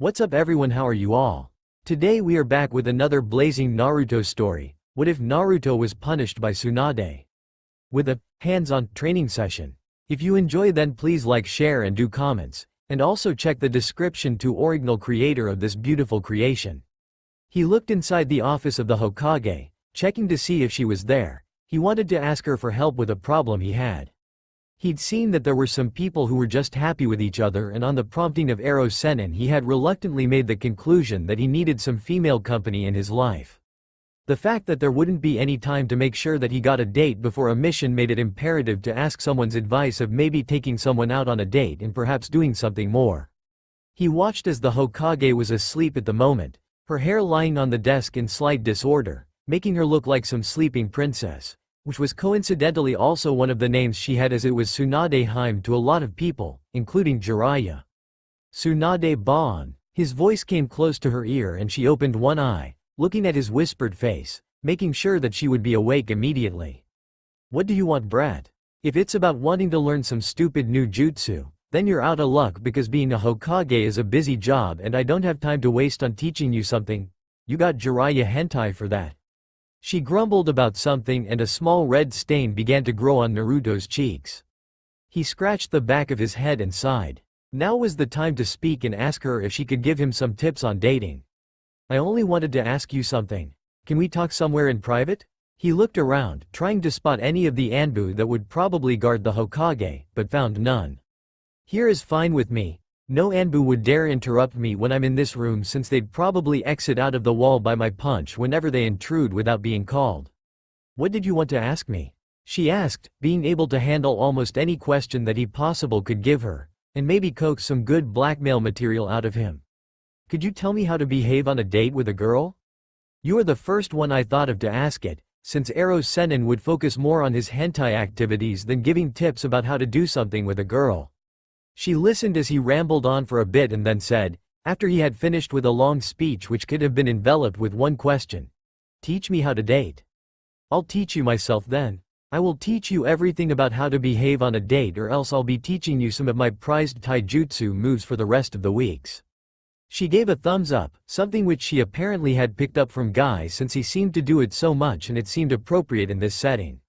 What's up everyone, how are you all? Today we are back with another blazing Naruto story. What if Naruto was punished by Tsunade? With a hands-on training session. If you enjoy, then please like, share and do comments. And also check the description to original creator of this beautiful creation. He looked inside the office of the Hokage, checking to see if she was there. He wanted to ask her for help with a problem he had. He'd seen that there were some people who were just happy with each other, and on the prompting of Eros Sennin he had reluctantly made the conclusion that he needed some female company in his life. The fact that there wouldn't be any time to make sure that he got a date before a mission made it imperative to ask someone's advice of maybe taking someone out on a date and perhaps doing something more. He watched as the Hokage was asleep at the moment, her hair lying on the desk in slight disorder, making her look like some sleeping princess, which was coincidentally also one of the names she had, as it was Tsunade Heim to a lot of people, including Jiraiya. Tsunade Bon. His voice came close to her ear and she opened one eye, looking at his whispered face, making sure that she would be awake immediately. What do you want, brat? If it's about wanting to learn some stupid new jutsu, then you're out of luck, because being a Hokage is a busy job and I don't have time to waste on teaching you something. You got Jiraiya hentai for that. She grumbled about something and a small red stain began to grow on Naruto's cheeks. He scratched the back of his head and sighed. Now was the time to speak and ask her if she could give him some tips on dating. I only wanted to ask you something. Can we talk somewhere in private? He looked around, trying to spot any of the Anbu that would probably guard the Hokage, but found none. Here is fine with me. No Anbu would dare interrupt me when I'm in this room, since they'd probably exit out of the wall by my punch whenever they intrude without being called. What did you want to ask me? She asked, being able to handle almost any question that he possible could give her, and maybe coax some good blackmail material out of him. Could you tell me how to behave on a date with a girl? You are the first one I thought of to ask it, since Eros Sennin would focus more on his hentai activities than giving tips about how to do something with a girl. She listened as he rambled on for a bit and then said, after he had finished with a long speech which could have been enveloped with one question. Teach me how to date. I'll teach you myself then. I will teach you everything about how to behave on a date, or else I'll be teaching you some of my prized taijutsu moves for the rest of the weeks. She gave a thumbs up, something which she apparently had picked up from Guy, since he seemed to do it so much and it seemed appropriate in this setting.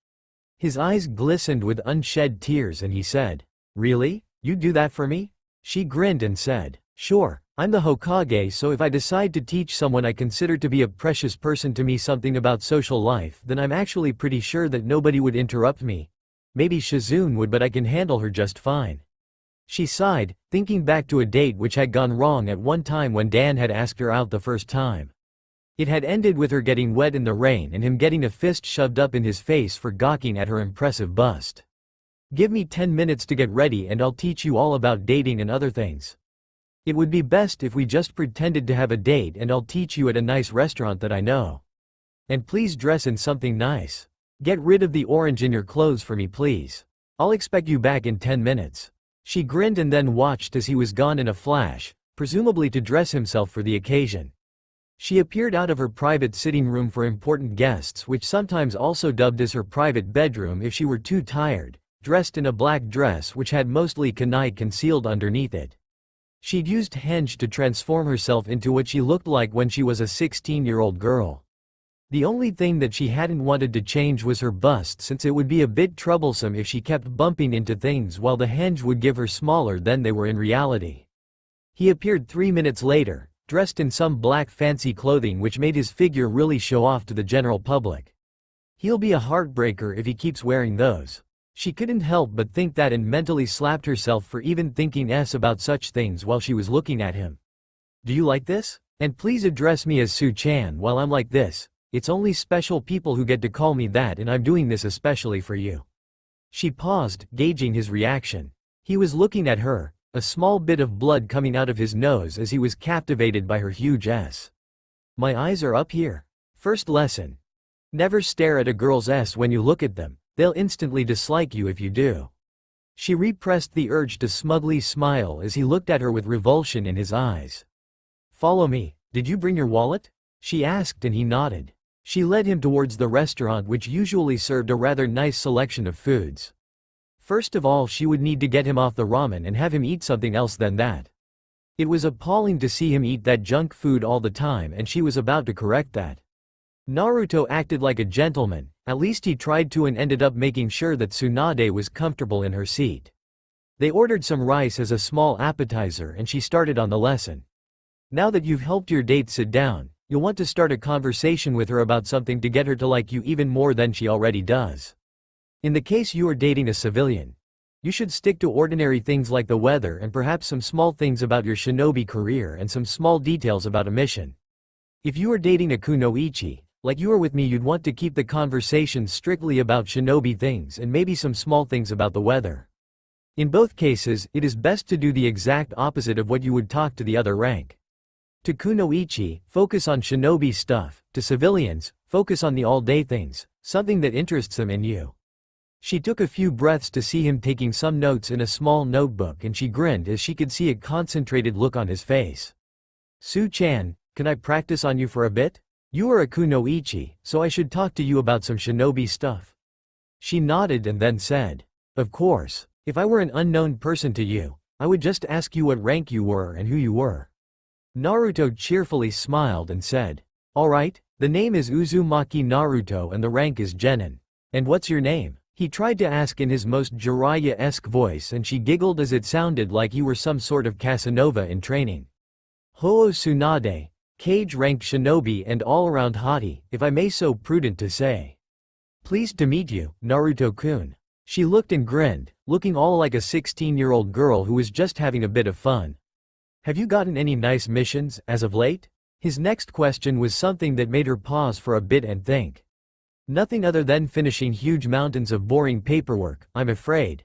His eyes glistened with unshed tears and he said, "Really? You do that for me?" She grinned and said, "Sure, I'm the Hokage, so if I decide to teach someone I consider to be a precious person to me something about social life, then I'm actually pretty sure that nobody would interrupt me. Maybe Shizune would, but I can handle her just fine." She sighed, thinking back to a date which had gone wrong at one time when Dan had asked her out the first time. It had ended with her getting wet in the rain and him getting a fist shoved up in his face for gawking at her impressive bust. "Give me 10 minutes to get ready and I'll teach you all about dating and other things. It would be best if we just pretended to have a date, and I'll teach you at a nice restaurant that I know. And please dress in something nice. Get rid of the orange in your clothes for me, please. I'll expect you back in 10 minutes. She grinned and then watched as he was gone in a flash, presumably to dress himself for the occasion. She appeared out of her private sitting room for important guests, which sometimes also dubbed as her private bedroom if she were too tired, dressed in a black dress which had mostly kunai concealed underneath it. She'd used henge to transform herself into what she looked like when she was a 16-year-old girl. The only thing that she hadn't wanted to change was her bust, since it would be a bit troublesome if she kept bumping into things, while the henge would give her smaller than they were in reality. He appeared 3 minutes later, dressed in some black fancy clothing which made his figure really show off to the general public. He'll be a heartbreaker if he keeps wearing those. She couldn't help but think that and mentally slapped herself for even thinking about such things while she was looking at him. "Do you like this? And please address me as Su-chan while I'm like this. It's only special people who get to call me that, and I'm doing this especially for you." She paused, gauging his reaction. He was looking at her, a small bit of blood coming out of his nose as he was captivated by her huge S. "My eyes are up here. First lesson. Never stare at a girl's S when you look at them. They'll instantly dislike you if you do." She repressed the urge to smugly smile as he looked at her with revulsion in his eyes. "Follow me. Did you bring your wallet?" she asked, and he nodded. She led him towards the restaurant, which usually served a rather nice selection of foods. First of all, she would need to get him off the ramen and have him eat something else than that. It was appalling to see him eat that junk food all the time, and she was about to correct that. Naruto acted like a gentleman, at least he tried to, and ended up making sure that Tsunade was comfortable in her seat. They ordered some rice as a small appetizer and she started on the lesson. Now that you've helped your date sit down, you'll want to start a conversation with her about something to get her to like you even more than she already does. In the case you are dating a civilian, you should stick to ordinary things like the weather and perhaps some small things about your shinobi career and some small details about a mission. If you are dating a kunoichi, like you are with me, you'd want to keep the conversation strictly about shinobi things and maybe some small things about the weather. In both cases, it is best to do the exact opposite of what you would talk to the other rank. To kunoichi, focus on shinobi stuff. To civilians, focus on the all-day things, something that interests them in you. She took a few breaths to see him taking some notes in a small notebook, and she grinned as she could see a concentrated look on his face. Su-chan, can I practice on you for a bit? You are a kunoichi, so I should talk to you about some shinobi stuff. She nodded and then said, of course. If I were an unknown person to you, I would just ask you what rank you were and who you were. Naruto cheerfully smiled and said, alright, the name is Uzumaki Naruto and the rank is Genin. And what's your name? He tried to ask in his most Jiraiya-esque voice, and she giggled as it sounded like he were some sort of Casanova in training. Ho Tsunade, cage-ranked shinobi and all-around hottie, if I may so prudent to say. Pleased to meet you, Naruto-kun. She looked and grinned, looking all like a 16-year-old girl who was just having a bit of fun. Have you gotten any nice missions, as of late? His next question was something that made her pause for a bit and think. Nothing other than finishing huge mountains of boring paperwork, I'm afraid.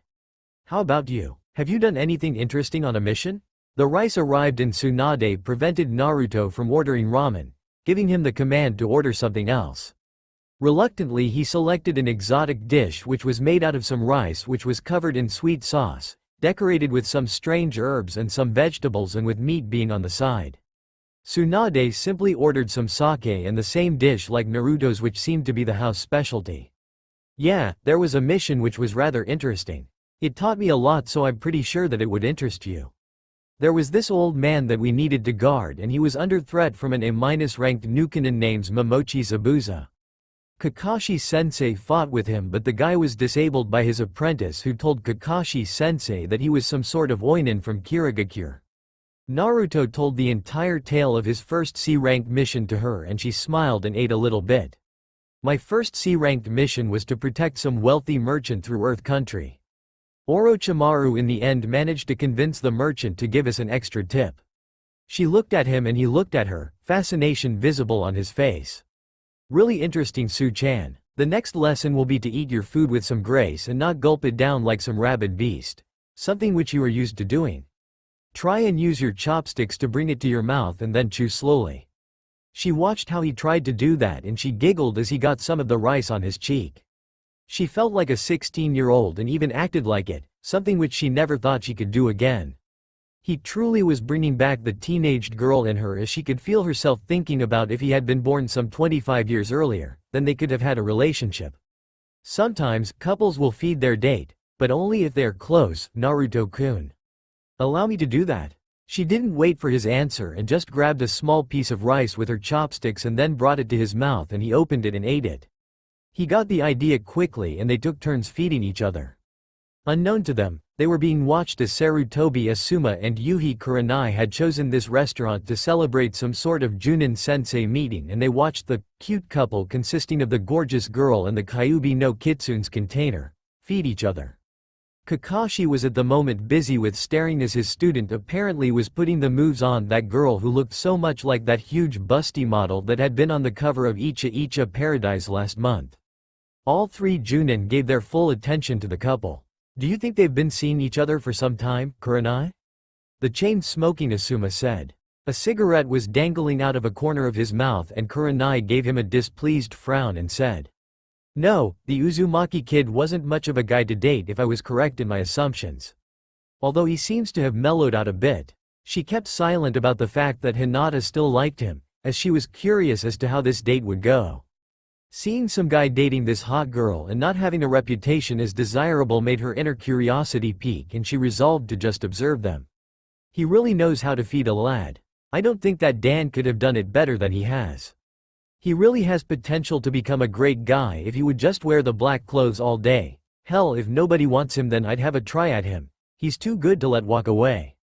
How about you? Have you done anything interesting on a mission? The rice arrived and Tsunade prevented Naruto from ordering ramen, giving him the command to order something else. Reluctantly he selected an exotic dish which was made out of some rice which was covered in sweet sauce, decorated with some strange herbs and some vegetables, and with meat being on the side. Tsunade simply ordered some sake and the same dish like Naruto's, which seemed to be the house specialty. Yeah, there was a mission which was rather interesting. It taught me a lot, so I'm pretty sure that it would interest you. There was this old man that we needed to guard, and he was under threat from an A-ranked Nukenin named Momochi Zabuza. Kakashi-sensei fought with him, but the guy was disabled by his apprentice, who told Kakashi-sensei that he was some sort of oinin from Kirigakure. Naruto told the entire tale of his first C-ranked mission to her, and she smiled and ate a little bit. My first C-ranked mission was to protect some wealthy merchant through Earth Country. Orochimaru in the end managed to convince the merchant to give us an extra tip. She looked at him and he looked at her, fascination visible on his face. Really interesting, Su-chan. The next lesson will be to eat your food with some grace and not gulp it down like some rabid beast. Something which you are used to doing. Try and use your chopsticks to bring it to your mouth and then chew slowly. She watched how he tried to do that and she giggled as he got some of the rice on his cheek. She felt like a 16-year-old and even acted like it, something which she never thought she could do again. He truly was bringing back the teenaged girl in her, as she could feel herself thinking about if he had been born some 25 years earlier, then they could have had a relationship. Sometimes, couples will feed their date, but only if they are close, Naruto-kun. Allow me to do that. She didn't wait for his answer and just grabbed a small piece of rice with her chopsticks and then brought it to his mouth, and he opened it and ate it. He got the idea quickly and they took turns feeding each other. Unknown to them, they were being watched as Sarutobi Asuma and Yuhi Kurenai had chosen this restaurant to celebrate some sort of Junin sensei meeting, and they watched the cute couple consisting of the gorgeous girl and the Kyuubi no Kitsune's container feed each other. Kakashi was at the moment busy with staring as his student apparently was putting the moves on that girl who looked so much like that huge busty model that had been on the cover of Icha Icha Paradise last month. All three Junin gave their full attention to the couple. Do you think they've been seeing each other for some time, Kurenai? The chain-smoking Asuma said. A cigarette was dangling out of a corner of his mouth and Kurenai gave him a displeased frown and said, "No, the Uzumaki kid wasn't much of a guy to date if I was correct in my assumptions. Although he seems to have mellowed out a bit." She kept silent about the fact that Hinata still liked him, as she was curious as to how this date would go. Seeing some guy dating this hot girl and not having a reputation as desirable made her inner curiosity peak, and she resolved to just observe them. He really knows how to feed a lad. I don't think that Dan could have done it better than he has. He really has potential to become a great guy if he would just wear the black clothes all day. Hell, if nobody wants him, then I'd have a try at him. He's too good to let walk away."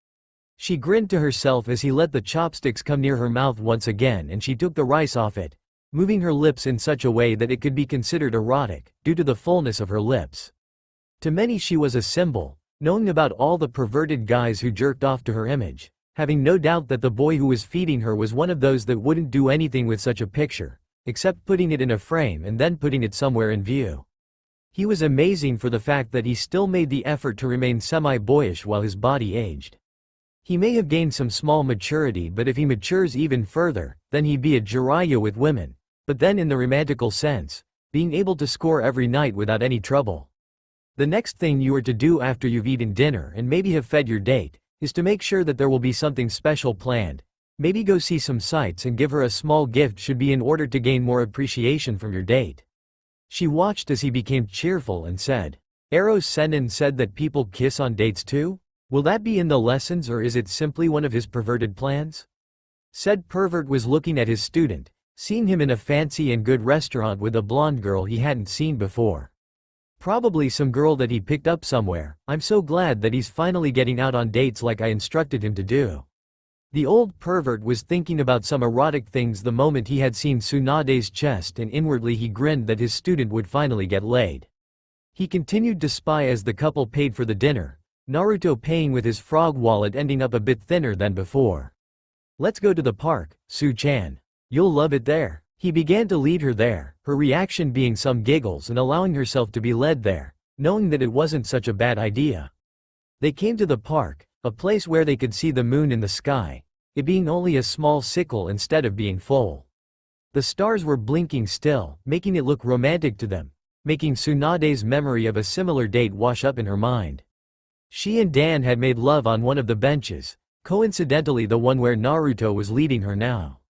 She grinned to herself as he let the chopsticks come near her mouth once again, and she took the rice off it, moving her lips in such a way that it could be considered erotic, due to the fullness of her lips. To many she was a symbol, knowing about all the perverted guys who jerked off to her image, having no doubt that the boy who was feeding her was one of those that wouldn't do anything with such a picture, except putting it in a frame and then putting it somewhere in view. He was amazing for the fact that he still made the effort to remain semi-boyish while his body aged. He may have gained some small maturity, but if he matures even further, then he'd be a Jiraiya with women, but then in the romantical sense, being able to score every night without any trouble. The next thing you are to do after you've eaten dinner and maybe have fed your date, is to make sure that there will be something special planned. Maybe go see some sights and give her a small gift should be in order to gain more appreciation from your date. She watched as he became cheerful and said, "Eros Sennin said that people kiss on dates too? Will that be in the lessons, or is it simply one of his perverted plans?" Said pervert was looking at his student, seeing him in a fancy and good restaurant with a blonde girl he hadn't seen before. Probably some girl that he picked up somewhere. "I'm so glad that he's finally getting out on dates like I instructed him to do." The old pervert was thinking about some erotic things the moment he had seen Tsunade's chest, and inwardly he grinned that his student would finally get laid. He continued to spy as the couple paid for the dinner, Naruto paying with his frog wallet ending up a bit thinner than before. "Let's go to the park, Su-chan. You'll love it there." He began to lead her there, her reaction being some giggles and allowing herself to be led there, knowing that it wasn't such a bad idea. They came to the park, a place where they could see the moon in the sky, it being only a small sickle instead of being full. The stars were blinking still, making it look romantic to them, making Tsunade's memory of a similar date wash up in her mind. She and Dan had made love on one of the benches, coincidentally the one where Naruto was leading her now.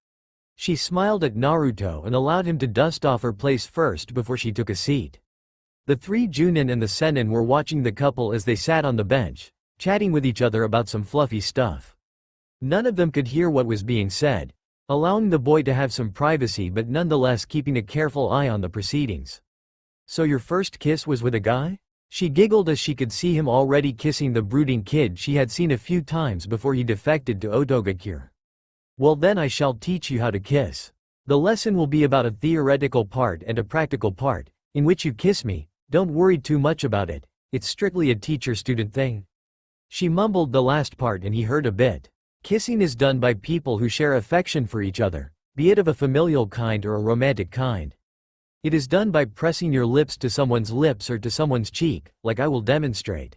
She smiled at Naruto and allowed him to dust off her place first before she took a seat. The three Junin and the Sennin were watching the couple as they sat on the bench, chatting with each other about some fluffy stuff. None of them could hear what was being said, allowing the boy to have some privacy but nonetheless keeping a careful eye on the proceedings. "So your first kiss was with a guy?" She giggled as she could see him already kissing the brooding kid she had seen a few times before he defected to Otogakure. "Well then I shall teach you how to kiss. The lesson will be about a theoretical part and a practical part, in which you kiss me. Don't worry too much about it, it's strictly a teacher-student thing." She mumbled the last part and he heard a bit. Kissing is done by people who share affection for each other, be it of a familial kind or a romantic kind. It is done by pressing your lips to someone's lips or to someone's cheek, like I will demonstrate.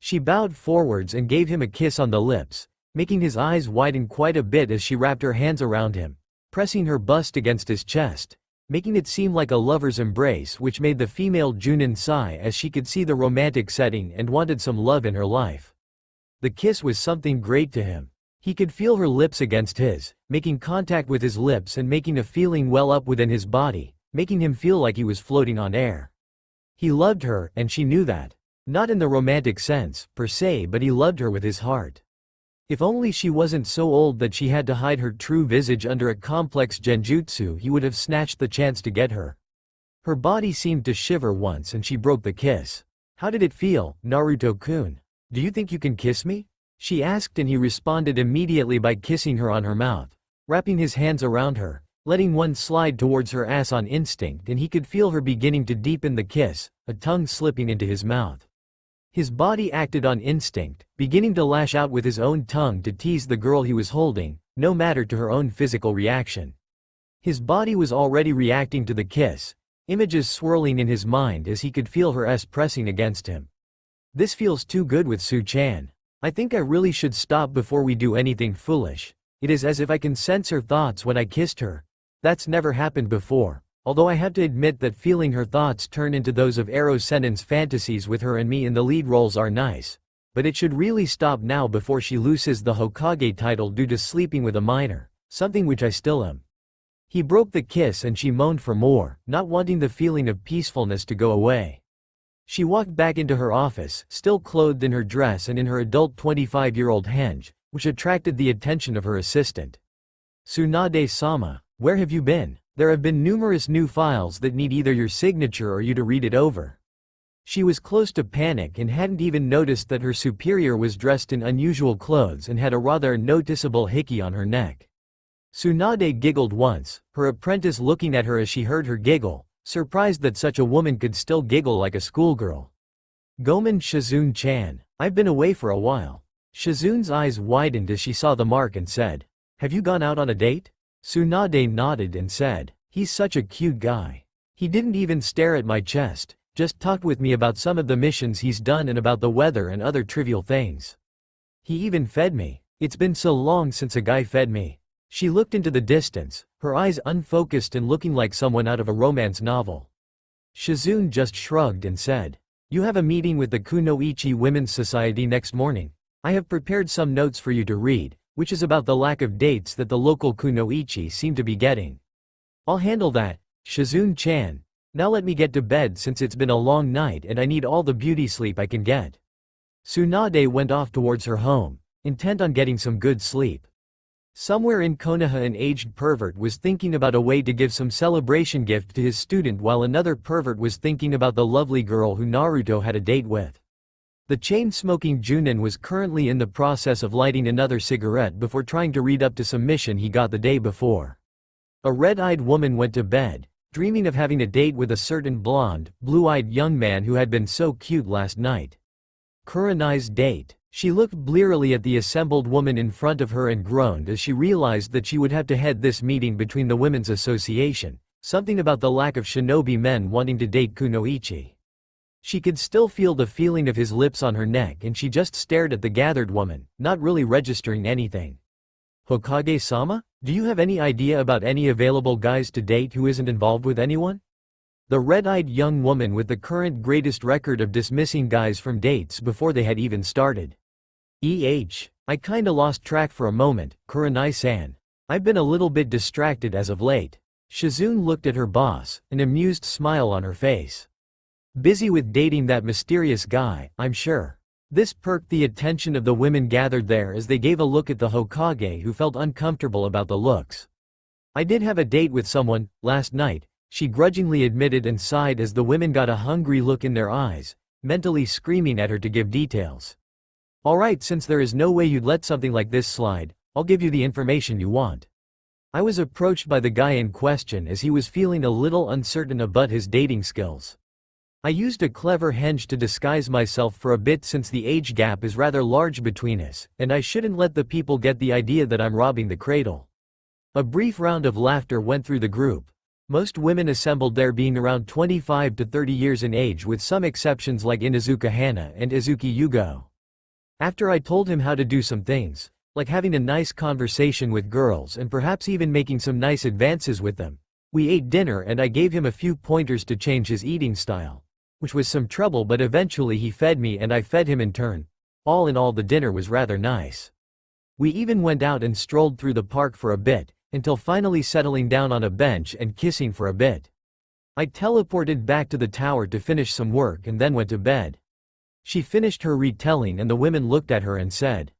She bowed forwards and gave him a kiss on the lips, making his eyes widen quite a bit as she wrapped her hands around him, pressing her bust against his chest, making it seem like a lover's embrace, which made the female Junin sigh as she could see the romantic setting and wanted some love in her life. The kiss was something great to him. He could feel her lips against his, making contact with his lips and making a feeling well up within his body, making him feel like he was floating on air. He loved her, and she knew that. Not in the romantic sense, per se, but he loved her with his heart. If only she wasn't so old that she had to hide her true visage under a complex genjutsu, he would have snatched the chance to get her. Her body seemed to shiver once and she broke the kiss. "How did it feel, Naruto-kun? Do you think you can kiss me?" she asked, and he responded immediately by kissing her on her mouth, wrapping his hands around her, letting one slide towards her ass on instinct, and he could feel her beginning to deepen the kiss, a tongue slipping into his mouth. His body acted on instinct, beginning to lash out with his own tongue to tease the girl he was holding, no matter to her own physical reaction. His body was already reacting to the kiss, images swirling in his mind as he could feel her ass pressing against him. "This feels too good with Su-chan. I think I really should stop before we do anything foolish. It is as if I can sense her thoughts when I kissed her. That's never happened before, although I have to admit that feeling her thoughts turn into those of Eros Sennin's fantasies with her and me in the lead roles are nice. But it should really stop now before she loses the Hokage title due to sleeping with a minor, something which I still am." He broke the kiss and she moaned for more, not wanting the feeling of peacefulness to go away. She walked back into her office, still clothed in her dress and in her adult 25-year-old henge, which attracted the attention of her assistant. "Tsunade-sama, where have you been? There have been numerous new files that need either your signature or you to read it over." She was close to panic and hadn't even noticed that her superior was dressed in unusual clothes and had a rather noticeable hickey on her neck. Tsunade giggled once, her apprentice looking at her as she heard her giggle, surprised that such a woman could still giggle like a schoolgirl. "Gomen Shizune-chan, I've been away for a while." Shizune's eyes widened as she saw the mark and said, "Have you gone out on a date?" Tsunade nodded and said, "He's such a cute guy. He didn't even stare at my chest, just talked with me about some of the missions he's done and about the weather and other trivial things. He even fed me. It's been so long since a guy fed me." She looked into the distance, her eyes unfocused and looking like someone out of a romance novel. Shizune just shrugged and said, "You have a meeting with the Kunoichi Women's Society next morning. I have prepared some notes for you to read, which is about the lack of dates that the local Kunoichi seem to be getting." "I'll handle that, Shizune-chan. Now let me get to bed since it's been a long night and I need all the beauty sleep I can get." Tsunade went off towards her home, intent on getting some good sleep. Somewhere in Konoha an aged pervert was thinking about a way to give some celebration gift to his student while another pervert was thinking about the lovely girl who Naruto had a date with. The chain-smoking Junin was currently in the process of lighting another cigarette before trying to read up to some mission he got the day before. A red-eyed woman went to bed, dreaming of having a date with a certain blonde, blue-eyed young man who had been so cute last night. Kurenai's date. She looked blearily at the assembled woman in front of her and groaned as she realized that she would have to head this meeting between the Women's Association, something about the lack of shinobi men wanting to date Kunoichi. She could still feel the feeling of his lips on her neck and she just stared at the gathered woman, not really registering anything. "Hokage-sama? Do you have any idea about any available guys to date who isn't involved with anyone?" The red-eyed young woman with the current greatest record of dismissing guys from dates before they had even started. I kinda lost track for a moment, Kurenai-san. I've been a little bit distracted as of late." Shizune looked at her boss, an amused smile on her face. "Busy with dating that mysterious guy, I'm sure." This perked the attention of the women gathered there as they gave a look at the Hokage who felt uncomfortable about the looks. "I did have a date with someone, last night," she grudgingly admitted and sighed as the women got a hungry look in their eyes, mentally screaming at her to give details. "Alright, since there is no way you'd let something like this slide, I'll give you the information you want. I was approached by the guy in question as he was feeling a little uncertain about his dating skills. I used a clever henge to disguise myself for a bit since the age gap is rather large between us, and I shouldn't let the people get the idea that I'm robbing the cradle." A brief round of laughter went through the group. Most women assembled there being around 25 to 30 years in age with some exceptions like Inuzuka Hana and Izuki Yugo. After I told him how to do some things, like having a nice conversation with girls and perhaps even making some nice advances with them, we ate dinner and I gave him a few pointers to change his eating style, which was some trouble, but eventually he fed me and I fed him in turn. All in all, the dinner was rather nice. We even went out and strolled through the park for a bit, until finally settling down on a bench and kissing for a bit. I teleported back to the tower to finish some work and then went to bed. She finished her retelling and the women looked at her and said,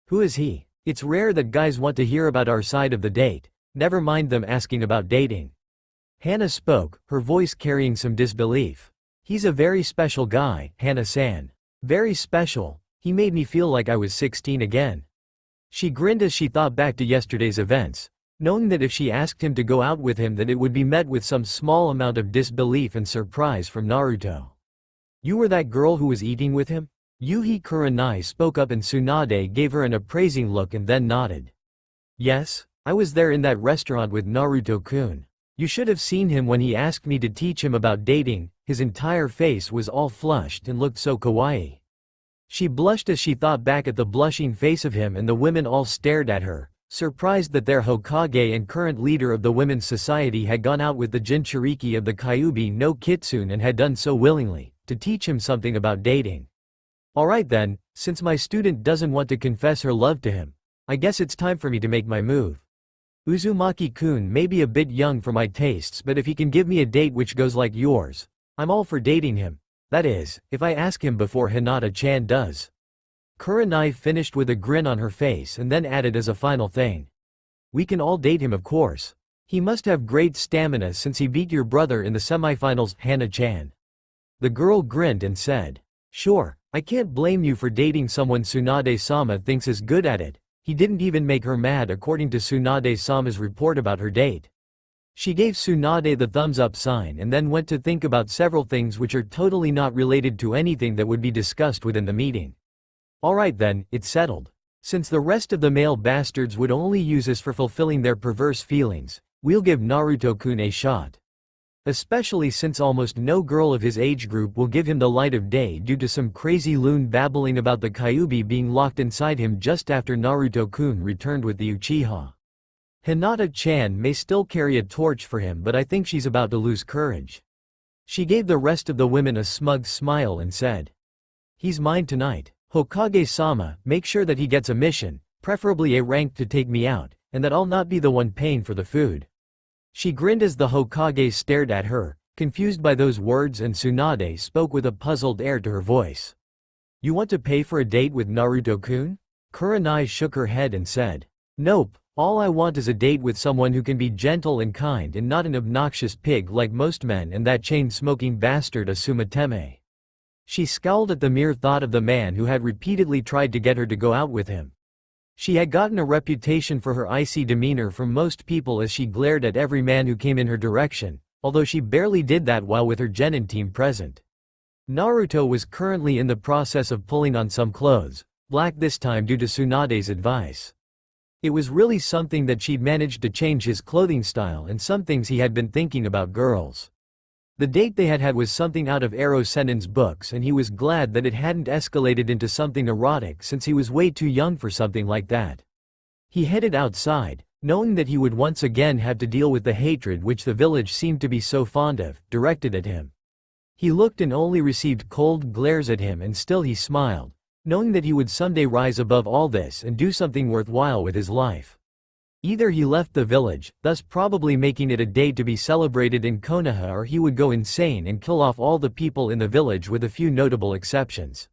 "Who is he? It's rare that guys want to hear about our side of the date, never mind them asking about dating." Hannah spoke, her voice carrying some disbelief. "He's a very special guy, Hannah-san. Very special. He made me feel like I was 16 again." She grinned as she thought back to yesterday's events, knowing that if she asked him to go out with him that it would be met with some small amount of disbelief and surprise from Naruto. "You were that girl who was eating with him?" Yuhi Kurenai spoke up and Tsunade gave her an appraising look and then nodded. "Yes, I was there in that restaurant with Naruto-kun. You should have seen him when he asked me to teach him about dating, his entire face was all flushed and looked so kawaii." She blushed as she thought back at the blushing face of him and the women all stared at her, surprised that their Hokage and current leader of the Women's Society had gone out with the Jinchuriki of the Kyuubi no Kitsune and had done so willingly, to teach him something about dating. "Alright then, since my student doesn't want to confess her love to him, I guess it's time for me to make my move. Uzumaki-kun may be a bit young for my tastes, but if he can give me a date which goes like yours, I'm all for dating him. That is, if I ask him before Hinata-chan does." Kurenai finished with a grin on her face and then added as a final thing. We can all date him, of course. He must have great stamina since he beat your brother in the semifinals, Hana-chan. The girl grinned and said, sure, I can't blame you for dating someone Tsunade-sama thinks is good at it. He didn't even make her mad according to Tsunade-sama's report about her date. She gave Tsunade the thumbs up sign and then went to think about several things which are totally not related to anything that would be discussed within the meeting. Alright then, it's settled. Since the rest of the male bastards would only use us for fulfilling their perverse feelings, we'll give Naruto-kun a shot. Especially since almost no girl of his age group will give him the light of day due to some crazy loon babbling about the Kyuubi being locked inside him just after Naruto-kun returned with the Uchiha. Hinata-chan may still carry a torch for him, but I think she's about to lose courage. She gave the rest of the women a smug smile and said, he's mine tonight. Hokage-sama, make sure that he gets a mission, preferably a rank to take me out, and that I'll not be the one paying for the food. She grinned as the Hokage stared at her, confused by those words, and Tsunade spoke with a puzzled air to her voice. You want to pay for a date with Naruto-kun? Kurenai shook her head and said, nope, all I want is a date with someone who can be gentle and kind and not an obnoxious pig like most men and that chain-smoking bastard Asumateme. She scowled at the mere thought of the man who had repeatedly tried to get her to go out with him. She had gotten a reputation for her icy demeanor from most people as she glared at every man who came in her direction, although she barely did that while with her genin team present. Naruto was currently in the process of pulling on some clothes, black this time due to Tsunade's advice. It was really something that she'd managed to change his clothing style and some things he had been thinking about girls. The date they had was something out of Ero Sennin's books, and he was glad that it hadn't escalated into something erotic since he was way too young for something like that. He headed outside, knowing that he would once again have to deal with the hatred which the village seemed to be so fond of, directed at him. He looked and only received cold glares at him, and still he smiled, knowing that he would someday rise above all this and do something worthwhile with his life. Either he left the village, thus probably making it a day to be celebrated in Konoha, or he would go insane and kill off all the people in the village with a few notable exceptions.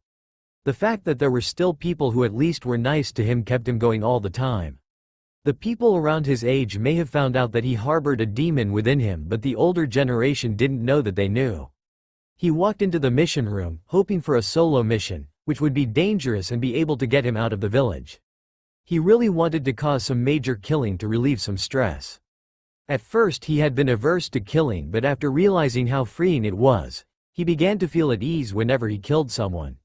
The fact that there were still people who at least were nice to him kept him going all the time. The people around his age may have found out that he harbored a demon within him, but the older generation didn't know that they knew. He walked into the mission room, hoping for a solo mission, which would be dangerous and be able to get him out of the village. He really wanted to cause some major killing to relieve some stress. At first he had been averse to killing, but after realizing how freeing it was, he began to feel at ease whenever he killed someone.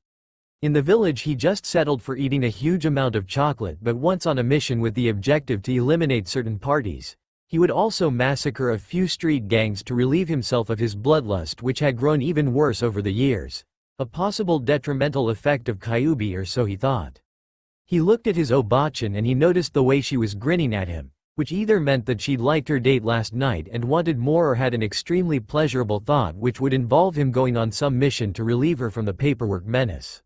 In the village he just settled for eating a huge amount of chocolate, but once on a mission with the objective to eliminate certain parties, he would also massacre a few street gangs to relieve himself of his bloodlust, which had grown even worse over the years, a possible detrimental effect of Kyuubi, or so he thought. He looked at his Obachan and he noticed the way she was grinning at him, which either meant that she'd liked her date last night and wanted more, or had an extremely pleasurable thought which would involve him going on some mission to relieve her from the paperwork menace.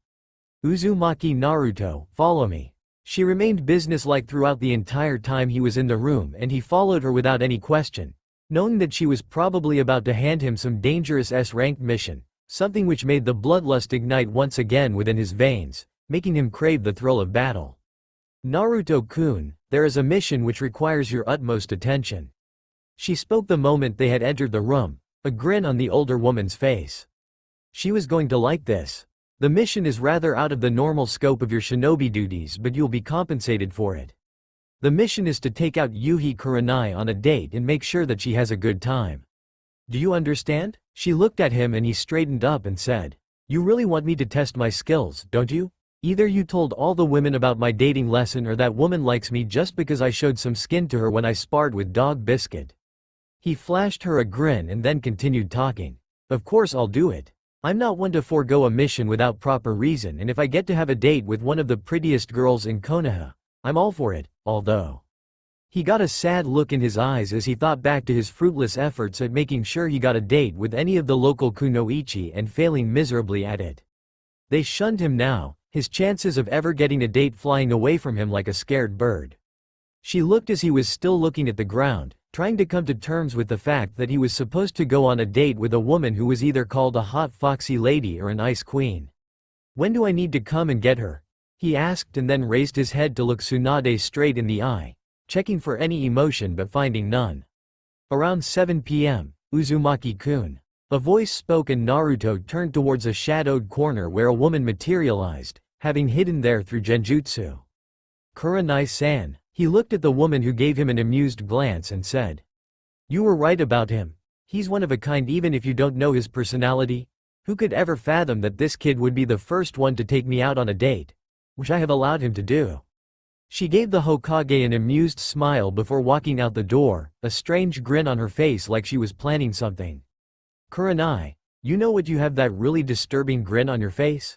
Uzumaki Naruto, follow me. She remained businesslike throughout the entire time he was in the room, and he followed her without any question, knowing that she was probably about to hand him some dangerous S-ranked mission, something which made the bloodlust ignite once again within his veins, making him crave the thrill of battle. Naruto-kun, there is a mission which requires your utmost attention. She spoke the moment they had entered the room, a grin on the older woman's face. She was going to like this. The mission is rather out of the normal scope of your shinobi duties, but you'll be compensated for it. The mission is to take out Yuhi Kurenai on a date and make sure that she has a good time. Do you understand? She looked at him and he straightened up and said, you really want me to test my skills, don't you? Either you told all the women about my dating lesson, or that woman likes me just because I showed some skin to her when I sparred with Dog Biscuit. He flashed her a grin and then continued talking. Of course I'll do it. I'm not one to forego a mission without proper reason, and if I get to have a date with one of the prettiest girls in Konoha, I'm all for it, although. He got a sad look in his eyes as he thought back to his fruitless efforts at making sure he got a date with any of the local Kunoichi and failing miserably at it. They shunned him now, his chances of ever getting a date flying away from him like a scared bird. She looked as he was still looking at the ground, trying to come to terms with the fact that he was supposed to go on a date with a woman who was either called a hot foxy lady or an ice queen. When do I need to come and get her? He asked and then raised his head to look Tsunade straight in the eye, checking for any emotion but finding none. Around 7 p.m., Uzumaki-kun. A voice spoke and Naruto turned towards a shadowed corner where a woman materialized, having hidden there through Genjutsu. Kurenai-san. He looked at the woman who gave him an amused glance and said, "You were right about him. He's one of a kind even if you don't know his personality. Who could ever fathom that this kid would be the first one to take me out on a date? Which I have allowed him to do." She gave the Hokage an amused smile before walking out the door, a strange grin on her face like she was planning something. "Kurenai, you know what, you have that really disturbing grin on your face?"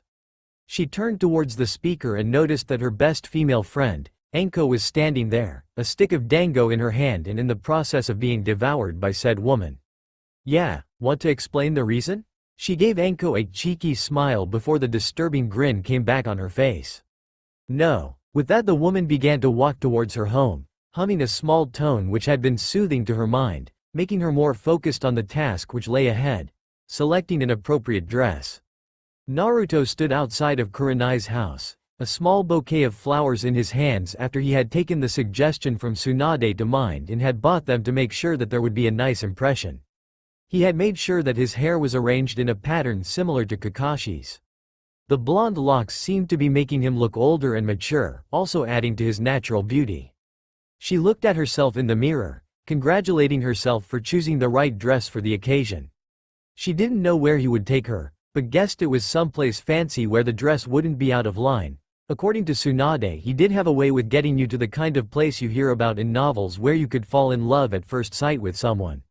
She turned towards the speaker and noticed that her best female friend, Anko, was standing there, a stick of dango in her hand and in the process of being devoured by said woman. "Yeah, want to explain the reason?" She gave Anko a cheeky smile before the disturbing grin came back on her face. "No." With that, the woman began to walk towards her home, humming a small tone which had been soothing to her mind, making her more focused on the task which lay ahead, selecting an appropriate dress. Naruto stood outside of Kurenai's house, a small bouquet of flowers in his hands after he had taken the suggestion from Tsunade to mind and had bought them to make sure that there would be a nice impression. He had made sure that his hair was arranged in a pattern similar to Kakashi's. The blonde locks seemed to be making him look older and mature, also adding to his natural beauty. She looked at herself in the mirror, congratulating herself for choosing the right dress for the occasion. She didn't know where he would take her, but guessed it was someplace fancy where the dress wouldn't be out of line. According to Tsunade, he did have a way with getting you to the kind of place you hear about in novels where you could fall in love at first sight with someone.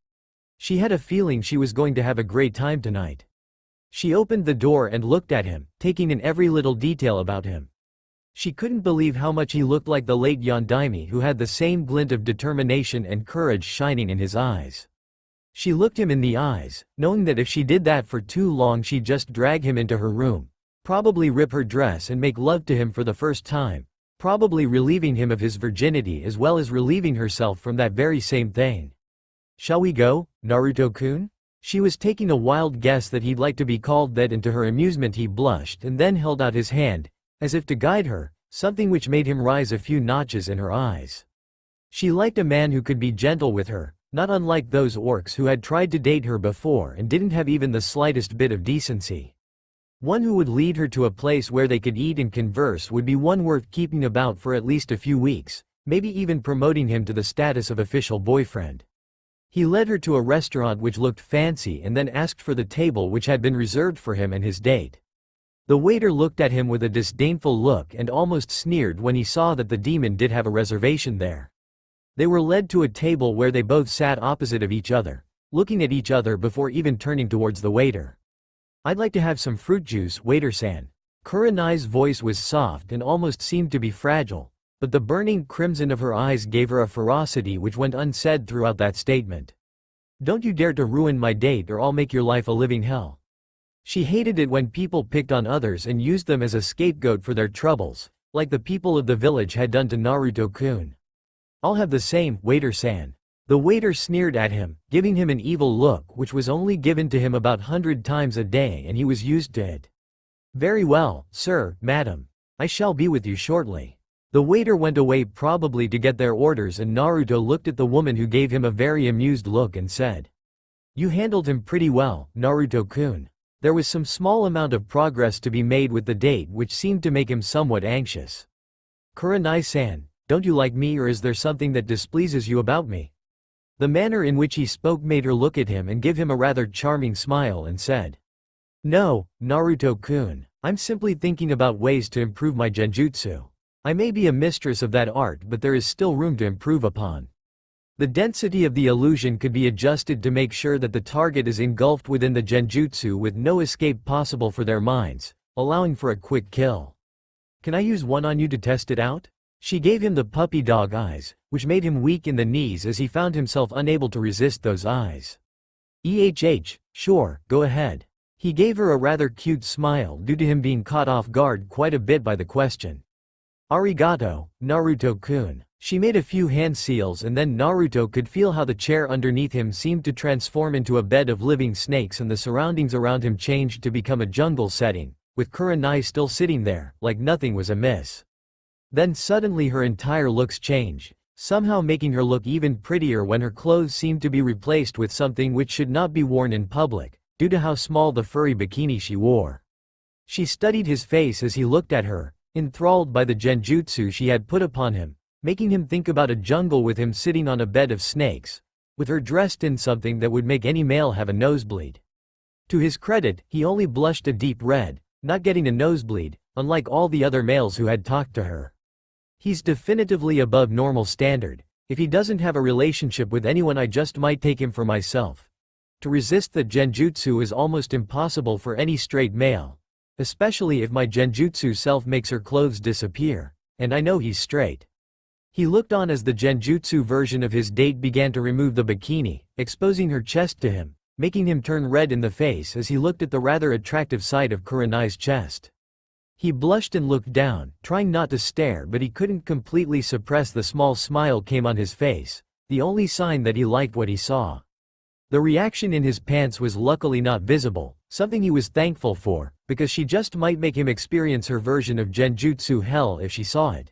She had a feeling she was going to have a great time tonight. She opened the door and looked at him, taking in every little detail about him. She couldn't believe how much he looked like the late Yondaime, who had the same glint of determination and courage shining in his eyes. She looked him in the eyes, knowing that if she did that for too long she'd just drag him into her room, probably rip her dress and make love to him for the first time, probably relieving him of his virginity as well as relieving herself from that very same thing. "Shall we go, Naruto-kun?" She was taking a wild guess that he'd like to be called that, and to her amusement he blushed and then held out his hand, as if to guide her, something which made him rise a few notches in her eyes. She liked a man who could be gentle with her, not unlike those orcs who had tried to date her before and didn't have even the slightest bit of decency. One who would lead her to a place where they could eat and converse would be one worth keeping about for at least a few weeks, maybe even promoting him to the status of official boyfriend. He led her to a restaurant which looked fancy and then asked for the table which had been reserved for him and his date. The waiter looked at him with a disdainful look and almost sneered when he saw that the demon did have a reservation there. They were led to a table where they both sat opposite of each other, looking at each other before even turning towards the waiter. "I'd like to have some fruit juice, waiter-san." Kurenai's voice was soft and almost seemed to be fragile, but the burning crimson of her eyes gave her a ferocity which went unsaid throughout that statement. "Don't you dare to ruin my date or I'll make your life a living hell." She hated it when people picked on others and used them as a scapegoat for their troubles, like the people of the village had done to Naruto-kun. "I'll have the same, waiter-san." The waiter sneered at him, giving him an evil look which was only given to him about 100 times a day and he was used to it. "Very well, sir, madam. I shall be with you shortly." The waiter went away, probably to get their orders, and Naruto looked at the woman who gave him a very amused look and said, "You handled him pretty well, Naruto-kun." There was some small amount of progress to be made with the date which seemed to make him somewhat anxious. "Kurenai-san, don't you like me, or is there something that displeases you about me?" The manner in which he spoke made her look at him and give him a rather charming smile and said, "No, Naruto-kun, I'm simply thinking about ways to improve my Genjutsu. I may be a mistress of that art, but there is still room to improve upon. The density of the illusion could be adjusted to make sure that the target is engulfed within the Genjutsu with no escape possible for their minds, allowing for a quick kill. Can I use one on you to test it out?" She gave him the puppy dog eyes, which made him weak in the knees as he found himself unable to resist those eyes. Sure, go ahead." He gave her a rather cute smile due to him being caught off guard quite a bit by the question. "Arigato, Naruto-kun." She made a few hand seals and then Naruto could feel how the chair underneath him seemed to transform into a bed of living snakes and the surroundings around him changed to become a jungle setting, with Kurenai still sitting there, like nothing was amiss. Then suddenly her entire looks change, somehow making her look even prettier when her clothes seemed to be replaced with something which should not be worn in public, due to how small the furry bikini she wore. She studied his face as he looked at her, enthralled by the genjutsu she had put upon him, making him think about a jungle with him sitting on a bed of snakes, with her dressed in something that would make any male have a nosebleed. To his credit, he only blushed a deep red, not getting a nosebleed, unlike all the other males who had talked to her. He's definitively above normal standard. If he doesn't have a relationship with anyone, I just might take him for myself. To resist the genjutsu is almost impossible for any straight male, especially if my genjutsu self makes her clothes disappear, and I know he's straight. He looked on as the genjutsu version of his date began to remove the bikini, exposing her chest to him, making him turn red in the face as he looked at the rather attractive sight of Kurenai's chest. He blushed and looked down, trying not to stare, but he couldn't completely suppress the small smile came on his face, the only sign that he liked what he saw. The reaction in his pants was luckily not visible, something he was thankful for, because she just might make him experience her version of genjutsu hell if she saw it.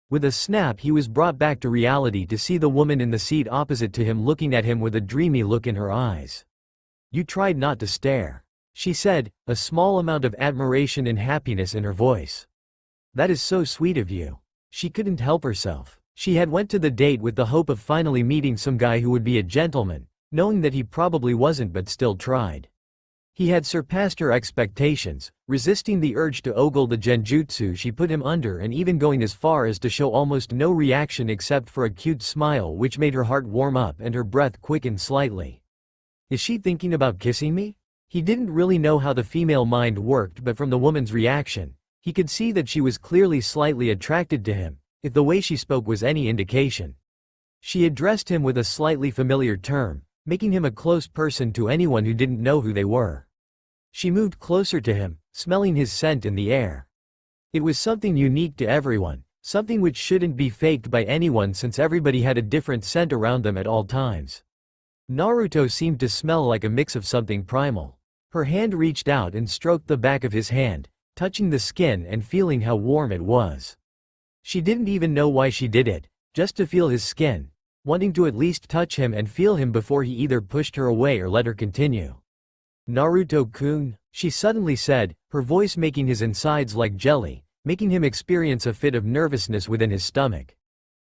With a snap, he was brought back to reality to see the woman in the seat opposite to him looking at him with a dreamy look in her eyes. "You tried not to stare," she said, a small amount of admiration and happiness in her voice. "That is so sweet of you." She couldn't help herself. She had went to the date with the hope of finally meeting some guy who would be a gentleman, knowing that he probably wasn't but still tried. He had surpassed her expectations, resisting the urge to ogle the genjutsu she put him under and even going as far as to show almost no reaction except for a cute smile which made her heart warm up and her breath quicken slightly. Is she thinking about kissing me? He didn't really know how the female mind worked, but from the woman's reaction, he could see that she was clearly slightly attracted to him, if the way she spoke was any indication. She addressed him with a slightly familiar term, making him a close person to anyone who didn't know who they were. She moved closer to him, smelling his scent in the air. It was something unique to everyone, something which shouldn't be faked by anyone since everybody had a different scent around them at all times. Naruto seemed to smell like a mix of something primal. Her hand reached out and stroked the back of his hand, touching the skin and feeling how warm it was. She didn't even know why she did it, just to feel his skin, wanting to at least touch him and feel him before he either pushed her away or let her continue. "Naruto-kun," she suddenly said, her voice making his insides like jelly, making him experience a fit of nervousness within his stomach.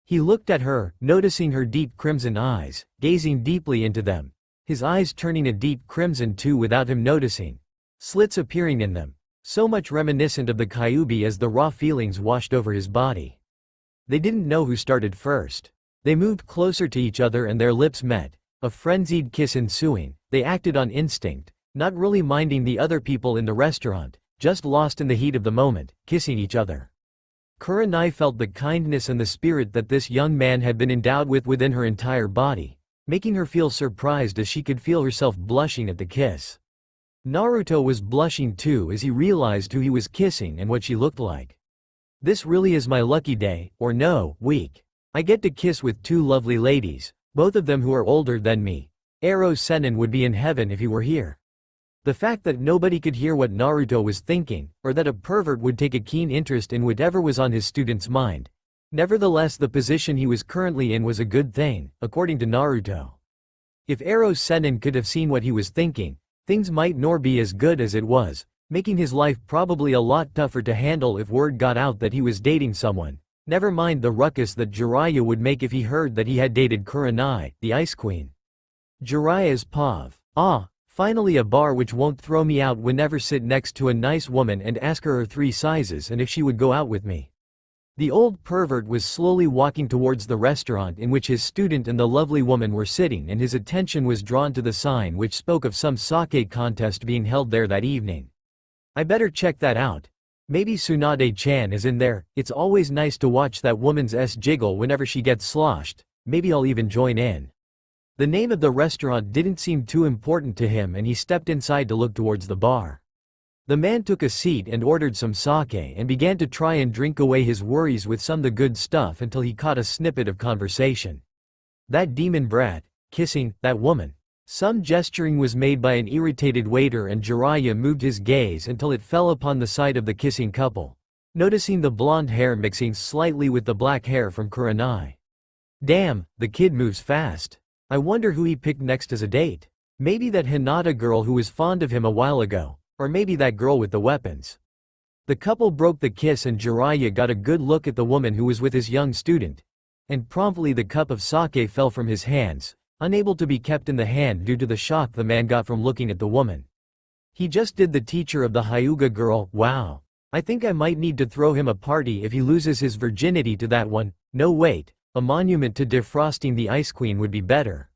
He looked at her, noticing her deep crimson eyes, gazing deeply into them, his eyes turning a deep crimson too without him noticing, slits appearing in them, so much reminiscent of the Kyuubi as the raw feelings washed over his body. They didn't know who started first. They moved closer to each other and their lips met, a frenzied kiss ensuing. They acted on instinct, not really minding the other people in the restaurant, just lost in the heat of the moment, kissing each other. Kurenai felt the kindness and the spirit that this young man had been endowed with within her entire body, making her feel surprised as she could feel herself blushing at the kiss. Naruto was blushing too as he realized who he was kissing and what she looked like. "This really is my lucky day, or no, week. I get to kiss with two lovely ladies, both of them who are older than me. Ero Sennin would be in heaven if he were here." The fact that nobody could hear what Naruto was thinking, or that a pervert would take a keen interest in whatever was on his student's mind. Nevertheless, the position he was currently in was a good thing, according to Naruto. If Ero Sennin could have seen what he was thinking, things might nor be as good as it was, making his life probably a lot tougher to handle if word got out that he was dating someone. Never mind the ruckus that Jiraiya would make if he heard that he had dated Kurenai, the Ice Queen. Jiraiya's Pav. "Ah, finally a bar which won't throw me out whenever sit next to a nice woman and ask her 3 sizes and if she would go out with me." The old pervert was slowly walking towards the restaurant in which his student and the lovely woman were sitting, and his attention was drawn to the sign which spoke of some sake contest being held there that evening. "I better check that out. Maybe Tsunade-chan is in there. It's always nice to watch that woman's jiggle whenever she gets sloshed. Maybe I'll even join in." The name of the restaurant didn't seem too important to him and he stepped inside to look towards the bar. The man took a seat and ordered some sake and began to try and drink away his worries with some of the good stuff until he caught a snippet of conversation. "That demon brat, kissing that woman. Some gesturing was made by an irritated waiter and Jiraiya moved his gaze until it fell upon the side of the kissing couple, noticing the blonde hair mixing slightly with the black hair from Kurenai. Damn, the kid moves fast. I wonder who he picked next as a date. Maybe that Hinata girl who was fond of him a while ago, or maybe that girl with the weapons. The couple broke the kiss and Jiraiya got a good look at the woman who was with his young student. And promptly the cup of sake fell from his hands, unable to be kept in the hand due to the shock the man got from looking at the woman. He just did the teacher of the Hyuga girl. Wow. I think I might need to throw him a party if he loses his virginity to that one. No wait, a monument to defrosting the Ice Queen would be better.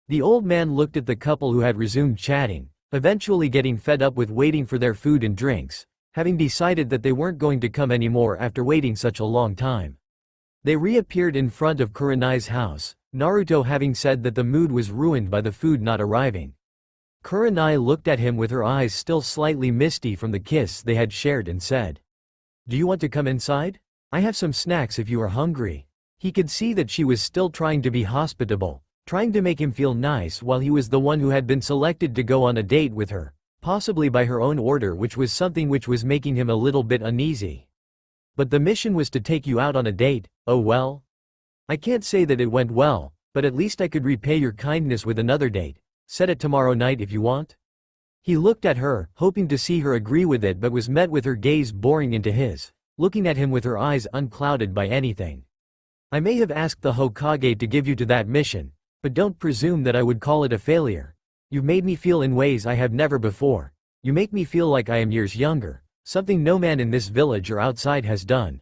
The old man looked at the couple who had resumed chatting, eventually getting fed up with waiting for their food and drinks, having decided that they weren't going to come anymore after waiting such a long time. They reappeared in front of Kurenai's house, Naruto having said that the mood was ruined by the food not arriving. Kurenai looked at him with her eyes still slightly misty from the kiss they had shared and said, "Do you want to come inside? I have some snacks if you are hungry." He could see that she was still trying to be hospitable, trying to make him feel nice while he was the one who had been selected to go on a date with her, possibly by her own order, which was something which was making him a little bit uneasy. But the mission was to take you out on a date. Oh well. I can't say that it went well, but at least I could repay your kindness with another date. Set it tomorrow night if you want. He looked at her, hoping to see her agree with it, but was met with her gaze boring into his, looking at him with her eyes unclouded by anything. I may have asked the Hokage to give you to that mission, but don't presume that I would call it a failure. You've made me feel in ways I have never before. You make me feel like I am years younger, something no man in this village or outside has done.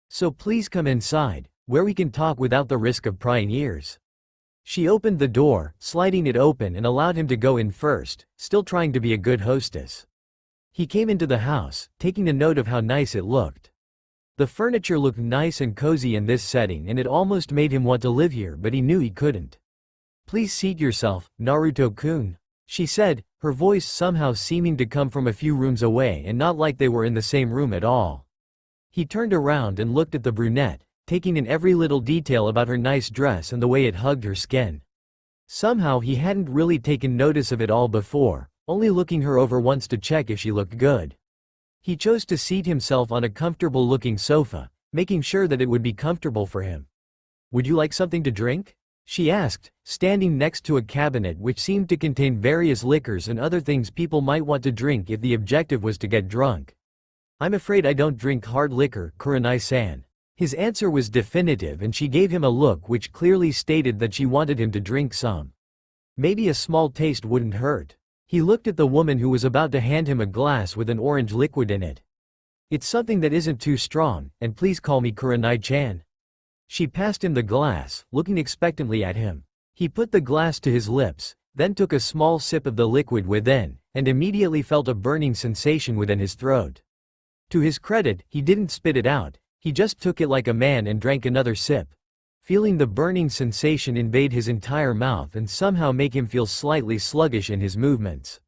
So please come inside, where we can talk without the risk of prying ears. She opened the door, sliding it open, and allowed him to go in first, still trying to be a good hostess. He came into the house, taking a note of how nice it looked. The furniture looked nice and cozy in this setting, and it almost made him want to live here, but he knew he couldn't. Please seat yourself, Naruto-kun, she said, her voice somehow seeming to come from a few rooms away and not like they were in the same room at all. He turned around and looked at the brunette, taking in every little detail about her nice dress and the way it hugged her skin. Somehow he hadn't really taken notice of it all before, only looking her over once to check if she looked good. He chose to seat himself on a comfortable-looking sofa, making sure that it would be comfortable for him. "Would you like something to drink?" she asked, standing next to a cabinet which seemed to contain various liquors and other things people might want to drink if the objective was to get drunk. "I'm afraid I don't drink hard liquor, Kurenai-san." His answer was definitive, and she gave him a look which clearly stated that she wanted him to drink some. Maybe a small taste wouldn't hurt. He looked at the woman who was about to hand him a glass with an orange liquid in it. "It's something that isn't too strong, and please call me Kurenai-chan." She passed him the glass, looking expectantly at him. He put the glass to his lips, then took a small sip of the liquid within, and immediately felt a burning sensation within his throat. To his credit, he didn't spit it out. He just took it like a man and drank another sip. Feeling the burning sensation invade his entire mouth and somehow make him feel slightly sluggish in his movements.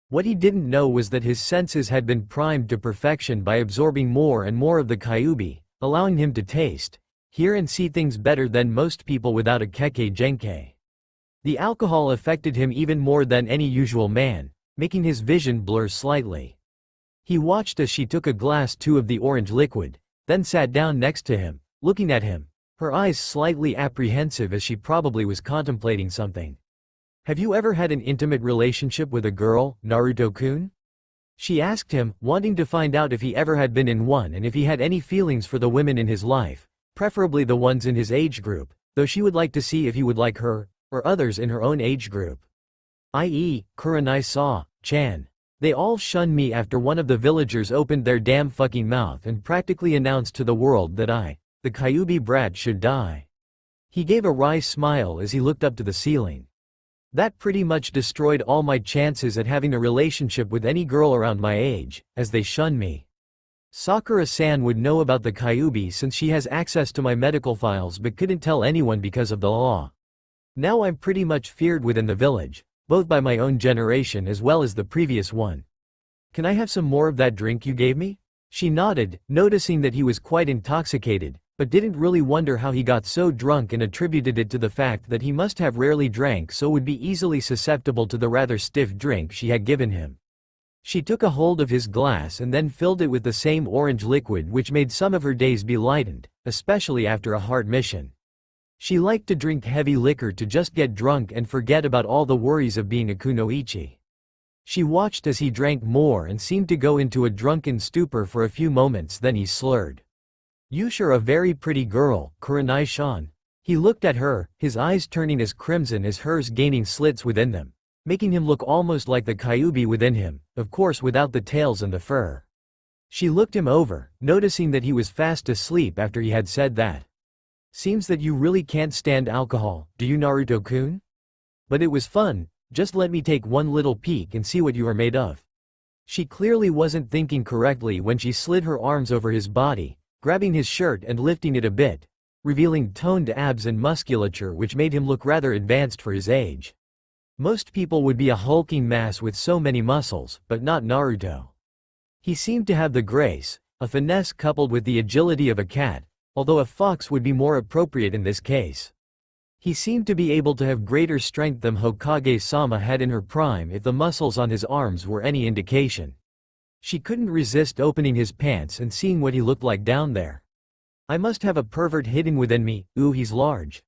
What he didn't know was that his senses had been primed to perfection by absorbing more and more of the kyubi, allowing him to taste, hear and see things better than most people without a keke genkai. The alcohol affected him even more than any usual man, making his vision blur slightly. He watched as she took a glass too of the orange liquid, then sat down next to him, looking at him, her eyes slightly apprehensive as she probably was contemplating something. "Have you ever had an intimate relationship with a girl, Naruto-kun?" she asked him, wanting to find out if he ever had been in one and if he had any feelings for the women in his life, preferably the ones in his age group, though she would like to see if he would like her, or others in her own age group. I.e., Kurenai-chan. They all shunned me after one of the villagers opened their damn fucking mouth and practically announced to the world that I, the Kyubi brat, should die. He gave a wry smile as he looked up to the ceiling. That pretty much destroyed all my chances at having a relationship with any girl around my age, as they shunned me. Sakura-san would know about the Kyubi since she has access to my medical files but couldn't tell anyone because of the law. Now I'm pretty much feared within the village, both by my own generation as well as the previous one. Can I have some more of that drink you gave me? She nodded, noticing that he was quite intoxicated, but didn't really wonder how he got so drunk and attributed it to the fact that he must have rarely drank, so would be easily susceptible to the rather stiff drink she had given him. She took a hold of his glass and then filled it with the same orange liquid which made some of her days be lightened, especially after a hard mission. She liked to drink heavy liquor to just get drunk and forget about all the worries of being a kunoichi. She watched as he drank more and seemed to go into a drunken stupor for a few moments, then he slurred. "You sure a very pretty girl, Kurenai-san." He looked at her, his eyes turning as crimson as hers, gaining slits within them, making him look almost like the Kyuubi within him, of course without the tails and the fur. She looked him over, noticing that he was fast asleep after he had said that. "Seems that you really can't stand alcohol, do you, Naruto-kun? But it was fun, just let me take one little peek and see what you are made of." She clearly wasn't thinking correctly when she slid her arms over his body, grabbing his shirt and lifting it a bit, revealing toned abs and musculature which made him look rather advanced for his age. Most people would be a hulking mass with so many muscles, but not Naruto. He seemed to have the grace, a finesse coupled with the agility of a cat, although a fox would be more appropriate in this case. He seemed to be able to have greater strength than Hokage-sama had in her prime if the muscles on his arms were any indication. She couldn't resist opening his pants and seeing what he looked like down there. "I must have a pervert hidden within me, ooh, he's large.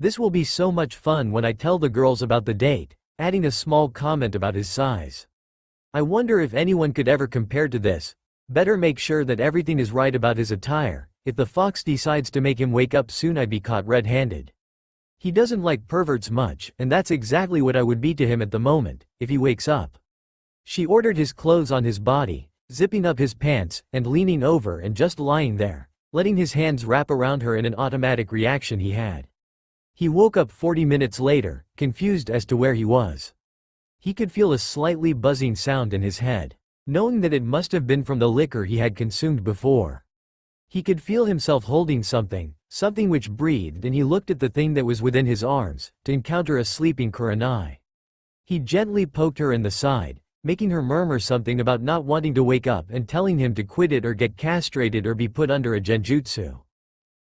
This will be so much fun when I tell the girls about the date," adding a small comment about his size. "I wonder if anyone could ever compare to this. Better make sure that everything is right about his attire. If the fox decides to make him wake up soon, I'd be caught red-handed. He doesn't like perverts much, and that's exactly what I would be to him at the moment, if he wakes up." She ordered his clothes on his body, zipping up his pants, and leaning over and just lying there, letting his hands wrap around her in an automatic reaction he had. He woke up 40 minutes later, confused as to where he was. He could feel a slightly buzzing sound in his head, knowing that it must have been from the liquor he had consumed before. He could feel himself holding something which breathed, and he looked at the thing that was within his arms, to encounter a sleeping Kurenai. He gently poked her in the side, making her murmur something about not wanting to wake up and telling him to quit it or get castrated or be put under a genjutsu.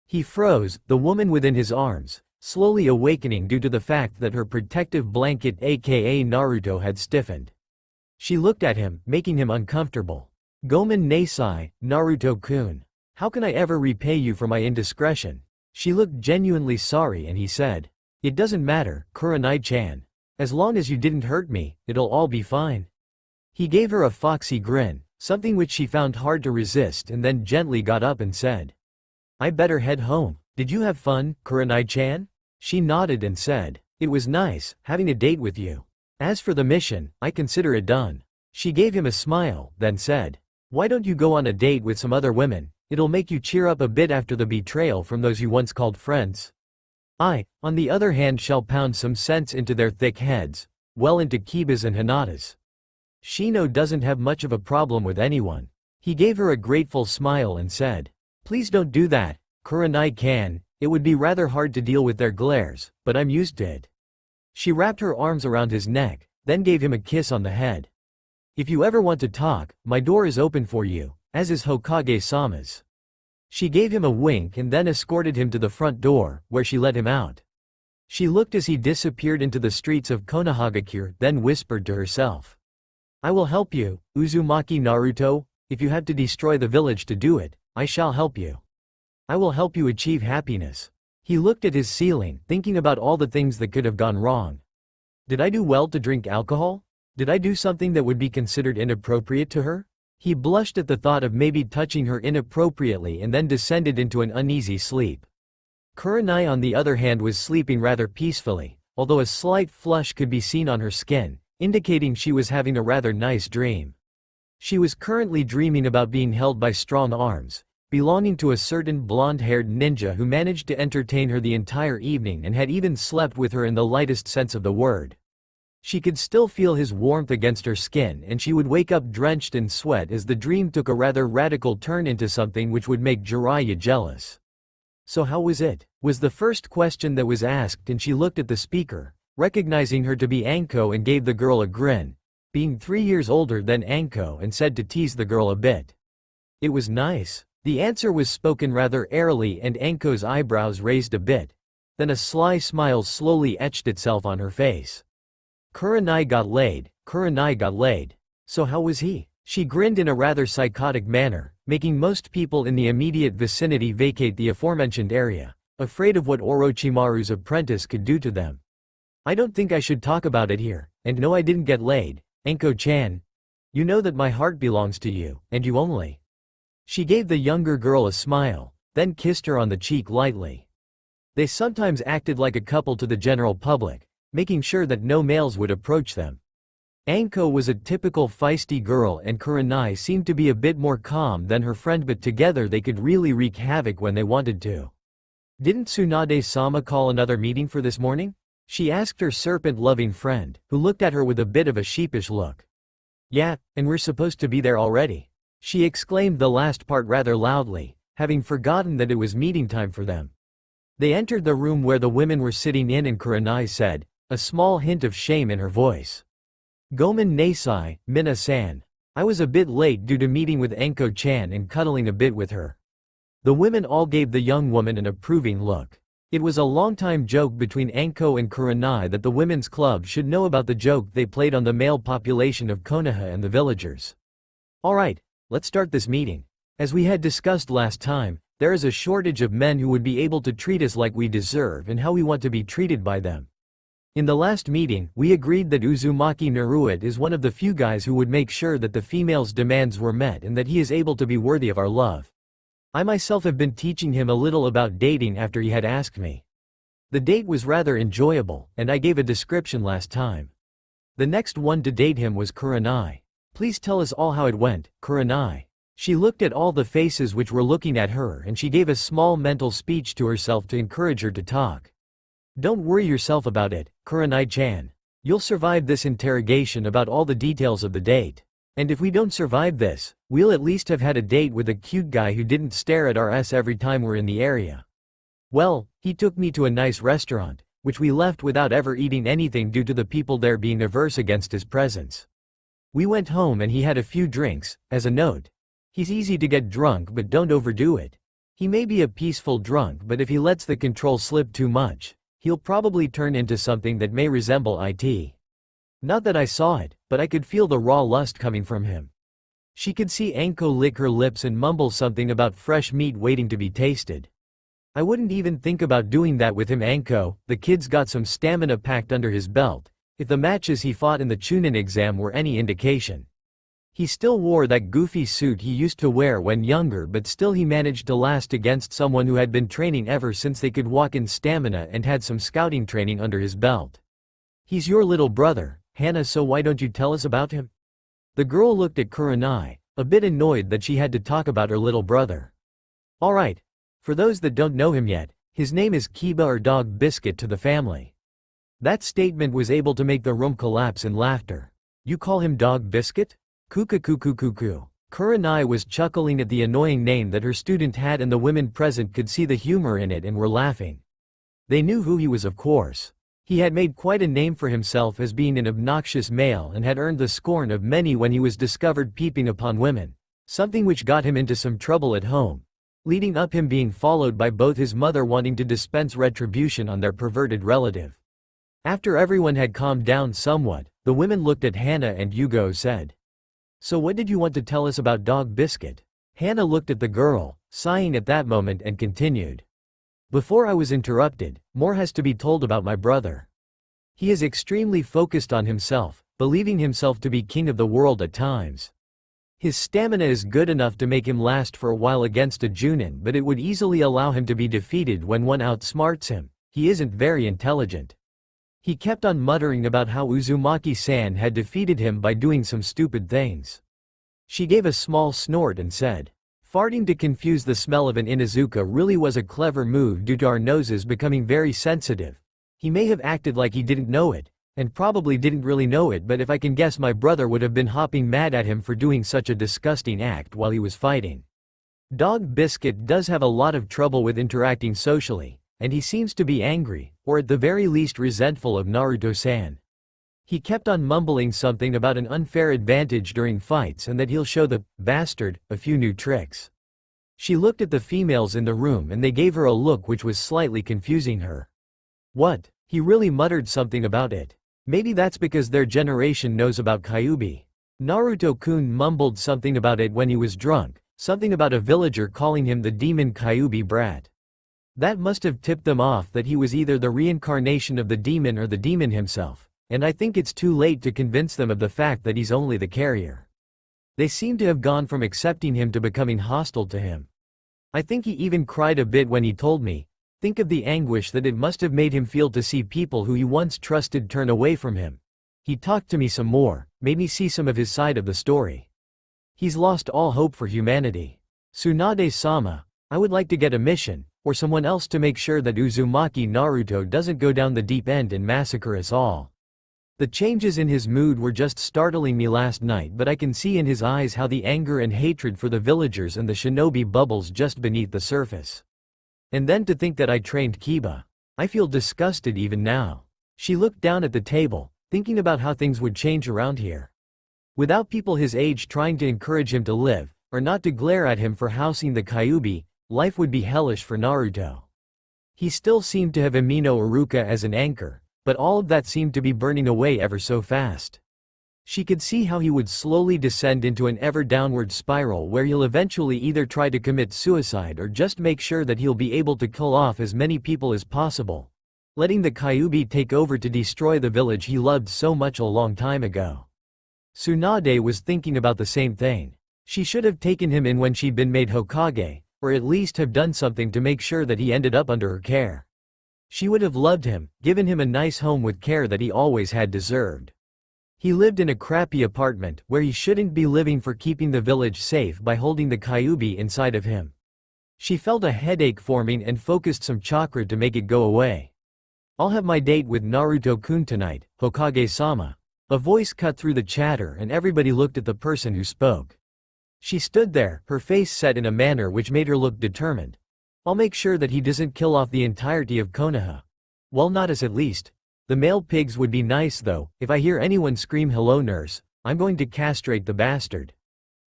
He froze, the woman within his arms, slowly awakening due to the fact that her protective blanket aka Naruto had stiffened. She looked at him, making him uncomfortable. "Gomen nasai, Naruto-kun. How can I ever repay you for my indiscretion?" She looked genuinely sorry and he said, "It doesn't matter, Kurenai-chan. As long as you didn't hurt me, it'll all be fine." He gave her a foxy grin, something which she found hard to resist, and then gently got up and said, "I better head home. Did you have fun, Kurenai-chan?" She nodded and said, "It was nice, having a date with you. As for the mission, I consider it done." She gave him a smile, then said, "Why don't you go on a date with some other women? It'll make you cheer up a bit after the betrayal from those you once called friends. I, on the other hand, shall pound some sense into their thick heads, well into Kiba's and Hinata's. Shino doesn't have much of a problem with anyone." He gave her a grateful smile and said, "Please don't do that, Kurenai-can. It would be rather hard to deal with their glares, but I'm used to it." She wrapped her arms around his neck, then gave him a kiss on the head. "If you ever want to talk, my door is open for you, as is Hokage-sama's." She gave him a wink and then escorted him to the front door, where she let him out. She looked as he disappeared into the streets of Konohagakure, then whispered to herself, "I will help you, Uzumaki Naruto. If you have to destroy the village to do it, I shall help you. I will help you achieve happiness." He looked at his ceiling, thinking about all the things that could have gone wrong. Did I do well to drink alcohol? Did I do something that would be considered inappropriate to her? He blushed at the thought of maybe touching her inappropriately and then descended into an uneasy sleep. Kurenai, on the other hand, was sleeping rather peacefully, although a slight flush could be seen on her skin, indicating she was having a rather nice dream. She was currently dreaming about being held by strong arms, belonging to a certain blonde-haired ninja who managed to entertain her the entire evening and had even slept with her in the lightest sense of the word. She could still feel his warmth against her skin, and she would wake up drenched in sweat as the dream took a rather radical turn into something which would make Jiraiya jealous. "So how was it?" was the first question that was asked, and she looked at the speaker, recognizing her to be Anko, and gave the girl a grin, being 3 years older than Anko, and said to tease the girl a bit. "It was nice. The answer was spoken rather airily and Anko's eyebrows raised a bit. Then a sly smile slowly etched itself on her face. Kurenai got laid, Kurenai got laid. So how was he? She grinned in a rather psychotic manner, making most people in the immediate vicinity vacate the aforementioned area, afraid of what Orochimaru's apprentice could do to them. I don't think I should talk about it here, and no, I didn't get laid, Anko-chan. You know that my heart belongs to you, and you only. She gave the younger girl a smile, then kissed her on the cheek lightly. They sometimes acted like a couple to the general public, making sure that no males would approach them. Anko was a typical feisty girl and Kurenai seemed to be a bit more calm than her friend, but together they could really wreak havoc when they wanted to. Didn't Tsunade-sama call another meeting for this morning? She asked her serpent-loving friend, who looked at her with a bit of a sheepish look. Yeah, and we're supposed to be there already. She exclaimed the last part rather loudly, having forgotten that it was meeting time for them. They entered the room where the women were sitting in and Kurenai said, a small hint of shame in her voice. Gomen Nasai, Mina-san. I was a bit late due to meeting with Anko-chan and cuddling a bit with her. The women all gave the young woman an approving look. It was a long-time joke between Anko and Kurenai that the women's club should know about the joke they played on the male population of Konoha and the villagers. Alright, let's start this meeting. As we had discussed last time, there is a shortage of men who would be able to treat us like we deserve and how we want to be treated by them. In the last meeting, we agreed that Uzumaki Naruto is one of the few guys who would make sure that the female's demands were met and that he is able to be worthy of our love. I myself have been teaching him a little about dating after he had asked me. The date was rather enjoyable, and I gave a description last time. The next one to date him was Kurenai. Please tell us all how it went, Kurenai. She looked at all the faces which were looking at her and she gave a small mental speech to herself to encourage her to talk. Don't worry yourself about it, Kurenai-chan. You'll survive this interrogation about all the details of the date. And if we don't survive this, we'll at least have had a date with a cute guy who didn't stare at our ass every time we're in the area. Well, he took me to a nice restaurant, which we left without ever eating anything due to the people there being averse against his presence. We went home and he had a few drinks. As a note, he's easy to get drunk, but don't overdo it. He may be a peaceful drunk, but if he lets the control slip too much, he'll probably turn into something that may resemble it. Not that I saw it, but I could feel the raw lust coming from him. She could see Anko lick her lips and mumble something about fresh meat waiting to be tasted. I wouldn't even think about doing that with him, Anko. The kid's got some stamina packed under his belt, if the matches he fought in the Chunin exam were any indication. He still wore that goofy suit he used to wear when younger, but still he managed to last against someone who had been training ever since they could walk in stamina and had some scouting training under his belt. He's your little brother, Hana, so why don't you tell us about him? The girl looked at Kurenai, a bit annoyed that she had to talk about her little brother. Alright. For those that don't know him yet, his name is Kiba, or Dog Biscuit to the family. That statement was able to make the room collapse in laughter. You call him Dog Biscuit? Kuku. Kurenai was chuckling at the annoying name that her student had, and the women present could see the humor in it and were laughing. They knew who he was, of course. He had made quite a name for himself as being an obnoxious male and had earned the scorn of many when he was discovered peeping upon women, something which got him into some trouble at home, leading up him being followed by both his mother wanting to dispense retribution on their perverted relative. After everyone had calmed down somewhat, the women looked at Hana and Yugo said, "So what did you want to tell us about Dog Biscuit?" Hana looked at the girl, sighing at that moment, and continued. Before I was interrupted, more has to be told about my brother. He is extremely focused on himself, believing himself to be king of the world at times. His stamina is good enough to make him last for a while against a Junin, but it would easily allow him to be defeated when one outsmarts him. He isn't very intelligent. He kept on muttering about how Uzumaki-san had defeated him by doing some stupid things. She gave a small snort and said, "Farting to confuse the smell of an Inuzuka really was a clever move due to our noses becoming very sensitive. He may have acted like he didn't know it, and probably didn't really know it, but if I can guess, my brother would have been hopping mad at him for doing such a disgusting act while he was fighting. Dog Biscuit does have a lot of trouble with interacting socially, and he seems to be angry, or at the very least resentful of Naruto-san. He kept on mumbling something about an unfair advantage during fights and that he'll show the bastard a few new tricks. She looked at the females in the room and they gave her a look which was slightly confusing her. What? He really muttered something about it. Maybe that's because their generation knows about Kyuubi. Naruto-kun mumbled something about it when he was drunk, something about a villager calling him the demon Kyuubi brat. That must have tipped them off that he was either the reincarnation of the demon or the demon himself, and I think it's too late to convince them of the fact that he's only the carrier. They seem to have gone from accepting him to becoming hostile to him. I think he even cried a bit when he told me. Think of the anguish that it must have made him feel to see people who he once trusted turn away from him. He talked to me some more, made me see some of his side of the story. He's lost all hope for humanity. Tsunade-sama, I would like to get a mission, or someone else to make sure that Uzumaki Naruto doesn't go down the deep end and massacre us all. The changes in his mood were just startling me last night, but I can see in his eyes how the anger and hatred for the villagers and the shinobi bubbles just beneath the surface. And then to think that I trained Kiba. I feel disgusted even now. She looked down at the table, thinking about how things would change around here. Without people his age trying to encourage him to live, or not to glare at him for housing the Kyuubi, life would be hellish for Naruto. He still seemed to have Amino Iruka as an anchor, but all of that seemed to be burning away ever so fast. She could see how he would slowly descend into an ever downward spiral where he'll eventually either try to commit suicide or just make sure that he'll be able to kill off as many people as possible, letting the Kyuubi take over to destroy the village he loved so much a long time ago. Tsunade was thinking about the same thing. She should have taken him in when she'd been made Hokage, or at least have done something to make sure that he ended up under her care. She would have loved him, given him a nice home with care that he always had deserved. He lived in a crappy apartment where he shouldn't be living for keeping the village safe by holding the Kyuubi inside of him. She felt a headache forming and focused some chakra to make it go away. I'll have my date with Naruto-kun tonight, Hokage-sama. A voice cut through the chatter and everybody looked at the person who spoke. She stood there, her face set in a manner which made her look determined. I'll make sure that he doesn't kill off the entirety of Konoha. Well, not us at least. The male pigs would be nice though. If I hear anyone scream hello nurse, I'm going to castrate the bastard.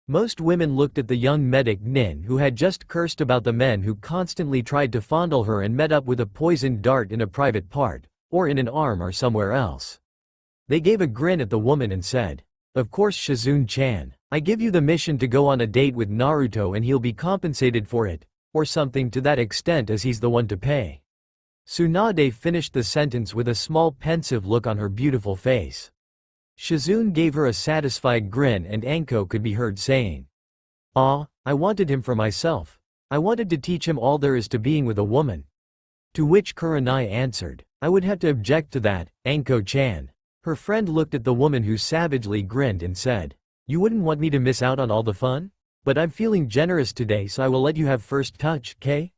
Most women looked at the young medic Nin who had just cursed about the men who constantly tried to fondle her and met up with a poisoned dart in a private part, or in an arm or somewhere else. They gave a grin at the woman and said, "Of course Shizune-chan, I give you the mission to go on a date with Naruto and he'll be compensated for it, or something to that extent as he's the one to pay." Tsunade finished the sentence with a small pensive look on her beautiful face. Shizune gave her a satisfied grin and Anko could be heard saying, "Ah, I wanted him for myself. I wanted to teach him all there is to being with a woman." To which Kurenai answered, "I would have to object to that, Anko-chan." Her friend looked at the woman who savagely grinned and said, "You wouldn't want me to miss out on all the fun? But I'm feeling generous today so I will let you have first touch, Kay?"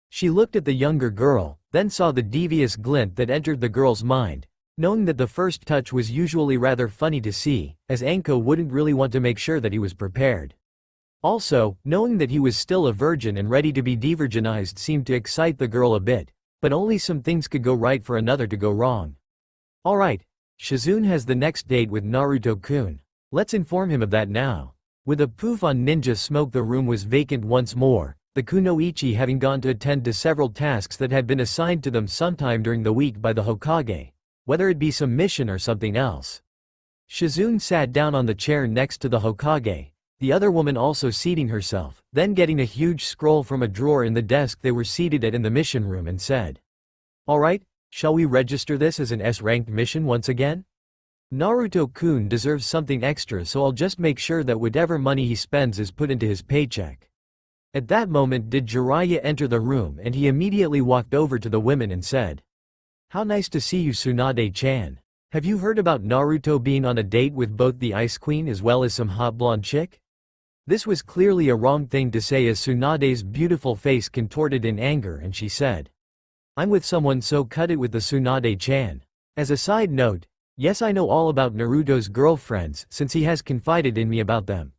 She looked at the younger girl, then saw the devious glint that entered the girl's mind, knowing that the first touch was usually rather funny to see, as Anko wouldn't really want to make sure that he was prepared. Also, knowing that he was still a virgin and ready to be de-virginized seemed to excite the girl a bit, but only some things could go right for another to go wrong. Alright, Shizune has the next date with Naruto-kun. Let's inform him of that now. With a poof on ninja smoke, the room was vacant once more, the Kunoichi having gone to attend to several tasks that had been assigned to them sometime during the week by the Hokage, whether it be some mission or something else. Shizune sat down on the chair next to the Hokage, the other woman also seating herself, then getting a huge scroll from a drawer in the desk they were seated at in the mission room and said, "Alright, shall we register this as an S-ranked mission once again? Naruto-kun deserves something extra, so I'll just make sure that whatever money he spends is put into his paycheck." At that moment did Jiraiya enter the room and he immediately walked over to the women and said, "How nice to see you, Tsunade-chan. Have you heard about Naruto being on a date with both the Ice Queen as well as some hot blonde chick?" This was clearly a wrong thing to say as Tsunade's beautiful face contorted in anger and she said, "I'm with someone, so cut it with the Tsunade-chan. As a side note, yes, I know all about Naruto's girlfriends since he has confided in me about them."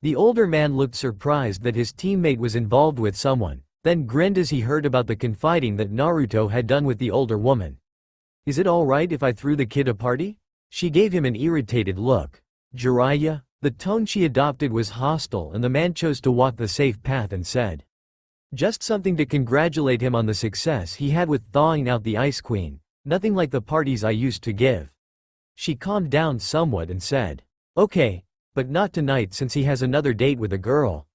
The older man looked surprised that his teammate was involved with someone, then grinned as he heard about the confiding that Naruto had done with the older woman. "Is it alright if I threw the kid a party?" She gave him an irritated look. "Jiraiya, The tone she adopted was hostile and the man chose to walk the safe path and said, just something to congratulate him on the success he had with thawing out the Ice Queen, nothing like the parties I used to give. She calmed down somewhat and said, okay, but not tonight since he has another date with a girl.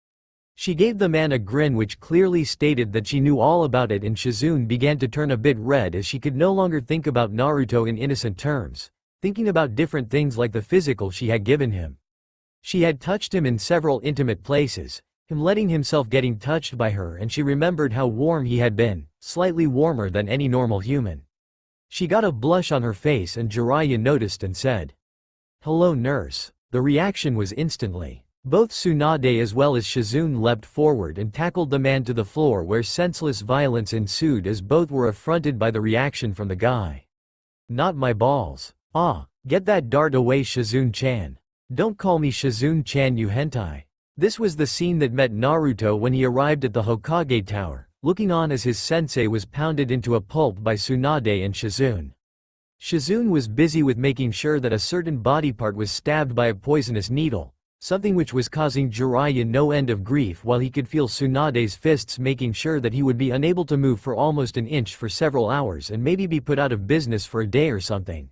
She gave the man a grin which clearly stated that she knew all about it, and Shizune began to turn a bit red as she could no longer think about Naruto in innocent terms, thinking about different things like the physical she had given him. She had touched him in several intimate places, him letting himself getting touched by her, and she remembered how warm he had been, slightly warmer than any normal human. She got a blush on her face and Jiraiya noticed and said, hello nurse. The reaction was instantly. Both Tsunade as well as Shizune leapt forward and tackled the man to the floor where senseless violence ensued as both were affronted by the reaction from the guy. Not my balls. Ah, get that dart away Shizune-chan. Don't call me Shizune-chan you hentai. This was the scene that met Naruto when he arrived at the Hokage Tower, looking on as his sensei was pounded into a pulp by Tsunade and Shizune. Shizune was busy with making sure that a certain body part was stabbed by a poisonous needle, something which was causing Jiraiya no end of grief, while he could feel Tsunade's fists making sure that he would be unable to move for almost an inch for several hours and maybe be put out of business for a day or something.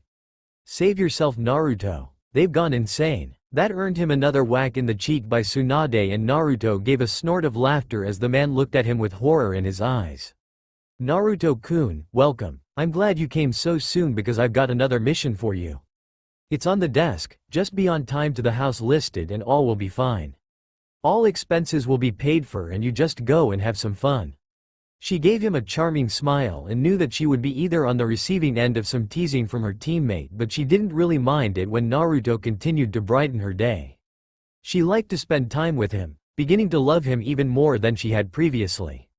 Save yourself Naruto. They've gone insane. That earned him another whack in the cheek by Tsunade, and Naruto gave a snort of laughter as the man looked at him with horror in his eyes. Naruto-kun, welcome. I'm glad you came so soon because I've got another mission for you. It's on the desk, just be on time to the house listed and all will be fine. All expenses will be paid for and you just go and have some fun. She gave him a charming smile and knew that she would be either on the receiving end of some teasing from her teammate, but she didn't really mind it when Naruto continued to brighten her day. She liked to spend time with him, beginning to love him even more than she had previously.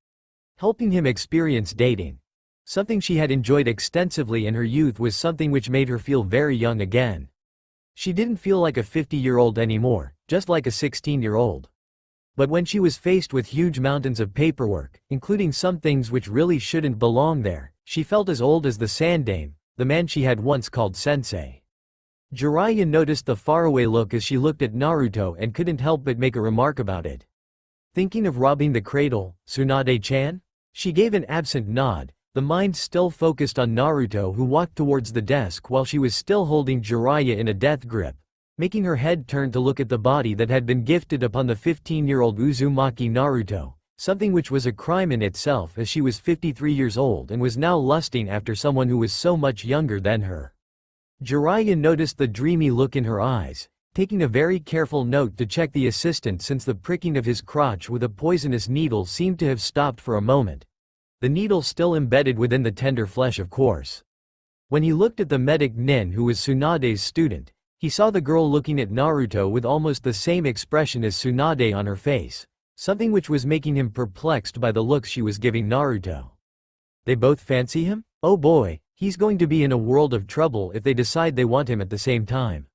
Helping him experience dating. Something she had enjoyed extensively in her youth was something which made her feel very young again. She didn't feel like a 50-year-old anymore, just like a 16-year-old. But when she was faced with huge mountains of paperwork, including some things which really shouldn't belong there, she felt as old as the Sandame, the man she had once called sensei. Jiraiya noticed the faraway look as she looked at Naruto and couldn't help but make a remark about it. Thinking of robbing the cradle, Tsunade-chan? She gave an absent nod, the mind still focused on Naruto, who walked towards the desk while she was still holding Jiraiya in a death grip, making her head turn to look at the body that had been gifted upon the 15-year-old Uzumaki Naruto, something which was a crime in itself, as she was 53 years old and was now lusting after someone who was so much younger than her. Jiraiya noticed the dreamy look in her eyes, taking a very careful note to check the assistant since the pricking of his crotch with a poisonous needle seemed to have stopped for a moment. The needle still embedded within the tender flesh, of course. When he looked at the medic Nin, who was Tsunade's student, he saw the girl looking at Naruto with almost the same expression as Tsunade on her face, something which was making him perplexed by the looks she was giving Naruto. They both fancy him? Oh boy, he's going to be in a world of trouble if they decide they want him at the same time.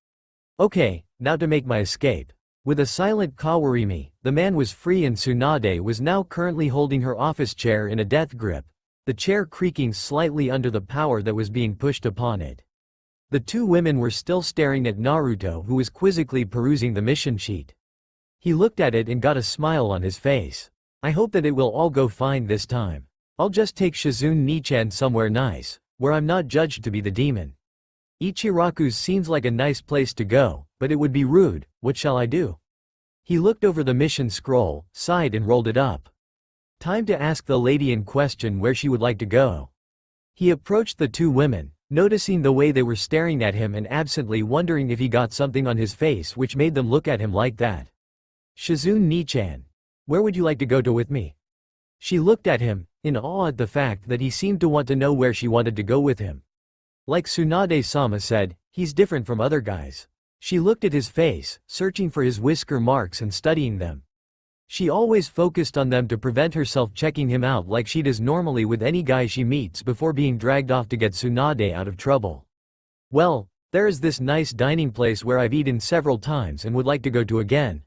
Okay, now to make my escape. With a silent kawarimi, the man was free and Tsunade was now currently holding her office chair in a death grip, the chair creaking slightly under the power that was being pushed upon it. The two women were still staring at Naruto, who was quizzically perusing the mission sheet. He looked at it and got a smile on his face. I hope that it will all go fine this time. I'll just take Shizune-chan somewhere nice, where I'm not judged to be the demon. Ichiraku's seems like a nice place to go, but it would be rude. What shall I do? He looked over the mission scroll, sighed and rolled it up. Time to ask the lady in question where she would like to go. He approached the two women, noticing the way they were staring at him and absently wondering if he got something on his face which made them look at him like that. Shizune-chan. Where would you like to go to with me? She looked at him, in awe at the fact that he seemed to want to know where she wanted to go with him. Like Tsunade-sama said, he's different from other guys. She looked at his face, searching for his whisker marks and studying them. She always focused on them to prevent herself checking him out like she does normally with any guy she meets before being dragged off to get Tsunade out of trouble. Well, there is this nice dining place where I've eaten several times and would like to go to again.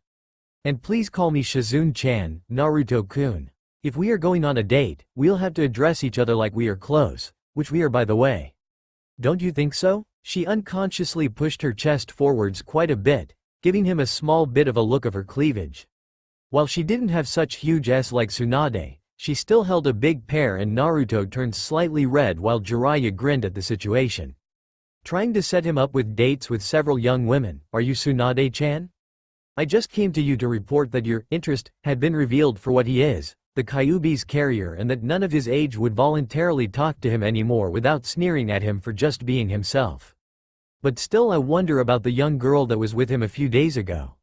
And please call me Shizune-chan, Naruto-kun. If we are going on a date, we'll have to address each other like we are close, which we are by the way. Don't you think so? She unconsciously pushed her chest forwards quite a bit, giving him a small bit of a look of her cleavage. While she didn't have such huge S like Tsunade, she still held a big pair and Naruto turned slightly red while Jiraiya grinned at the situation. Trying to set him up with dates with several young women, are you Tsunade-chan? I just came to you to report that your interest had been revealed for what he is, the Kyuubi's carrier, and that none of his age would voluntarily talk to him anymore without sneering at him for just being himself. But still I wonder about the young girl that was with him a few days ago.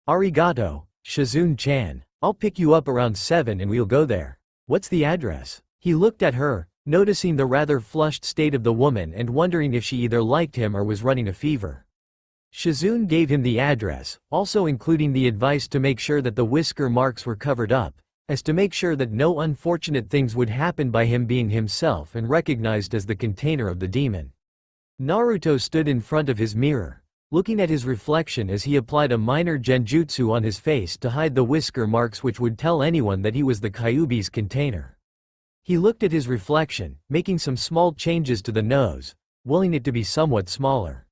Arigato, Shizune-chan. I'll pick you up around 7 and we'll go there. What's the address? He looked at her, noticing the rather flushed state of the woman and wondering if she either liked him or was running a fever. Shizune gave him the address, also including the advice to make sure that the whisker marks were covered up, as to make sure that no unfortunate things would happen by him being himself and recognized as the container of the demon. Naruto stood in front of his mirror, looking at his reflection as he applied a minor genjutsu on his face to hide the whisker marks which would tell anyone that he was the Kyuubi's container. He looked at his reflection, making some small changes to the nose, willing it to be somewhat smaller.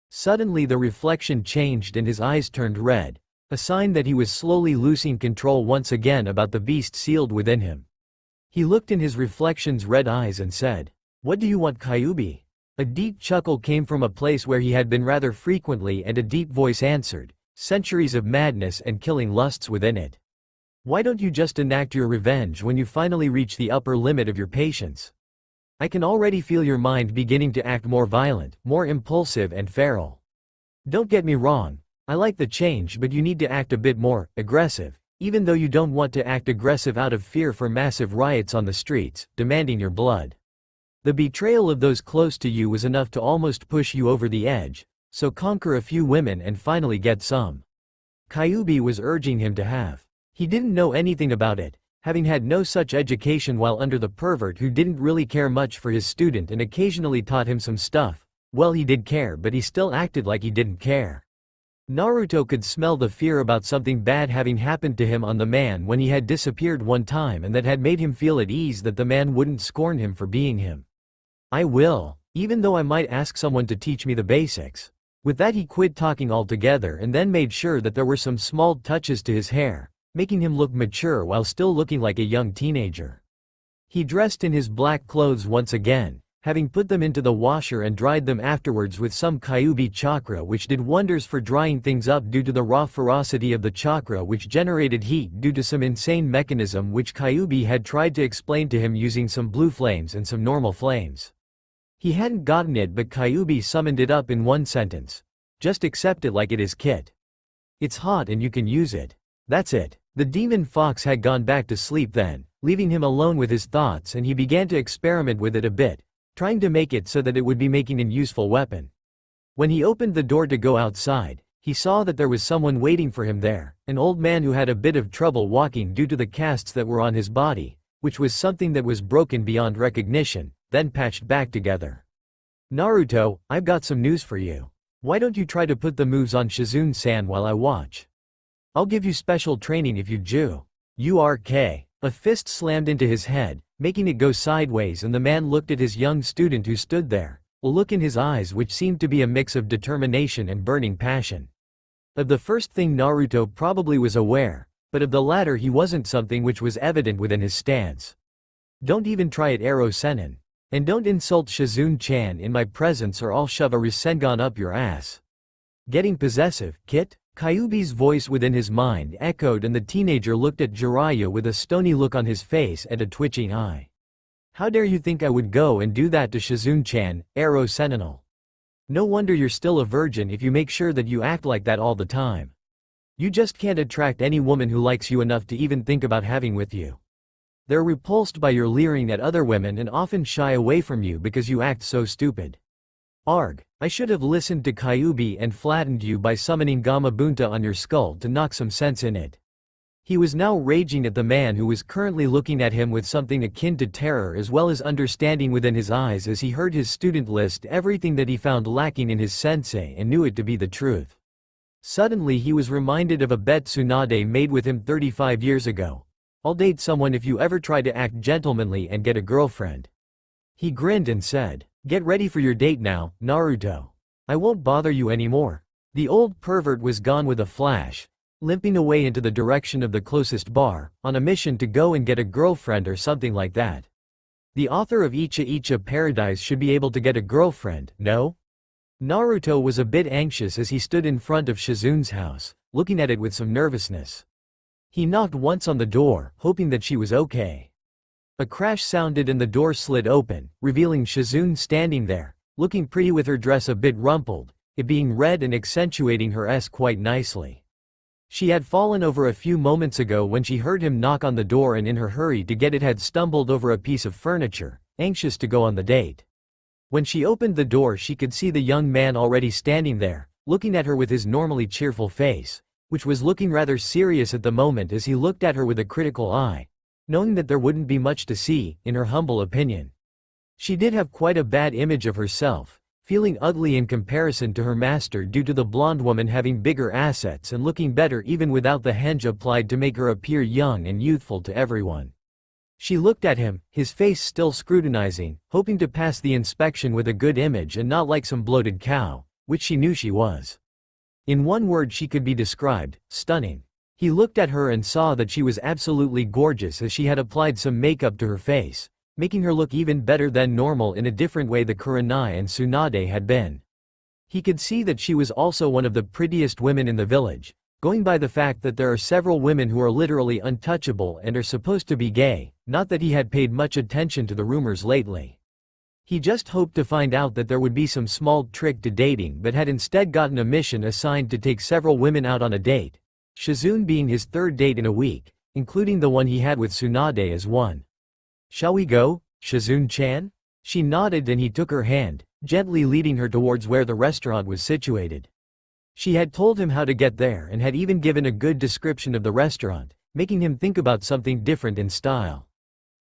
Suddenly the reflection changed and his eyes turned red, a sign that he was slowly losing control once again about the beast sealed within him. He looked in his reflection's red eyes and said, "What do you want, Kyuubi?" A deep chuckle came from a place where he had been rather frequently and a deep voice answered, "Centuries of madness and killing lusts within it. Why don't you just enact your revenge when you finally reach the upper limit of your patience? I can already feel your mind beginning to act more violent, more impulsive and feral. Don't get me wrong, I like the change, but you need to act a bit more aggressive, even though you don't want to act aggressive out of fear for massive riots on the streets, demanding your blood. The betrayal of those close to you was enough to almost push you over the edge, so conquer a few women and finally get some." Kyuubi was urging him to have. He didn't know anything about it, having had no such education while under the pervert who didn't really care much for his student and occasionally taught him some stuff. Well, he did care, but he still acted like he didn't care. Naruto could smell the fear about something bad having happened to him on the man when he had disappeared one time, and that had made him feel at ease that the man wouldn't scorn him for being him. "I will, even though I might ask someone to teach me the basics." With that he quit talking altogether and then made sure that there were some small touches to his hair, making him look mature while still looking like a young teenager. He dressed in his black clothes once again, having put them into the washer and dried them afterwards with some Kyuubi chakra, which did wonders for drying things up due to the raw ferocity of the chakra, which generated heat due to some insane mechanism which Kyuubi had tried to explain to him using some blue flames and some normal flames. He hadn't gotten it, but Kyuubi summoned it up in one sentence. "Just accept it like it is, Kit. It's hot and you can use it. That's it." The demon fox had gone back to sleep then, leaving him alone with his thoughts, and he began to experiment with it a bit, trying to make it so that it would be making an useful weapon. When he opened the door to go outside, he saw that there was someone waiting for him there, an old man who had a bit of trouble walking due to the casts that were on his body, which was something that was broken beyond recognition, then patched back together. "Naruto, I've got some news for you. Why don't you try to put the moves on Shizune-san while I watch? I'll give you special training if you do." "URK." A fist slammed into his head, making it go sideways, and the man looked at his young student who stood there, a look in his eyes which seemed to be a mix of determination and burning passion. Of the first thing Naruto probably was aware, but of the latter he wasn't, something which was evident within his stance. "Don't even try it, Ero Sennin. And don't insult Shizune-chan in my presence or I'll shove a Rasengan up your ass." "Getting possessive, Kit?" Kyuubi's voice within his mind echoed, and the teenager looked at Jiraiya with a stony look on his face and a twitching eye. "How dare you think I would go and do that to Shizune-chan, Ero Senninel? No wonder you're still a virgin if you make sure that you act like that all the time. You just can't attract any woman who likes you enough to even think about having with you. They're repulsed by your leering at other women and often shy away from you because you act so stupid. Arg, I should have listened to Kyuubi and flattened you by summoning Gamabunta on your skull to knock some sense in it." He was now raging at the man who was currently looking at him with something akin to terror as well as understanding within his eyes as he heard his student list everything that he found lacking in his sensei and knew it to be the truth. Suddenly he was reminded of a bet Tsunade made with him 35 years ago. "I'll date someone if you ever try to act gentlemanly and get a girlfriend." He grinned and said, "Get ready for your date now, Naruto. I won't bother you anymore. The old pervert was gone with a flash, limping away into the direction of the closest bar, on a mission to go and get a girlfriend or something like that. The author of Icha Icha Paradise should be able to get a girlfriend, no? Naruto was a bit anxious as he stood in front of Shizune's house, looking at it with some nervousness. He knocked once on the door, hoping that she was okay. A crash sounded and the door slid open, revealing Shizune standing there, looking pretty with her dress a bit rumpled, it being red and accentuating her S quite nicely. She had fallen over a few moments ago when she heard him knock on the door and in her hurry to get it had stumbled over a piece of furniture, anxious to go on the date. When she opened the door she could see the young man already standing there, looking at her with his normally cheerful face, which was looking rather serious at the moment as he looked at her with a critical eye, knowing that there wouldn't be much to see, in her humble opinion. She did have quite a bad image of herself, feeling ugly in comparison to her master due to the blonde woman having bigger assets and looking better even without the henge applied to make her appear young and youthful to everyone. She looked at him, his face still scrutinizing, hoping to pass the inspection with a good image and not like some bloated cow, which she knew she was. In one word she could be described, stunning. He looked at her and saw that she was absolutely gorgeous as she had applied some makeup to her face, making her look even better than normal in a different way the Kurenai and Tsunade had been. He could see that she was also one of the prettiest women in the village, going by the fact that there are several women who are literally untouchable and are supposed to be gay, not that he had paid much attention to the rumors lately. He just hoped to find out that there would be some small trick to dating but had instead gotten a mission assigned to take several women out on a date, Shizune being his third date in a week, including the one he had with Tsunade as one. "Shall we go, Shizune-chan?" She nodded and he took her hand, gently leading her towards where the restaurant was situated. She had told him how to get there and had even given a good description of the restaurant, making him think about something different in style.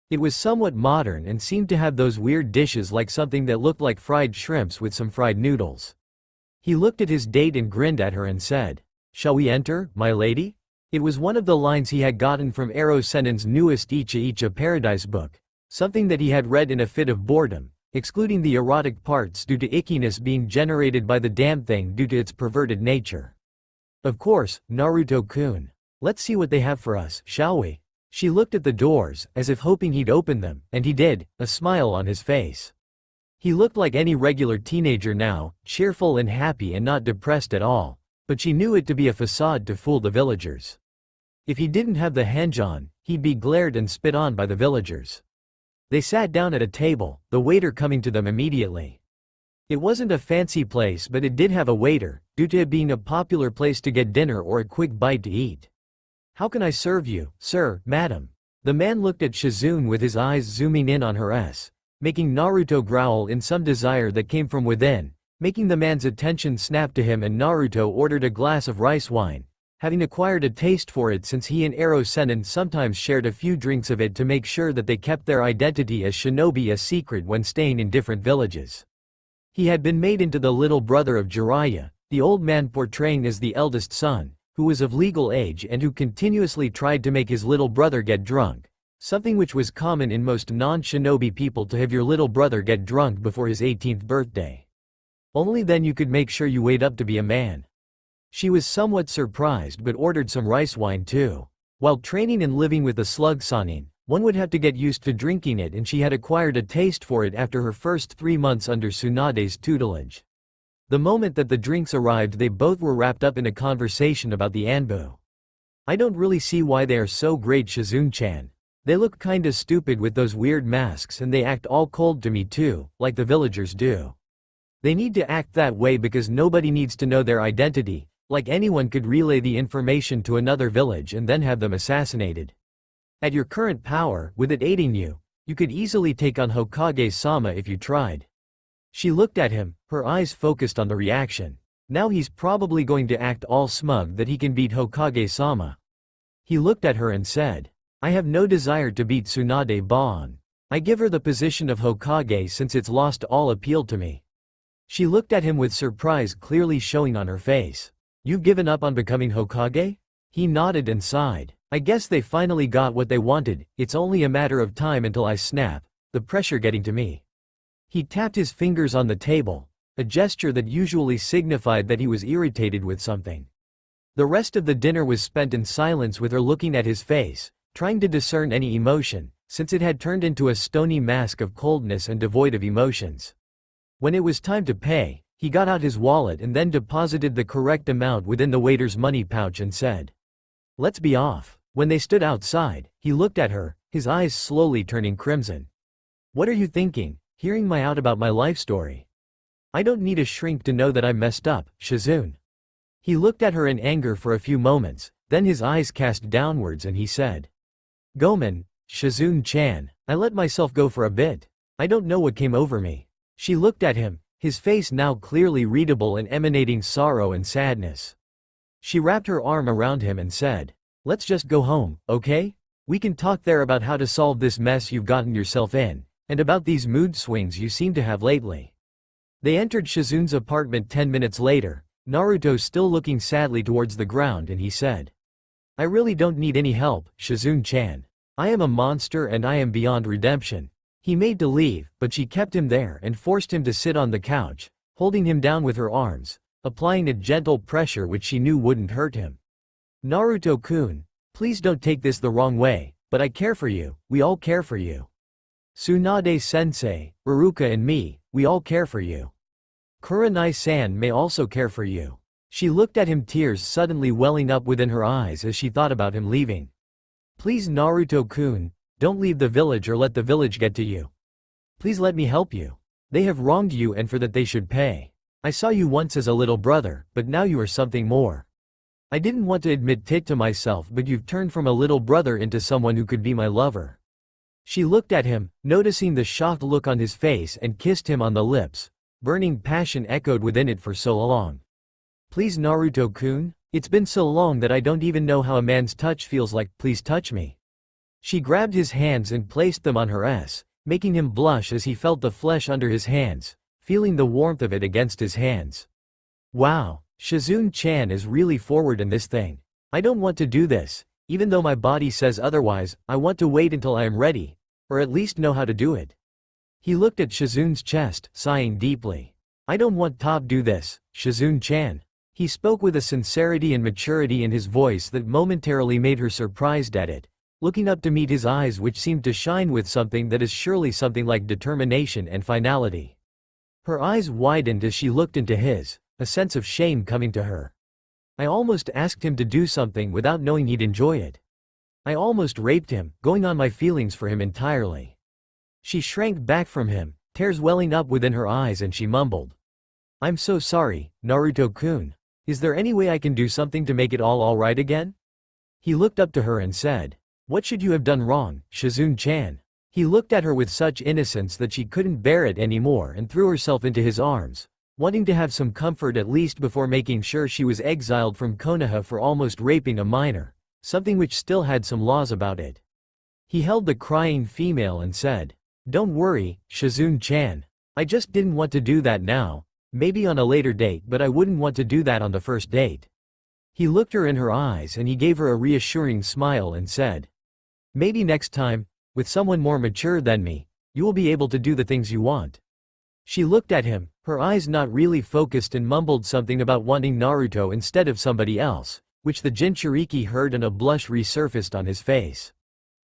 It was somewhat modern and seemed to have those weird dishes like something that looked like fried shrimps with some fried noodles. He looked at his date and grinned at her and said, "Shall we enter, my lady?" It was one of the lines he had gotten from Ero Sennin's newest Icha Icha Paradise book, something that he had read in a fit of boredom, excluding the erotic parts due to ickiness being generated by the damn thing due to its perverted nature. "Of course, Naruto-kun. Let's see what they have for us, shall we?" She looked at the doors, as if hoping he'd open them, and he did, a smile on his face. He looked like any regular teenager now, cheerful and happy and not depressed at all, but she knew it to be a facade to fool the villagers. If he didn't have the henge on, he'd be glared and spit on by the villagers. They sat down at a table, the waiter coming to them immediately. It wasn't a fancy place but it did have a waiter, due to it being a popular place to get dinner or a quick bite to eat. "How can I serve you, sir, madam?" The man looked at Shizune with his eyes zooming in on her S, making Naruto growl in some desire that came from within, making the man's attention snap to him, and Naruto ordered a glass of rice wine, having acquired a taste for it since he and Ero Sennin sometimes shared a few drinks of it to make sure that they kept their identity as shinobi a secret when staying in different villages. He had been made into the little brother of Jiraiya, the old man portraying as the eldest son, who was of legal age and who continuously tried to make his little brother get drunk, something which was common in most non-shinobi people to have your little brother get drunk before his 18th birthday. Only then you could make sure you weighed up to be a man. She was somewhat surprised but ordered some rice wine too. While training and living with the slug Sanin, one would have to get used to drinking it, and she had acquired a taste for it after her first 3 months under Tsunade's tutelage. The moment that the drinks arrived they both were wrapped up in a conversation about the Anbu. "I don't really see why they are so great, Shizune-chan. They look kinda stupid with those weird masks and they act all cold to me too, like the villagers do. They need to act that way because nobody needs to know their identity, like anyone could relay the information to another village and then have them assassinated. At your current power, with it aiding you, you could easily take on Hokage-sama if you tried." She looked at him, her eyes focused on the reaction. Now he's probably going to act all smug that he can beat Hokage-sama. He looked at her and said, "I have no desire to beat Tsunade Ban. I give her the position of Hokage since it's lost all appeal to me." She looked at him with surprise clearly showing on her face. "You've given up on becoming Hokage?" He nodded and sighed. "I guess they finally got what they wanted, it's only a matter of time until I snap, the pressure getting to me." He tapped his fingers on the table, a gesture that usually signified that he was irritated with something. The rest of the dinner was spent in silence with her looking at his face, trying to discern any emotion, since it had turned into a stony mask of coldness and devoid of emotions. When it was time to pay, he got out his wallet and then deposited the correct amount within the waiter's money pouch and said, "Let's be off." When they stood outside, he looked at her, his eyes slowly turning crimson. "What are you thinking, hearing my out about my life story? I don't need a shrink to know that I messed up, Shizune." He looked at her in anger for a few moments, then his eyes cast downwards and he said, "Gomen, Shizune-chan, I let myself go for a bit. I don't know what came over me." She looked at him, his face now clearly readable and emanating sorrow and sadness. She wrapped her arm around him and said, "Let's just go home, okay? We can talk there about how to solve this mess you've gotten yourself in, and about these mood swings you seem to have lately." They entered Shizune's apartment 10 minutes later, Naruto still looking sadly towards the ground, and he said, "I really don't need any help, Shizune-chan. I am a monster and I am beyond redemption." He made to leave, but she kept him there and forced him to sit on the couch, holding him down with her arms, applying a gentle pressure which she knew wouldn't hurt him. "Naruto-kun, please don't take this the wrong way, but I care for you, we all care for you. Tsunade-sensei, Iruka and me, we all care for you. Kurenai-san may also care for you." She looked at him, tears suddenly welling up within her eyes as she thought about him leaving. "Please Naruto-kun, don't leave the village or let the village get to you. Please let me help you. They have wronged you and for that they should pay. I saw you once as a little brother, but now you are something more. I didn't want to admit it to myself, but you've turned from a little brother into someone who could be my lover." She looked at him, noticing the shocked look on his face, and kissed him on the lips. Burning passion echoed within it for so long. "Please Naruto-kun, it's been so long that I don't even know how a man's touch feels like, please touch me." She grabbed his hands and placed them on her ass, making him blush as he felt the flesh under his hands, feeling the warmth of it against his hands. "Wow, Shizune-chan is really forward in this thing. I don't want to do this, even though my body says otherwise. I want to wait until I am ready, or at least know how to do it." He looked at Shizune's chest, sighing deeply. "I don't want to do this, Shizune-chan." He spoke with a sincerity and maturity in his voice that momentarily made her surprised at it, looking up to meet his eyes, which seemed to shine with something that is surely something like determination and finality. Her eyes widened as she looked into his, a sense of shame coming to her. "I almost asked him to do something without knowing he'd enjoy it. I almost raped him, going on my feelings for him entirely." She shrank back from him, tears welling up within her eyes, and she mumbled, "I'm so sorry, Naruto-kun. Is there any way I can do something to make it all right again?" He looked up to her and said, "What should you have done wrong, Shizune-chan?" He looked at her with such innocence that she couldn't bear it anymore and threw herself into his arms, wanting to have some comfort at least before making sure she was exiled from Konoha for almost raping a minor, something which still had some laws about it. He held the crying female and said, "Don't worry, Shizune-chan. I just didn't want to do that now, maybe on a later date, but I wouldn't want to do that on the first date." He looked her in her eyes and he gave her a reassuring smile and said, "Maybe next time, with someone more mature than me, you will be able to do the things you want." She looked at him, her eyes not really focused, and mumbled something about wanting Naruto instead of somebody else, which the Jinchuriki heard, and a blush resurfaced on his face.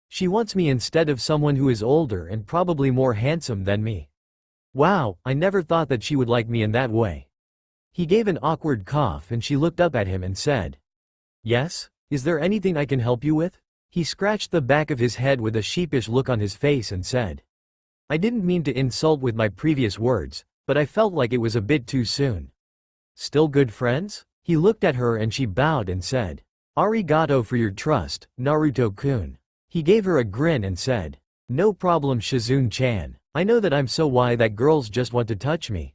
"She wants me instead of someone who is older and probably more handsome than me. Wow, I never thought that she would like me in that way." He gave an awkward cough and she looked up at him and said, "Yes? Is there anything I can help you with?" He scratched the back of his head with a sheepish look on his face and said, "I didn't mean to insult with my previous words, but I felt like it was a bit too soon. Still good friends?" He looked at her and she bowed and said, "Arigato for your trust, Naruto-kun." He gave her a grin and said, "No problem, Shizune-chan. I know that I'm so why that girls just want to touch me.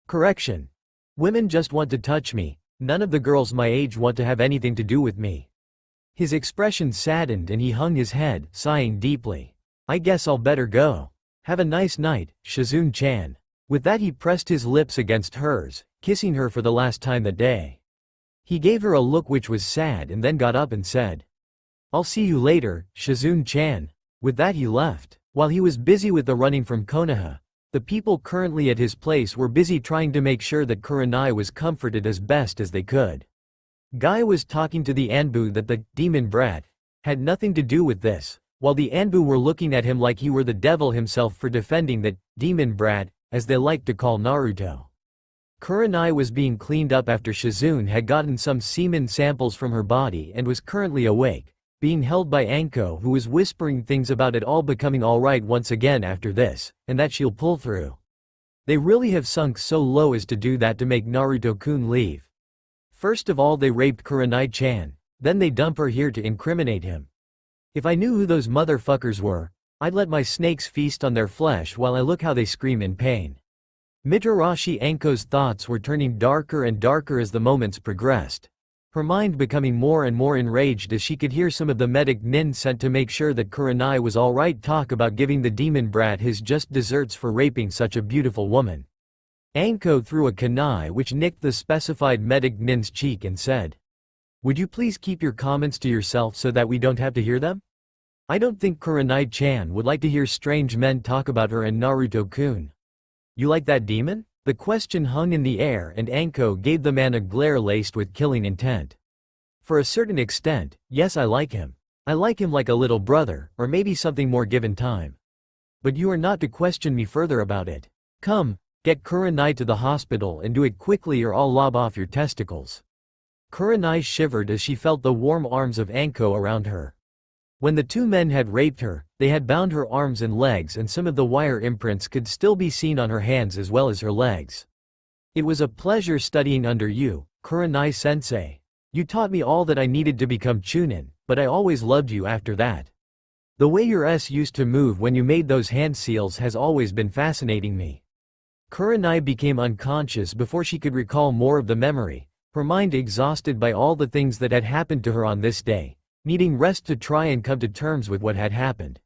Correction. Women just want to touch me, none of the girls my age want to have anything to do with me." His expression saddened and he hung his head, sighing deeply. "I guess I'll better go. Have a nice night, Shizune-chan." With that he pressed his lips against hers, kissing her for the last time that day. He gave her a look which was sad and then got up and said, "I'll see you later, Shizune-chan." With that he left. While he was busy with the running from Konoha, The people currently at his place were busy trying to make sure that Kurenai was comforted as best as they could. Guy was talking to the Anbu that the demon brat had nothing to do with this, while the Anbu were looking at him like he were the devil himself for defending that demon brat, as they liked to call Naruto. Kurenai was being cleaned up after Shizune had gotten some semen samples from her body and was currently awake, being held by Anko, who was whispering things about it all becoming alright once again after this, and that she'll pull through. They really have sunk so low as to do that to make Naruto-kun leave. First of all they raped Kurenai-chan, then they dump her here to incriminate him. If I knew who those motherfuckers were, I'd let my snakes feast on their flesh while I look how they scream in pain. Mitarashi Anko's thoughts were turning darker and darker as the moments progressed, her mind becoming more and more enraged as she could hear some of the medic nin sent to make sure that Kurenai was alright talk about giving the demon brat his just desserts for raping such a beautiful woman. Anko threw a kunai which nicked the specified medic nin's cheek and said, "Would you please keep your comments to yourself so that we don't have to hear them? I don't think Kurenai-chan would like to hear strange men talk about her and Naruto-kun. You like that demon?" The question hung in the air and Anko gave the man a glare laced with killing intent. For a certain extent, yes, I like him. I like him like a little brother, or maybe something more given time. But you are not to question me further about it. Come, get Kurenai to the hospital and do it quickly or I'll lob off your testicles. Kurenai shivered as she felt the warm arms of Anko around her. When the two men had raped her, they had bound her arms and legs and some of the wire imprints could still be seen on her hands as well as her legs. It was a pleasure studying under you, Kurenai-sensei. You taught me all that I needed to become Chunin, but I always loved you after that. The way your S used to move when you made those hand seals has always been fascinating me. Kurenai became unconscious before she could recall more of the memory, her mind exhausted by all the things that had happened to her on this day, needing rest to try and come to terms with what had happened.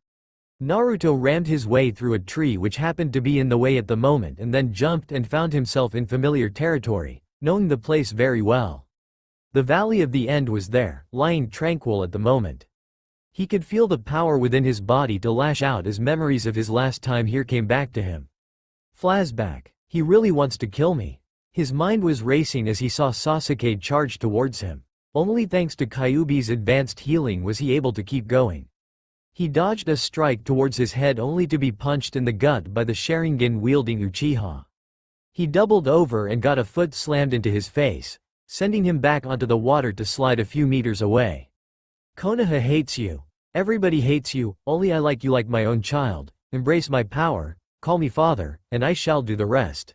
Naruto rammed his way through a tree which happened to be in the way at the moment and then jumped and found himself in familiar territory, knowing the place very well. The Valley of the End was there, lying tranquil at the moment. He could feel the power within his body to lash out as memories of his last time here came back to him. Flashback. He really wants to kill me. His mind was racing as he saw Sasuke charge towards him. Only thanks to Kyuubi's advanced healing was he able to keep going. He dodged a strike towards his head only to be punched in the gut by the Sharingan-wielding Uchiha. He doubled over and got a foot slammed into his face, sending him back onto the water to slide a few meters away. Konoha hates you. Everybody hates you, only I like you like my own child. Embrace my power, call me father, and I shall do the rest.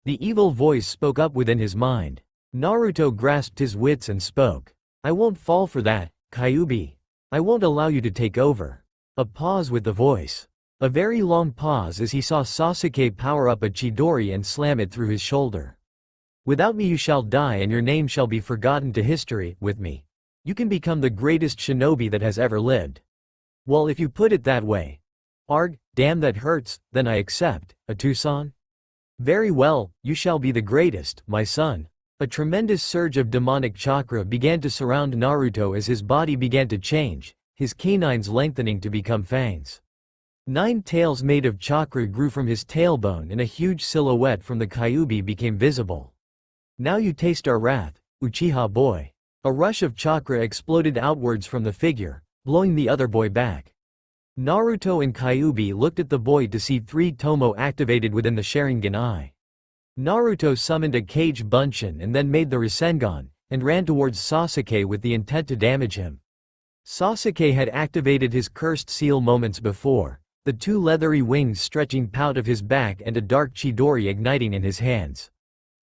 The evil voice spoke up within his mind. Naruto grasped his wits and spoke. I won't fall for that, Kyuubi. I won't allow you to take over. A pause with the voice. A very long pause as he saw Sasuke power up a Chidori and slam it through his shoulder. Without me you shall die and your name shall be forgotten to history. With me, you can become the greatest shinobi that has ever lived. Well, if you put it that way. Arg, damn that hurts, then I accept, Atusan. Very well, you shall be the greatest, my son. A tremendous surge of demonic chakra began to surround Naruto as his body began to change, his canines lengthening to become fangs. 9 tails made of chakra grew from his tailbone and a huge silhouette from the Kyuubi became visible. Now you taste our wrath, Uchiha boy. A rush of chakra exploded outwards from the figure, blowing the other boy back. Naruto and Kyuubi looked at the boy to see 3 Tomo activated within the Sharingan eye. Naruto summoned a Kage Bunshin and then made the Rasengan, and ran towards Sasuke with the intent to damage him. Sasuke had activated his cursed seal moments before, the 2 leathery wings stretching out of his back and a dark Chidori igniting in his hands.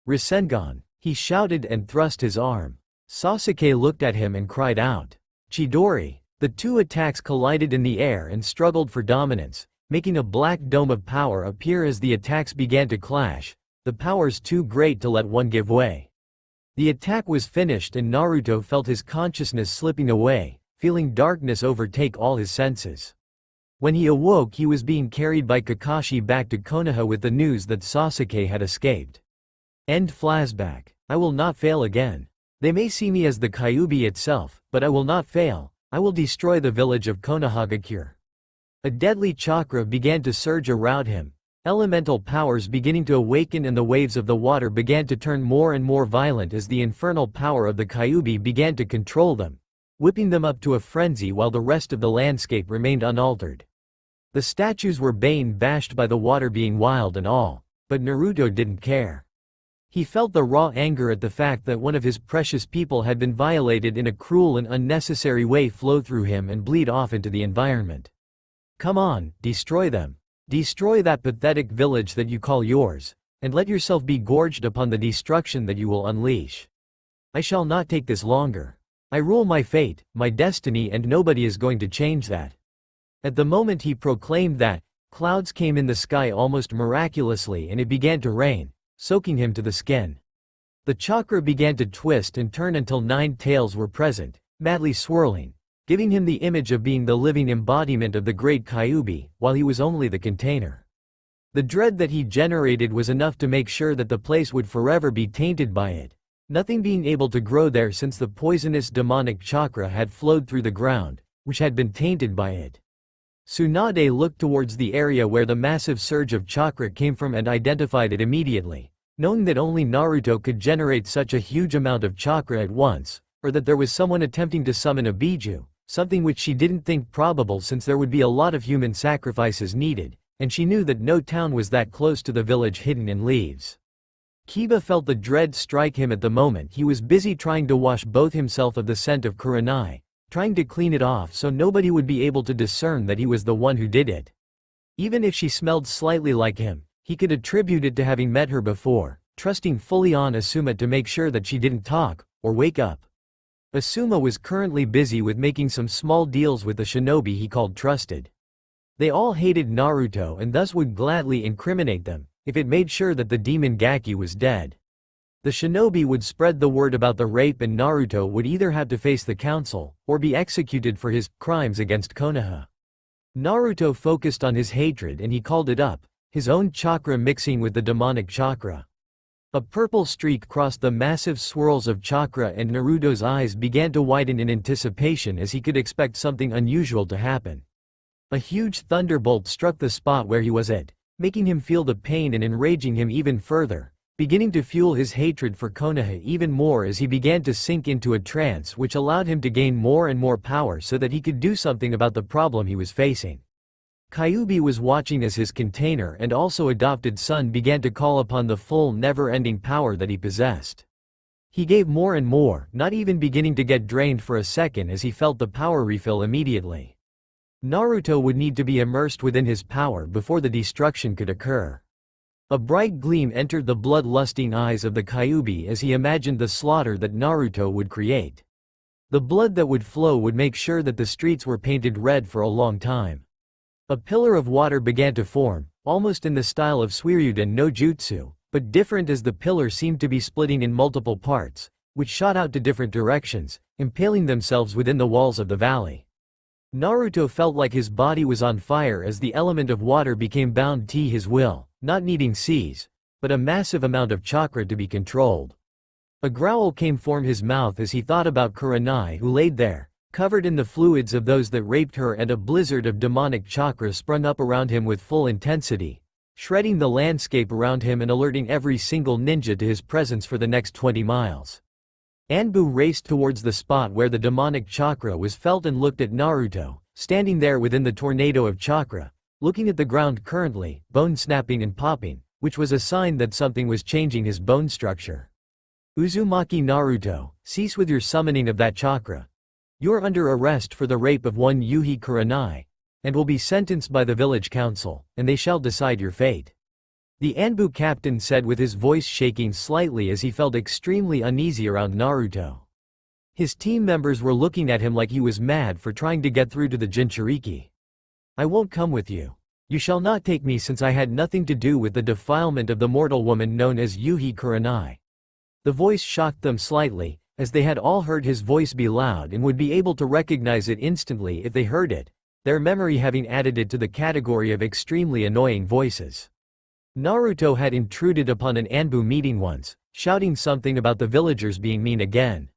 Rasengan, he shouted and thrust his arm. Sasuke looked at him and cried out. Chidori. The 2 attacks collided in the air and struggled for dominance, making a black dome of power appear as the attacks began to clash, the powers too great to let one give way. The attack was finished and Naruto felt his consciousness slipping away, feeling darkness overtake all his senses. When he awoke he was being carried by Kakashi back to Konoha with the news that Sasuke had escaped. End flashback. I will not fail again. They may see me as the Kyuubi itself, but I will not fail. I will destroy the village of Konohagakure. A deadly chakra began to surge around him, elemental powers beginning to awaken and the waves of the water began to turn more and more violent as the infernal power of the Kyuubi began to control them, whipping them up to a frenzy while the rest of the landscape remained unaltered. The statues were bashed by the water being wild and all, but Naruto didn't care. He felt the raw anger at the fact that one of his precious people had been violated in a cruel and unnecessary way flow through him and bleed off into the environment. Come on, destroy them. Destroy that pathetic village that you call yours, and let yourself be gorged upon the destruction that you will unleash. I shall not take this longer. I rule my fate, my destiny, and nobody is going to change that. At the moment he proclaimed that, clouds came in the sky almost miraculously and it began to rain, soaking him to the skin. The chakra began to twist and turn until 9 tails were present, madly swirling, giving him the image of being the living embodiment of the great Kyuubi, while he was only the container. The dread that he generated was enough to make sure that the place would forever be tainted by it, nothing being able to grow there since the poisonous demonic chakra had flowed through the ground, which had been tainted by it. Tsunade looked towards the area where the massive surge of chakra came from and identified it immediately, knowing that only Naruto could generate such a huge amount of chakra at once, or that there was someone attempting to summon a Biju, something which she didn't think probable since there would be a lot of human sacrifices needed, and she knew that no town was that close to the village hidden in leaves. Kiba felt the dread strike him at the moment. He was busy trying to wash both himself of the scent of Kurenai, trying to clean it off so nobody would be able to discern that he was the one who did it. Even if she smelled slightly like him, he could attribute it to having met her before, trusting fully on Asuma to make sure that she didn't talk or wake up. Asuma was currently busy with making some small deals with the shinobi he called trusted. They all hated Naruto and thus would gladly incriminate them, if it made sure that the demon Gaki was dead. The shinobi would spread the word about the rape and Naruto would either have to face the council, or be executed for his crimes against Konoha. Naruto focused on his hatred and he called it up, his own chakra mixing with the demonic chakra. A purple streak crossed the massive swirls of chakra and Naruto's eyes began to widen in anticipation as he could expect something unusual to happen. A huge thunderbolt struck the spot where he was at, making him feel the pain and enraging him even further, beginning to fuel his hatred for Konoha even more as he began to sink into a trance which allowed him to gain more and more power so that he could do something about the problem he was facing. Kyuubi was watching as his container and also adopted son began to call upon the full never-ending power that he possessed. He gave more and more, not even beginning to get drained for a second as he felt the power refill immediately. Naruto would need to be immersed within his power before the destruction could occur. A bright gleam entered the blood-lusting eyes of the Kyuubi as he imagined the slaughter that Naruto would create. The blood that would flow would make sure that the streets were painted red for a long time. A pillar of water began to form, almost in the style of Suiryuden no Jutsu, but different as the pillar seemed to be splitting in multiple parts, which shot out to different directions, impaling themselves within the walls of the valley. Naruto felt like his body was on fire as the element of water became bound to his will, not needing seize, but a massive amount of chakra to be controlled. A growl came from his mouth as he thought about Kurenai who laid there, covered in the fluids of those that raped her, and a blizzard of demonic chakra sprung up around him with full intensity, shredding the landscape around him and alerting every single ninja to his presence for the next 20 miles. Anbu raced towards the spot where the demonic chakra was felt and looked at Naruto, standing there within the tornado of chakra, looking at the ground currently, bone snapping and popping, which was a sign that something was changing his bone structure. Uzumaki Naruto, cease with your summoning of that chakra. You're under arrest for the rape of one Yuhi Kurenai, and will be sentenced by the village council, and they shall decide your fate. The Anbu captain said with his voice shaking slightly as he felt extremely uneasy around Naruto. His team members were looking at him like he was mad for trying to get through to the Jinchuriki. I won't come with you. You shall not take me since I had nothing to do with the defilement of the mortal woman known as Yuhi Kurenai. The voice shocked them slightly, as they had all heard his voice be loud and would be able to recognize it instantly if they heard it, their memory having added it to the category of extremely annoying voices. Naruto had intruded upon an Anbu meeting once, shouting something about the villagers being mean again.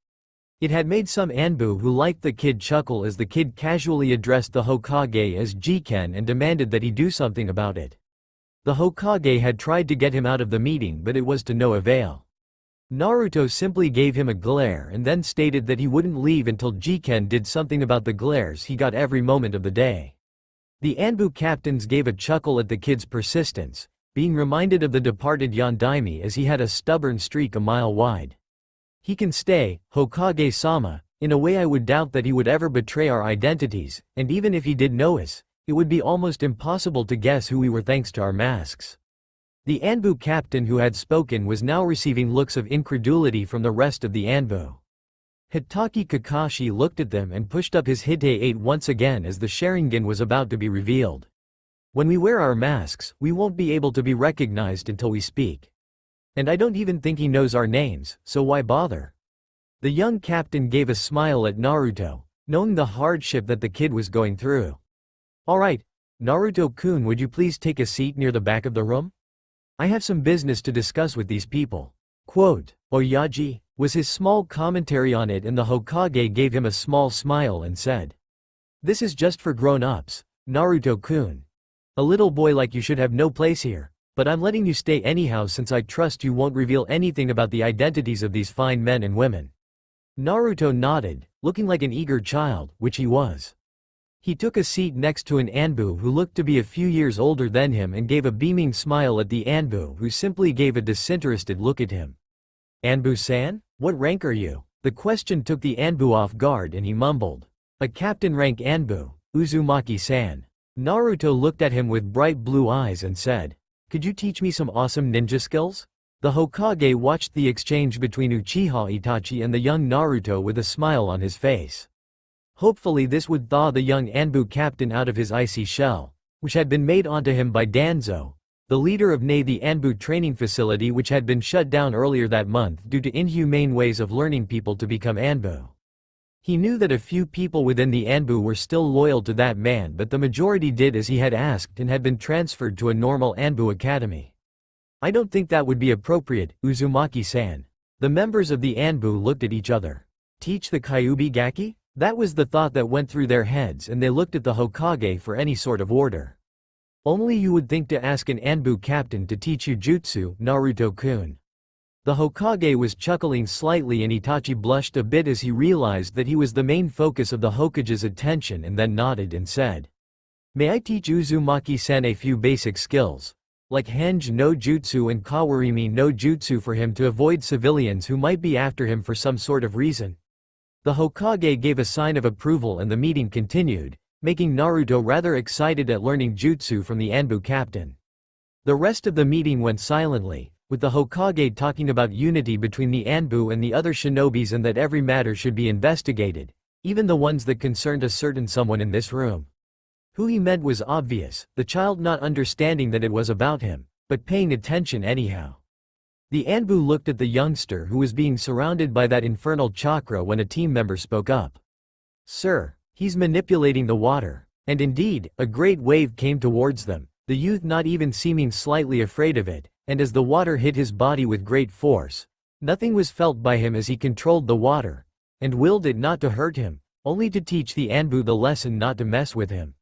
It had made some Anbu who liked the kid chuckle as the kid casually addressed the Hokage as Jiken and demanded that he do something about it. The Hokage had tried to get him out of the meeting, but it was to no avail. Naruto simply gave him a glare and then stated that he wouldn't leave until Jiken did something about the glares he got every moment of the day. The Anbu captains gave a chuckle at the kid's persistence, being reminded of the departed Yondaime as he had a stubborn streak a mile wide. He can stay, Hokage-sama. In a way I would doubt that he would ever betray our identities, and even if he did know us, it would be almost impossible to guess who we were thanks to our masks. The Anbu captain who had spoken was now receiving looks of incredulity from the rest of the Anbu. Hitaki Kakashi looked at them and pushed up his Hite-8 once again as the Sharingan was about to be revealed. When we wear our masks, we won't be able to be recognized until we speak. And I don't even think he knows our names, so why bother? The young captain gave a smile at Naruto, knowing the hardship that the kid was going through. Alright, Naruto-kun, would you please take a seat near the back of the room? I have some business to discuss with these people. Quote, Oyaji, was his small commentary on it, and the Hokage gave him a small smile and said, This is just for grown-ups, Naruto-kun. A little boy like you should have no place here, but I'm letting you stay anyhow since I trust you won't reveal anything about the identities of these fine men and women. Naruto nodded, looking like an eager child, which he was. He took a seat next to an Anbu who looked to be a few years older than him and gave a beaming smile at the Anbu who simply gave a disinterested look at him. Anbu-san? What rank are you? The question took the Anbu off guard and he mumbled. A captain rank Anbu, Uzumaki-san. Naruto looked at him with bright blue eyes and said, Could you teach me some awesome ninja skills? The Hokage watched the exchange between Uchiha Itachi and the young Naruto with a smile on his face. Hopefully this would thaw the young Anbu captain out of his icy shell, which had been made onto him by Danzo, the leader of the Anbu training facility, which had been shut down earlier that month due to inhumane ways of learning people to become Anbu. He knew that a few people within the Anbu were still loyal to that man, but the majority did as he had asked and had been transferred to a normal Anbu academy. I don't think that would be appropriate, Uzumaki-san. The members of the Anbu looked at each other. Teach the Kyuubi Gaki? That was the thought that went through their heads, and they looked at the Hokage for any sort of order. Only you would think to ask an Anbu captain to teach you jutsu, Naruto-kun. The Hokage was chuckling slightly and Itachi blushed a bit as he realized that he was the main focus of the Hokage's attention, and then nodded and said, May I teach Uzumaki-san a few basic skills, like Henge no Jutsu and Kawarimi no Jutsu, for him to avoid civilians who might be after him for some sort of reason? The Hokage gave a sign of approval and the meeting continued, making Naruto rather excited at learning jutsu from the Anbu captain. The rest of the meeting went silently, with the Hokage talking about unity between the Anbu and the other shinobis and that every matter should be investigated, even the ones that concerned a certain someone in this room. Who he meant was obvious, the child not understanding that it was about him, but paying attention anyhow. The Anbu looked at the youngster who was being surrounded by that infernal chakra when a team member spoke up. Sir, he's manipulating the water. And indeed, a great wave came towards them, the youth not even seeming slightly afraid of it, and as the water hit his body with great force, nothing was felt by him as he controlled the water, and willed it not to hurt him, only to teach the Anbu the lesson not to mess with him.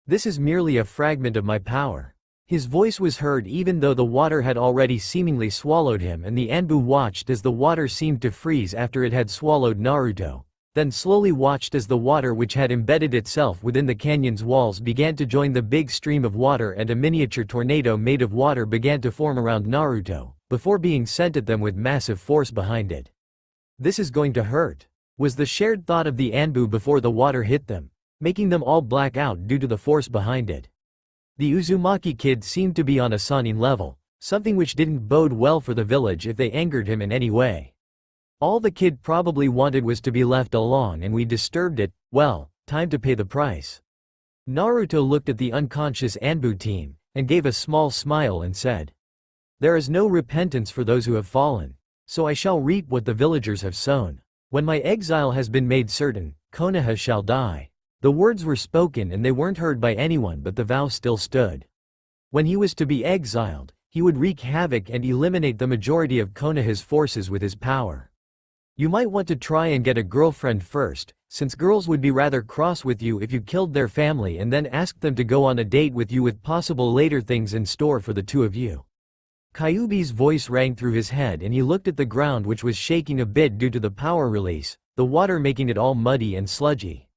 This is merely a fragment of my power. His voice was heard even though the water had already seemingly swallowed him, and the Anbu watched as the water seemed to freeze after it had swallowed Naruto, then slowly watched as the water which had embedded itself within the canyon's walls began to join the big stream of water, and a miniature tornado made of water began to form around Naruto, before being sent at them with massive force behind it. This is going to hurt, was the shared thought of the Anbu before the water hit them, making them all black out due to the force behind it. The Uzumaki kid seemed to be on a Sannin level, something which didn't bode well for the village if they angered him in any way. All the kid probably wanted was to be left alone, and we disturbed it, well, time to pay the price. Naruto looked at the unconscious Anbu team, and gave a small smile and said, There is no repentance for those who have fallen, so I shall reap what the villagers have sown. When my exile has been made certain, Konoha shall die. The words were spoken and they weren't heard by anyone, but the vow still stood. When he was to be exiled, he would wreak havoc and eliminate the majority of Konoha's forces with his power. You might want to try and get a girlfriend first, since girls would be rather cross with you if you killed their family and then asked them to go on a date with you with possible later things in store for the two of you. Kyuubi's voice rang through his head and he looked at the ground which was shaking a bit due to the power release, the water making it all muddy and sludgy.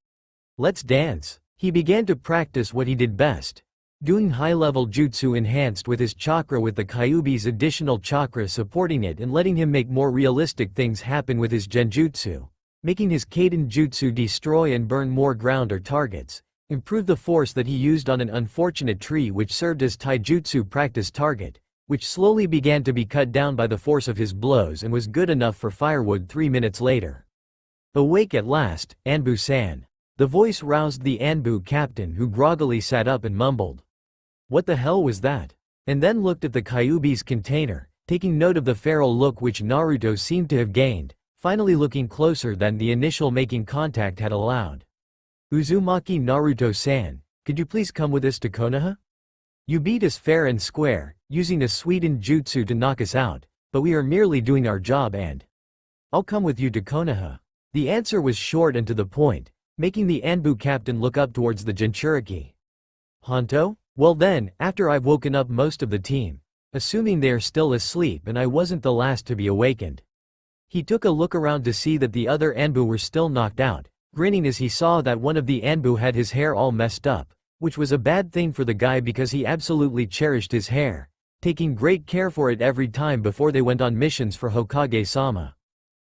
Let's dance. He began to practice what he did best. Doing high-level jutsu enhanced with his chakra with the Kyuubi's additional chakra supporting it and letting him make more realistic things happen with his Genjutsu. Making his Kaiden Jutsu destroy and burn more ground or targets, improve the force that he used on an unfortunate tree which served as taijutsu practice target, which slowly began to be cut down by the force of his blows and was good enough for firewood 3 minutes later. Awake at last, Anbu-san. The voice roused the Anbu captain who groggily sat up and mumbled. What the hell was that? And then looked at the Kyuubi's container, taking note of the feral look which Naruto seemed to have gained, finally looking closer than the initial making contact had allowed. Uzumaki Naruto-san, could you please come with us to Konoha? You beat us fair and square, using a Suiden jutsu to knock us out, but we are merely doing our job and… I'll come with you to Konoha. The answer was short and to the point, making the Anbu captain look up towards the Jinchuriki. Honto? Well then, after I've woken up most of the team, assuming they are still asleep and I wasn't the last to be awakened. He took a look around to see that the other Anbu were still knocked out, grinning as he saw that one of the Anbu had his hair all messed up, which was a bad thing for the guy because he absolutely cherished his hair, taking great care for it every time before they went on missions for Hokage-sama.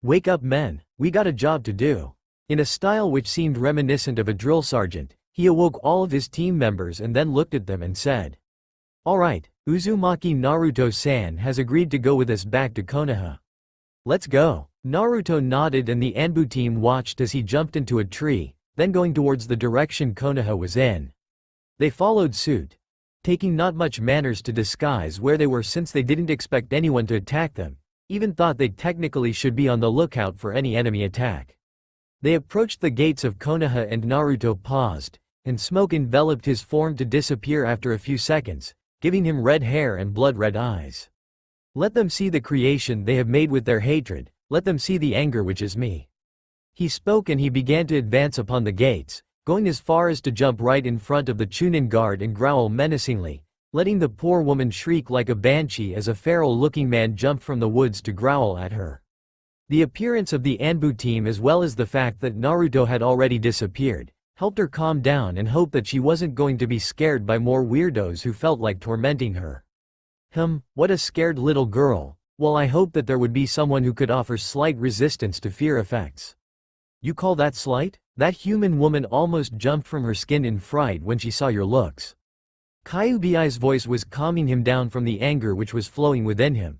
Wake up men, we got a job to do. In a style which seemed reminiscent of a drill sergeant, he awoke all of his team members and then looked at them and said, Alright, Uzumaki Naruto-san has agreed to go with us back to Konoha. Let's go. Naruto nodded and the Anbu team watched as he jumped into a tree, then going towards the direction Konoha was in. They followed suit, taking not much manners to disguise where they were since they didn't expect anyone to attack them, even thought they technically should be on the lookout for any enemy attack. They approached the gates of Konoha and Naruto paused, and smoke enveloped his form to disappear after a few seconds, giving him red hair and blood-red eyes. Let them see the creation they have made with their hatred, let them see the anger which is me. He spoke and he began to advance upon the gates, going as far as to jump right in front of the Chunin guard and growl menacingly, letting the poor woman shriek like a banshee as a feral-looking man jumped from the woods to growl at her. The appearance of the Anbu team as well as the fact that Naruto had already disappeared, helped her calm down and hope that she wasn't going to be scared by more weirdos who felt like tormenting her. What a scared little girl. Well, I hope that there would be someone who could offer slight resistance to fear effects. You call that slight? That human woman almost jumped from her skin in fright when she saw your looks. Kyuubi's voice was calming him down from the anger which was flowing within him.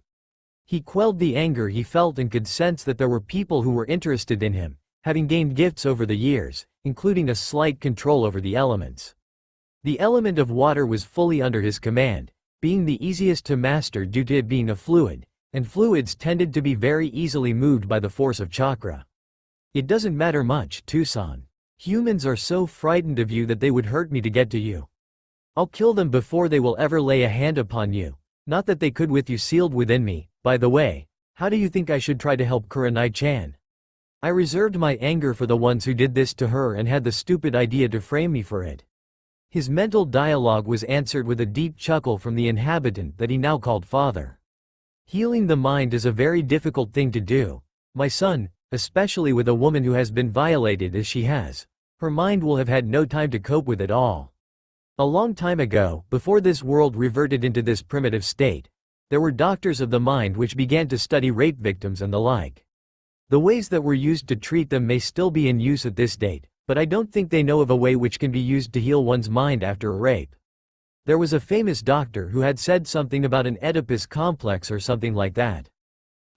He quelled the anger he felt and could sense that there were people who were interested in him, having gained gifts over the years, including a slight control over the elements. The element of water was fully under his command, being the easiest to master due to it being a fluid, and fluids tended to be very easily moved by the force of chakra. It doesn't matter much, Tucson. Humans are so frightened of you that they would hurt me to get to you. I'll kill them before they will ever lay a hand upon you. Not that they could with you sealed within me. By the way, how do you think I should try to help Kurenai-chan? I reserved my anger for the ones who did this to her and had the stupid idea to frame me for it. His mental dialogue was answered with a deep chuckle from the inhabitant that he now called father. Healing the mind is a very difficult thing to do, my son, especially with a woman who has been violated as she has. Her mind will have had no time to cope with it all. A long time ago, before this world reverted into this primitive state, there were doctors of the mind which began to study rape victims and the like. The ways that were used to treat them may still be in use at this date, but I don't think they know of a way which can be used to heal one's mind after a rape. There was a famous doctor who had said something about an Oedipus complex or something like that.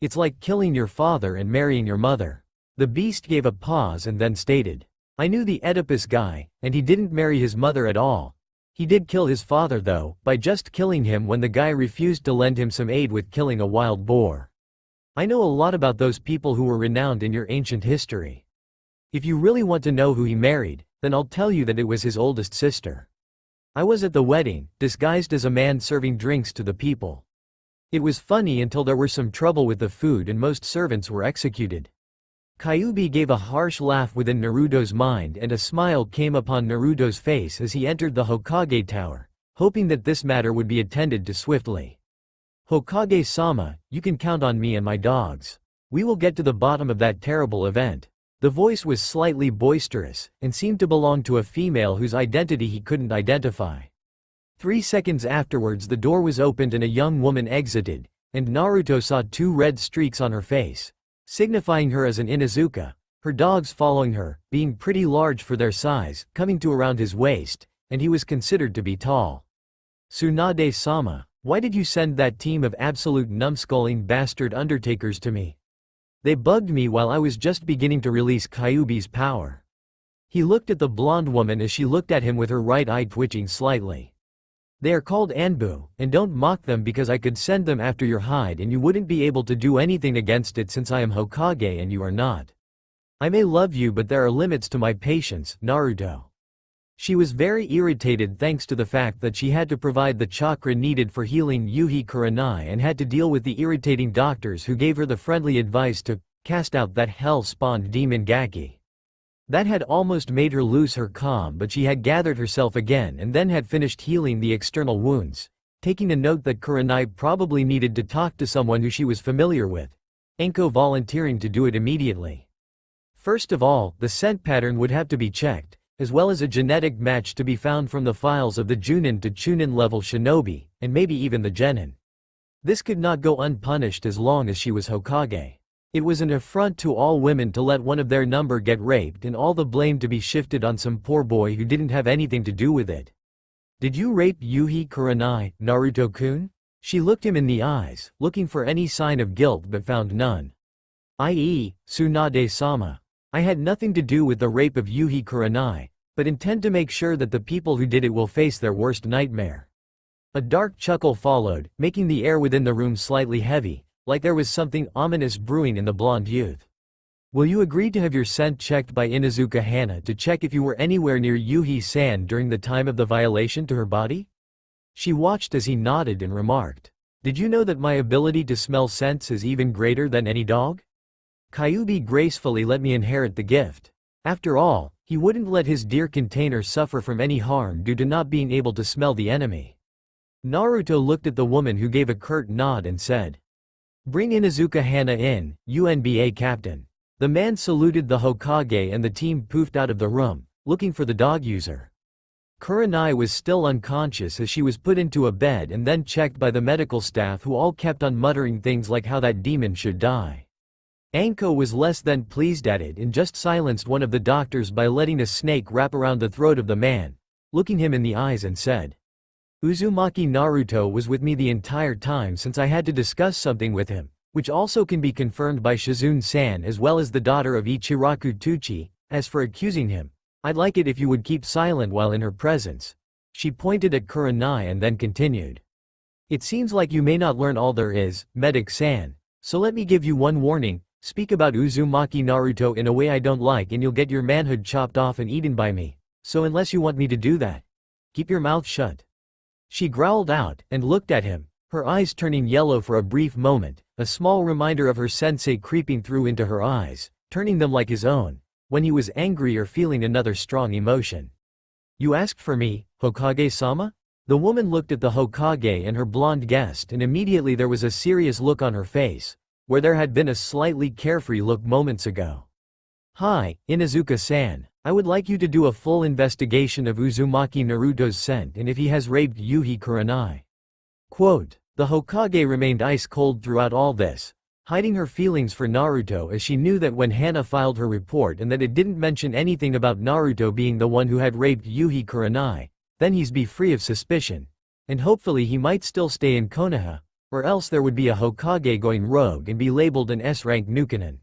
It's like killing your father and marrying your mother. The beast gave a pause and then stated, I knew the Oedipus guy, and he didn't marry his mother at all. He did kill his father though, by just killing him when the guy refused to lend him some aid with killing a wild boar. I know a lot about those people who were renowned in your ancient history. If you really want to know who he married, then I'll tell you that it was his oldest sister. I was at the wedding, disguised as a man serving drinks to the people. It was funny until there were some trouble with the food and most servants were executed. Kyuubi gave a harsh laugh within Naruto's mind and a smile came upon Naruto's face as he entered the Hokage tower, hoping that this matter would be attended to swiftly. Hokage-sama, you can count on me and my dogs. We will get to the bottom of that terrible event. The voice was slightly boisterous, and seemed to belong to a female whose identity he couldn't identify. 3 seconds afterwards the door was opened and a young woman exited, and Naruto saw 2 red streaks on her face, signifying her as an Inuzuka, her dogs following her, being pretty large for their size, coming to around his waist, and he was considered to be tall. Tsunade-sama, why did you send that team of absolute numbskulling bastard undertakers to me? They bugged me while I was just beginning to release Kyuubi's power. He looked at the blonde woman as she looked at him with her right eye twitching slightly. They are called Anbu, and don't mock them because I could send them after your hide and you wouldn't be able to do anything against it since I am Hokage and you are not. I may love you but there are limits to my patience, Naruto. She was very irritated thanks to the fact that she had to provide the chakra needed for healing Yuhi Kurenai and had to deal with the irritating doctors who gave her the friendly advice to cast out that hell-spawned demon Gaki. That had almost made her lose her calm but she had gathered herself again and then had finished healing the external wounds, taking a note that Kurenai probably needed to talk to someone who she was familiar with, Anko volunteering to do it immediately. First of all, the scent pattern would have to be checked, as well as a genetic match to be found from the files of the Junin to Chunin level shinobi, and maybe even the Genin. This could not go unpunished as long as she was Hokage. It was an affront to all women to let one of their number get raped and all the blame to be shifted on some poor boy who didn't have anything to do with it. Did you rape Yuhi Kurenai, Naruto-kun? She looked him in the eyes, looking for any sign of guilt but found none. I.e., Tsunade-sama. I had nothing to do with the rape of Yuhi Kurenai, but intend to make sure that the people who did it will face their worst nightmare. A dark chuckle followed, making the air within the room slightly heavy, like there was something ominous brewing in the blonde youth. Will you agree to have your scent checked by Inuzuka Hana to check if you were anywhere near Yuhi-san during the time of the violation to her body? She watched as he nodded and remarked, did you know that my ability to smell scents is even greater than any dog? Kyuubi gracefully let me inherit the gift. After all, he wouldn't let his dear container suffer from any harm due to not being able to smell the enemy. Naruto looked at the woman who gave a curt nod and said, bring Inuzuka Hana in, UNBA captain. The man saluted the Hokage and the team poofed out of the room, looking for the dog user. Kurenai was still unconscious as she was put into a bed and then checked by the medical staff who all kept on muttering things like how that demon should die. Anko was less than pleased at it and just silenced one of the doctors by letting a snake wrap around the throat of the man, looking him in the eyes and said, Uzumaki Naruto was with me the entire time since I had to discuss something with him, which also can be confirmed by Shizune-san as well as the daughter of Ichiraku Tuchi. As for accusing him, I'd like it if you would keep silent while in her presence. She pointed at Kurenai and then continued. It seems like you may not learn all there is, Medic-san. So let me give you one warning, speak about Uzumaki Naruto in a way I don't like and you'll get your manhood chopped off and eaten by me. So unless you want me to do that, keep your mouth shut. She growled out, and looked at him, her eyes turning yellow for a brief moment, a small reminder of her sensei creeping through into her eyes, turning them like his own, when he was angry or feeling another strong emotion. You asked for me, Hokage-sama? The woman looked at the Hokage and her blonde guest and immediately there was a serious look on her face, where there had been a slightly carefree look moments ago. Hi, Inuzuka-san. I would like you to do a full investigation of Uzumaki Naruto's scent and if he has raped Yuhi Kurenai. Quote, the Hokage remained ice-cold throughout all this, hiding her feelings for Naruto as she knew that when Hana filed her report and that it didn't mention anything about Naruto being the one who had raped Yuhi Kurenai, then he's be free of suspicion, and hopefully he might still stay in Konoha, or else there would be a Hokage going rogue and be labeled an S-rank Nukenin.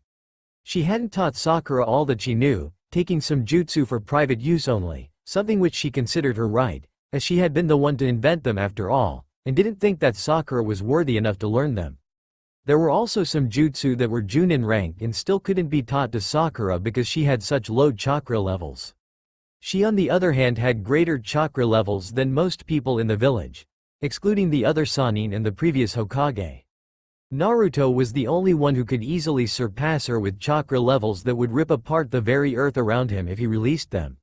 She hadn't taught Sakura all that she knew, taking some jutsu for private use only, something which she considered her right, as she had been the one to invent them after all, and didn't think that Sakura was worthy enough to learn them. There were also some jutsu that were Junin rank and still couldn't be taught to Sakura because she had such low chakra levels. She on the other hand had greater chakra levels than most people in the village, excluding the other Sannin and the previous Hokage. Naruto was the only one who could easily surpass her with chakra levels that would rip apart the very earth around him if he released them.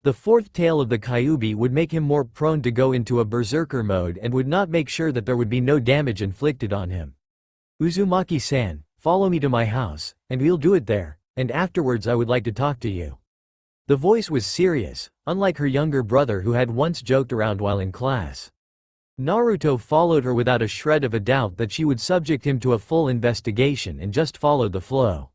The fourth tail of the Kyuubi would make him more prone to go into a berserker mode and would not make sure that there would be no damage inflicted on him. Uzumaki-san, follow me to my house, and we'll do it there, and afterwards I would like to talk to you. The voice was serious, unlike her younger brother who had once joked around while in class. Naruto followed her without a shred of a doubt that she would subject him to a full investigation and just followed the flow.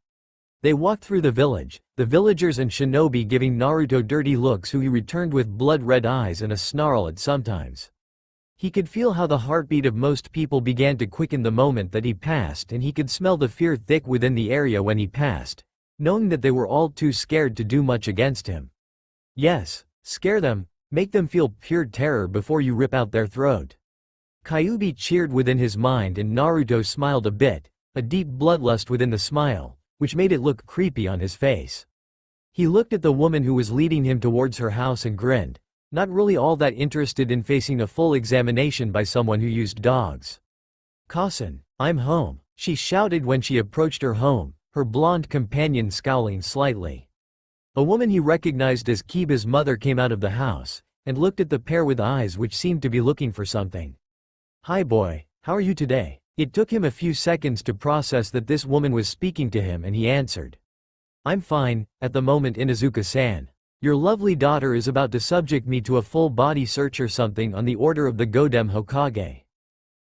They walked through the village, the villagers and shinobi giving Naruto dirty looks who he returned with blood-red eyes and a snarl at sometimes. He could feel how the heartbeat of most people began to quicken the moment that he passed, and he could smell the fear thick within the area when he passed, knowing that they were all too scared to do much against him. Yes, scare them, make them feel pure terror before you rip out their throat. Kyuubi cheered within his mind and Naruto smiled a bit, a deep bloodlust within the smile, which made it look creepy on his face. He looked at the woman who was leading him towards her house and grinned, not really all that interested in facing a full examination by someone who used dogs. "Cousin, I'm home," she shouted when she approached her home, her blonde companion scowling slightly. A woman he recognized as Kiba's mother came out of the house, and looked at the pair with eyes which seemed to be looking for something. "Hi boy, how are you today?" It took him a few seconds to process that this woman was speaking to him and he answered. "I'm fine, at the moment Inuzuka-san. Your lovely daughter is about to subject me to a full-body search or something on the order of the Godem Hokage.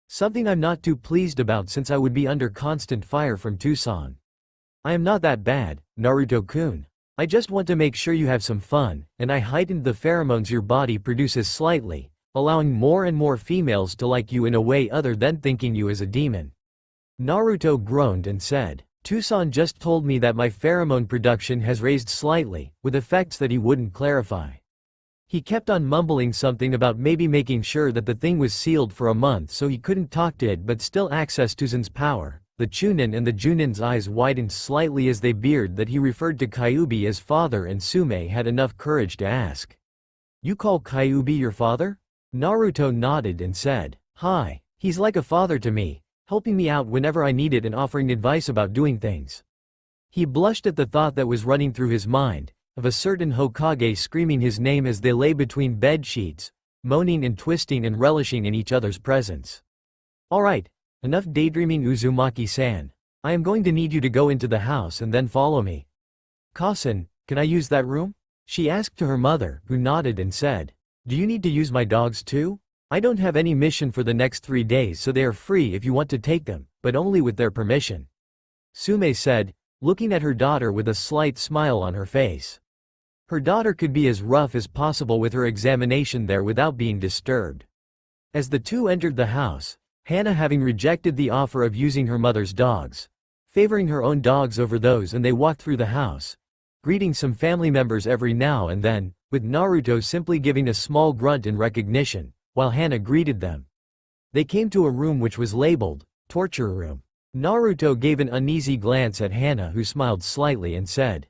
Something I'm not too pleased about since I would be under constant fire from Tucson. I am not that bad, Naruto-kun. I just want to make sure you have some fun, and I heightened the pheromones your body produces slightly, allowing more and more females to like you in a way other than thinking you as a demon." Naruto groaned and said, "Tucson just told me that my pheromone production has raised slightly, with effects that he wouldn't clarify." He kept on mumbling something about maybe making sure that the thing was sealed for a month so he couldn't talk to it but still access Tucson's power. The Chunin and the Junin's eyes widened slightly as they beard that he referred to Kyuubi as father, and Sume had enough courage to ask, "You call Kyuubi your father?" Naruto nodded and said, "Hi, he's like a father to me, helping me out whenever I need it and offering advice about doing things." He blushed at the thought that was running through his mind, of a certain Hokage screaming his name as they lay between bed sheets, moaning and twisting and relishing in each other's presence. "Alright, enough daydreaming Uzumaki-san. I am going to need you to go into the house and then follow me." "Cousin, can I use that room?" she asked to her mother, who nodded and said, "Do you need to use my dogs too? I don't have any mission for the next 3 days so they are free if you want to take them, but only with their permission," Sume said, looking at her daughter with a slight smile on her face. Her daughter could be as rough as possible with her examination there without being disturbed. As the two entered the house, Hannah having rejected the offer of using her mother's dogs, favoring her own dogs over those, and they walked through the house, greeting some family members every now and then, with Naruto simply giving a small grunt in recognition, while Hannah greeted them. They came to a room which was labeled, "Torture Room." Naruto gave an uneasy glance at Hannah, who smiled slightly and said,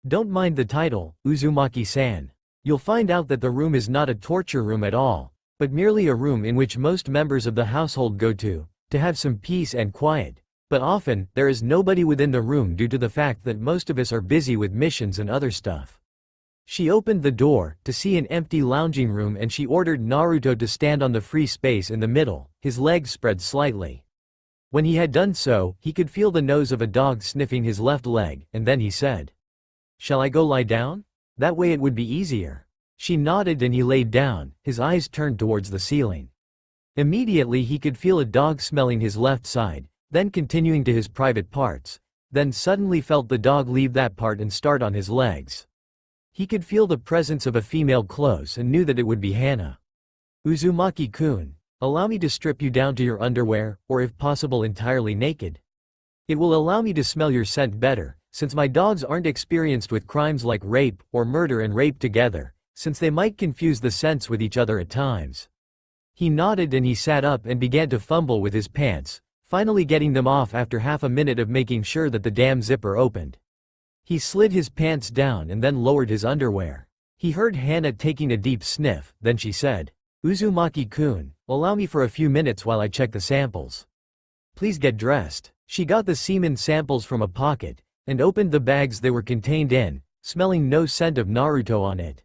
"Don't mind the title, Uzumaki-san. You'll find out that the room is not a torture room at all, but merely a room in which most members of the household go to have some peace and quiet, but often, there is nobody within the room due to the fact that most of us are busy with missions and other stuff." She opened the door, to see an empty lounging room, and she ordered Naruto to stand on the free space in the middle, his legs spread slightly. When he had done so, he could feel the nose of a dog sniffing his left leg, and then he said, "Shall I go lie down? That way it would be easier." She nodded and he laid down, his eyes turned towards the ceiling. Immediately he could feel a dog smelling his left side, then continuing to his private parts, then suddenly felt the dog leave that part and start on his legs. He could feel the presence of a female close and knew that it would be Hannah. "Uzumaki-kun, allow me to strip you down to your underwear, or if possible entirely naked. It will allow me to smell your scent better, since my dogs aren't experienced with crimes like rape or murder and rape together, since they might confuse the scents with each other at times." He nodded and he sat up and began to fumble with his pants, finally getting them off after half a minute of making sure that the damn zipper opened. He slid his pants down and then lowered his underwear. He heard Hannah taking a deep sniff, then she said, "Uzumaki-kun, allow me for a few minutes while I check the samples." Please get dressed. She got the semen samples from a pocket, and opened the bags they were contained in, smelling no scent of Naruto on it.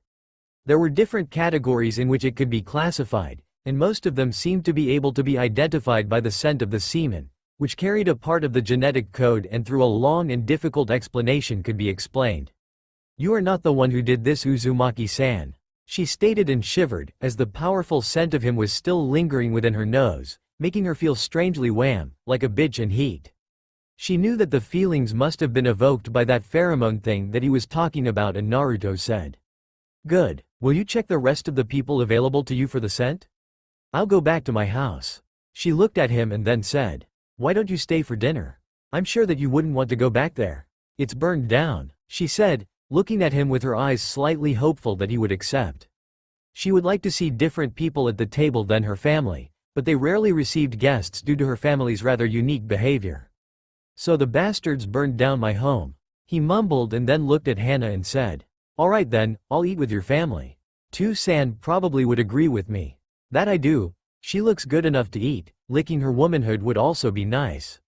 There were different categories in which it could be classified, and most of them seemed to be able to be identified by the scent of the semen, which carried a part of the genetic code and through a long and difficult explanation could be explained. You are not the one who did this, Uzumaki-san. She stated and shivered, as the powerful scent of him was still lingering within her nose, making her feel strangely wham, like a bitch in heat. She knew that the feelings must have been evoked by that pheromone thing that he was talking about, and Naruto said, "Good. Will you check the rest of the people available to you for the scent? I'll go back to my house." She looked at him and then said, "Why don't you stay for dinner? I'm sure that you wouldn't want to go back there. It's burned down," she said, looking at him with her eyes slightly hopeful that he would accept. She would like to see different people at the table than her family, but they rarely received guests due to her family's rather unique behavior. "So the bastards burned down my home," he mumbled, and then looked at Hana and said, "Alright then, I'll eat with your family. Tu-san probably would agree with me." "That I do. She looks good enough to eat. Licking her womanhood would also be nice."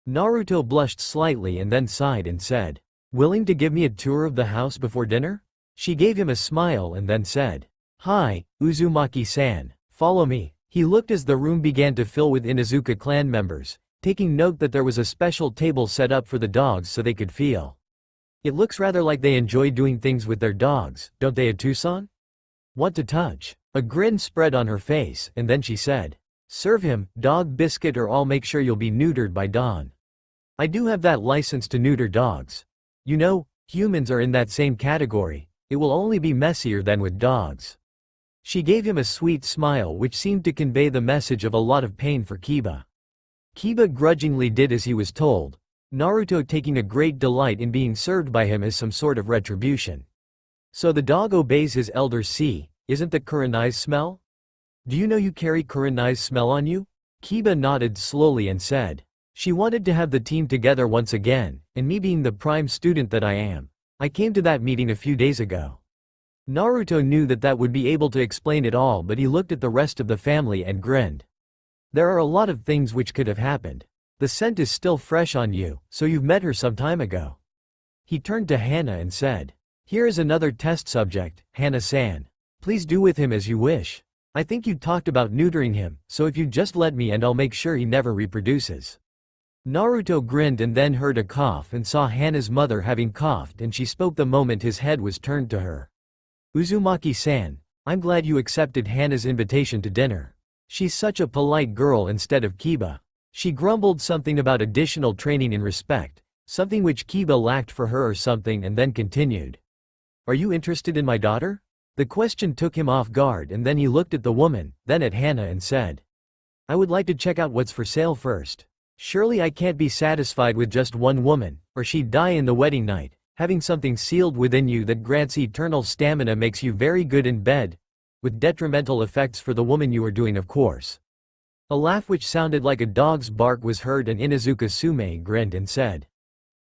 Naruto blushed slightly and then sighed and said, "Willing to give me a tour of the house before dinner?" She gave him a smile and then said, "Hi, Uzumaki-san, follow me." He looked as the room began to fill with Inuzuka clan members, taking note that there was a special table set up for the dogs so they could feel. "It looks rather like they enjoy doing things with their dogs, don't they, Tucson? Want to touch?" A grin spread on her face, and then she said, "Serve him, dog biscuit, or I'll make sure you'll be neutered by dawn. I do have that license to neuter dogs. You know, humans are in that same category. It will only be messier than with dogs." She gave him a sweet smile which seemed to convey the message of a lot of pain for Kiba. Kiba grudgingly did as he was told, Naruto taking a great delight in being served by him as some sort of retribution. "So the dog obeys his elder. See, isn't that Kurenai's smell? Do you know you carry Kurenai's smell on you?" Kiba nodded slowly and said, "She wanted to have the team together once again, and me being the prime student that I am, I came to that meeting a few days ago." Naruto knew that that would be able to explain it all, but he looked at the rest of the family and grinned. "There are a lot of things which could have happened. The scent is still fresh on you, so you've met her some time ago." He turned to Hana and said, "Here is another test subject, Hana-san. Please do with him as you wish. I think you talked about neutering him, so if you just let me and I'll make sure he never reproduces." Naruto grinned and then heard a cough and saw Hana's mother having coughed, and she spoke the moment his head was turned to her. "Uzumaki-san, I'm glad you accepted Hana's invitation to dinner. She's such a polite girl instead of Kiba." She grumbled something about additional training in respect, something which Kiba lacked for her or something, and then continued. "Are you interested in my daughter?" The question took him off guard, and then he looked at the woman, then at Hana, and said, "I would like to check out what's for sale first. Surely I can't be satisfied with just one woman, or she'd die in the wedding night. Having something sealed within you that grants eternal stamina makes you very good in bed, with detrimental effects for the woman you are doing, of course." A laugh which sounded like a dog's bark was heard, and Inuzuka Sume grinned and said,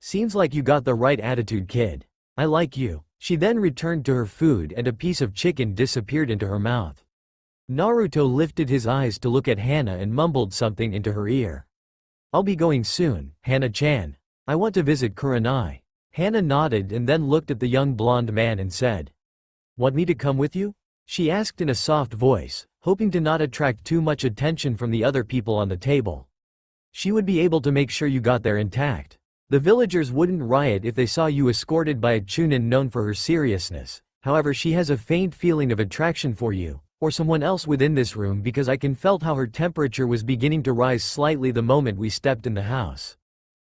"Seems like you got the right attitude, kid. I like you." She then returned to her food and a piece of chicken disappeared into her mouth. Naruto lifted his eyes to look at Hana and mumbled something into her ear. "I'll be going soon, Hana-chan. I want to visit Kurenai." Hana nodded and then looked at the young blonde man and said, "Want me to come with you?" she asked in a soft voice, hoping to not attract too much attention from the other people on the table. "She would be able to make sure you got there intact. The villagers wouldn't riot if they saw you escorted by a chunin known for her seriousness. However, she has a faint feeling of attraction for you, or someone else within this room, because I can felt how her temperature was beginning to rise slightly the moment we stepped in the house."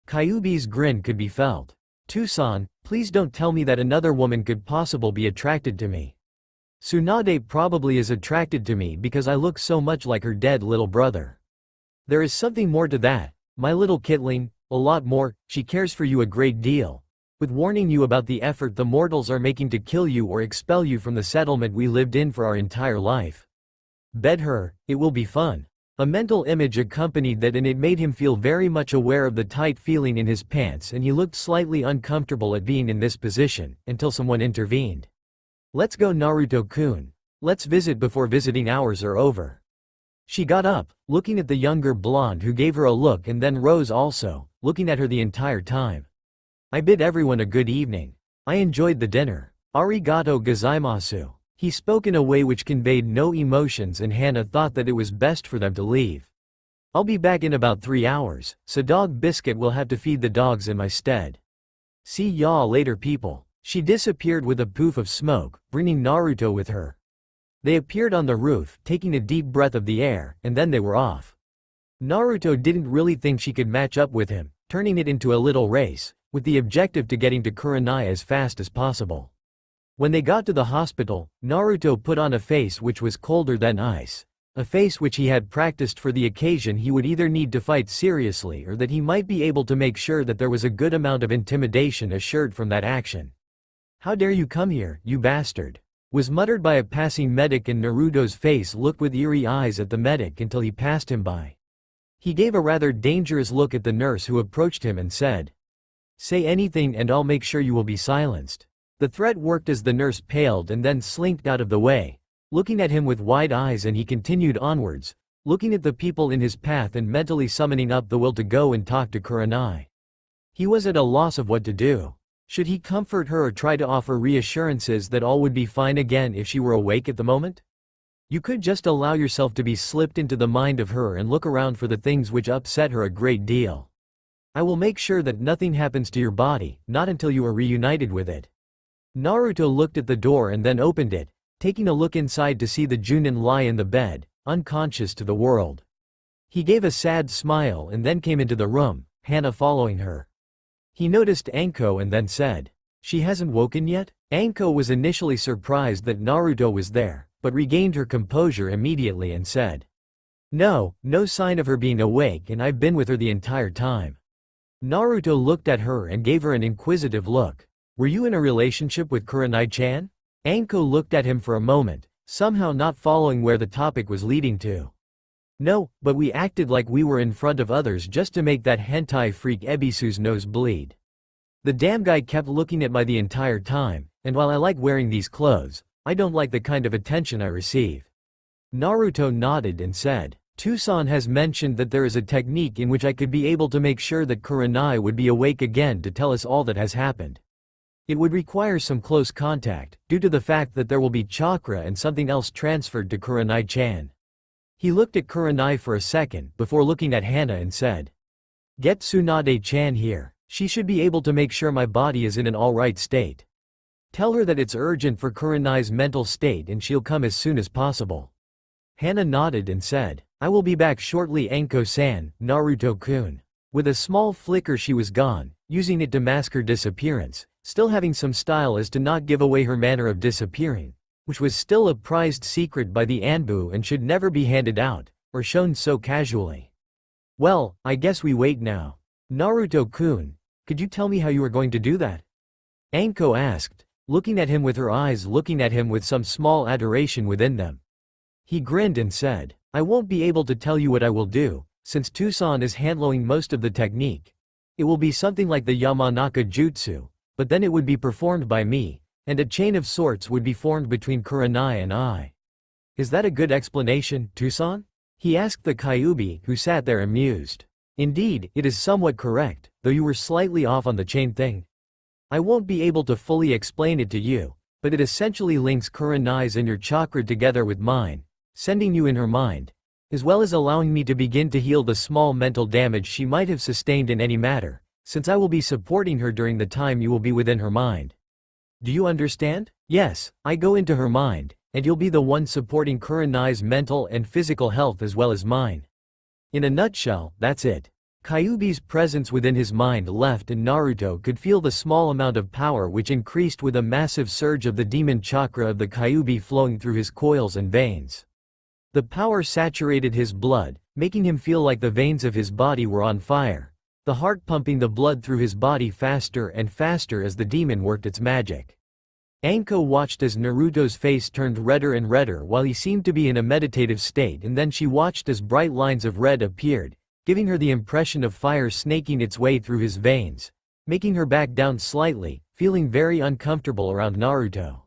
Kyuubi's grin could be felt. "Tucson, please don't tell me that another woman could possibly be attracted to me. Tsunade probably is attracted to me because I look so much like her dead little brother. There is something more to that, my little kitling, a lot more. She cares for you a great deal. With warning you about the effort the mortals are making to kill you or expel you from the settlement we lived in for our entire life. Bed her, it will be fun." A mental image accompanied that, and it made him feel very much aware of the tight feeling in his pants, and he looked slightly uncomfortable at being in this position, until someone intervened. "Let's go, Naruto-kun. Let's visit before visiting hours are over." She got up, looking at the younger blonde who gave her a look and then rose also, looking at her the entire time. I bid everyone a good evening. I enjoyed the dinner. Arigato gozaimasu. He spoke in a way which conveyed no emotions and Hana thought that it was best for them to leave. I'll be back in about 3 hours, so Dog Biscuit will have to feed the dogs in my stead. See y'all later people. She disappeared with a poof of smoke, bringing Naruto with her. They appeared on the roof, taking a deep breath of the air, and then they were off. Naruto didn't really think she could match up with him, turning it into a little race, with the objective to getting to Kurenai as fast as possible. When they got to the hospital, Naruto put on a face which was colder than ice. A face which he had practiced for the occasion he would either need to fight seriously or that he might be able to make sure that there was a good amount of intimidation assured from that action. "How dare you come here, you bastard?" was muttered by a passing medic and Naruto's face looked with eerie eyes at the medic until he passed him by. He gave a rather dangerous look at the nurse who approached him and said, "Say anything and I'll make sure you will be silenced." The threat worked as the nurse paled and then slinked out of the way, looking at him with wide eyes, and he continued onwards, looking at the people in his path and mentally summoning up the will to go and talk to Kurenai. He was at a loss of what to do. Should he comfort her or try to offer reassurances that all would be fine again if she were awake at the moment? You could just allow yourself to be slipped into the mind of her and look around for the things which upset her a great deal. "I will make sure that nothing happens to your body, not until you are reunited with it." Naruto looked at the door and then opened it, taking a look inside to see the Junin lie in the bed, unconscious to the world. He gave a sad smile and then came into the room, Hana following her. He noticed Anko and then said, "She hasn't woken yet?" Anko was initially surprised that Naruto was there, but regained her composure immediately and said, No sign of her being awake, and I've been with her the entire time." Naruto looked at her and gave her an inquisitive look. "Were you in a relationship with Kurenai-chan?" Anko looked at him for a moment, somehow not following where the topic was leading to. "No, but we acted like we were in front of others just to make that hentai freak Ebisu's nose bleed. The damn guy kept looking at me the entire time, and while I like wearing these clothes, I don't like the kind of attention I receive." Naruto nodded and said, "Tucson has mentioned that there is a technique in which I could be able to make sure that Kurenai would be awake again to tell us all that has happened. It would require some close contact, due to the fact that there will be chakra and something else transferred to Kurenai-chan." He looked at Kurenai for a second before looking at Hana and said, "Get Tsunade-chan here. She should be able to make sure my body is in an alright state. Tell her that it's urgent for Kurenai's mental state and she'll come as soon as possible." Hana nodded and said, "I will be back shortly, Anko-san, Naruto-kun." With a small flicker she was gone, using it to mask her disappearance, still having some style as to not give away her manner of disappearing, which was still a prized secret by the Anbu and should never be handed out, or shown so casually. "Well, I guess we wait now. Naruto-kun, could you tell me how you are going to do that?" Anko asked, looking at him with her eyes looking at him with some small adoration within them. He grinned and said, "I won't be able to tell you what I will do, since Tucson is handling most of the technique. It will be something like the Yamanaka Jutsu, but then it would be performed by me, and a chain of sorts would be formed between Kurenai and I." "Is that a good explanation, Tucson?" he asked the Kyuubi, who sat there amused. "Indeed, it is somewhat correct, though you were slightly off on the chain thing. I won't be able to fully explain it to you, but it essentially links Kurenai's and your chakra together with mine, sending you in her mind, as well as allowing me to begin to heal the small mental damage she might have sustained in any matter, since I will be supporting her during the time you will be within her mind. Do you understand? Yes, I go into her mind, and you'll be the one supporting Kurenai's mental and physical health as well as mine. In a nutshell, that's it." Kyuubi's presence within his mind left and Naruto could feel the small amount of power which increased with a massive surge of the demon chakra of the Kyuubi flowing through his coils and veins. The power saturated his blood, making him feel like the veins of his body were on fire, the heart pumping the blood through his body faster and faster as the demon worked its magic. Anko watched as Naruto's face turned redder and redder while he seemed to be in a meditative state, and then she watched as bright lines of red appeared, giving her the impression of fire snaking its way through his veins, making her back down slightly, feeling very uncomfortable around Naruto.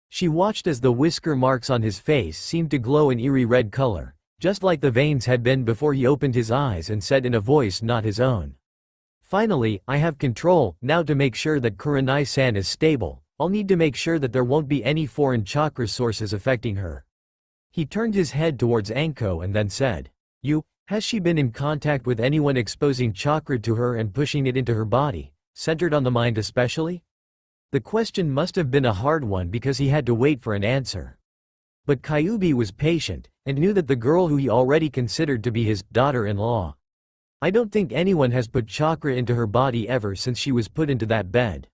She watched as the whisker marks on his face seemed to glow an eerie red color, just like the veins had been before he opened his eyes and said in a voice not his own. Finally, I have control. Now to make sure that Kurenai-san is stable, I'll need to make sure that there won't be any foreign chakra sources affecting her. He turned his head towards Anko and then said, Has she been in contact with anyone exposing chakra to her and pushing it into her body, centered on the mind especially? The question must have been a hard one because he had to wait for an answer. But Kyuubi was patient, and knew that the girl who he already considered to be his daughter-in-law. I don't think anyone has put chakra into her body ever since she was put into that bed.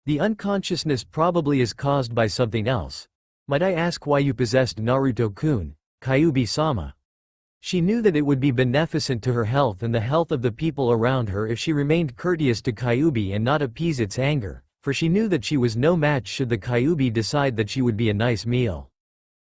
The unconsciousness probably is caused by something else. Might I ask why you possessed Naruto-kun, Kyuubi-sama? She knew that it would be beneficent to her health and the health of the people around her if she remained courteous to Kyuubi and not appease its anger, for she knew that she was no match should the Kyuubi decide that she would be a nice meal.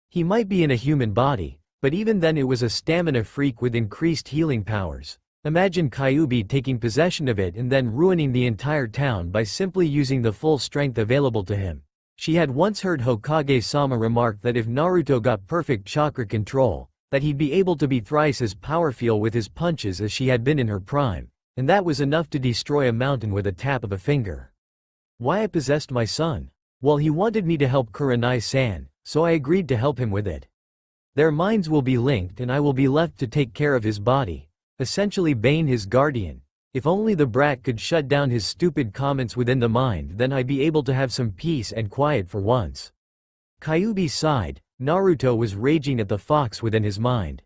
He might be in a human body, but even then it was a stamina freak with increased healing powers. Imagine Kyuubi taking possession of it and then ruining the entire town by simply using the full strength available to him. She had once heard Hokage-sama remark that if Naruto got perfect chakra control, that he'd be able to be thrice as powerful with his punches as she had been in her prime, and that was enough to destroy a mountain with a tap of a finger. Why I possessed my son? Well, he wanted me to help Kurenai-san, so I agreed to help him with it. Their minds will be linked and I will be left to take care of his body. Essentially Bane his guardian. If only the brat could shut down his stupid comments within the mind, then I'd be able to have some peace and quiet for once. Kyuubi sighed. Naruto was raging at the fox within his mind.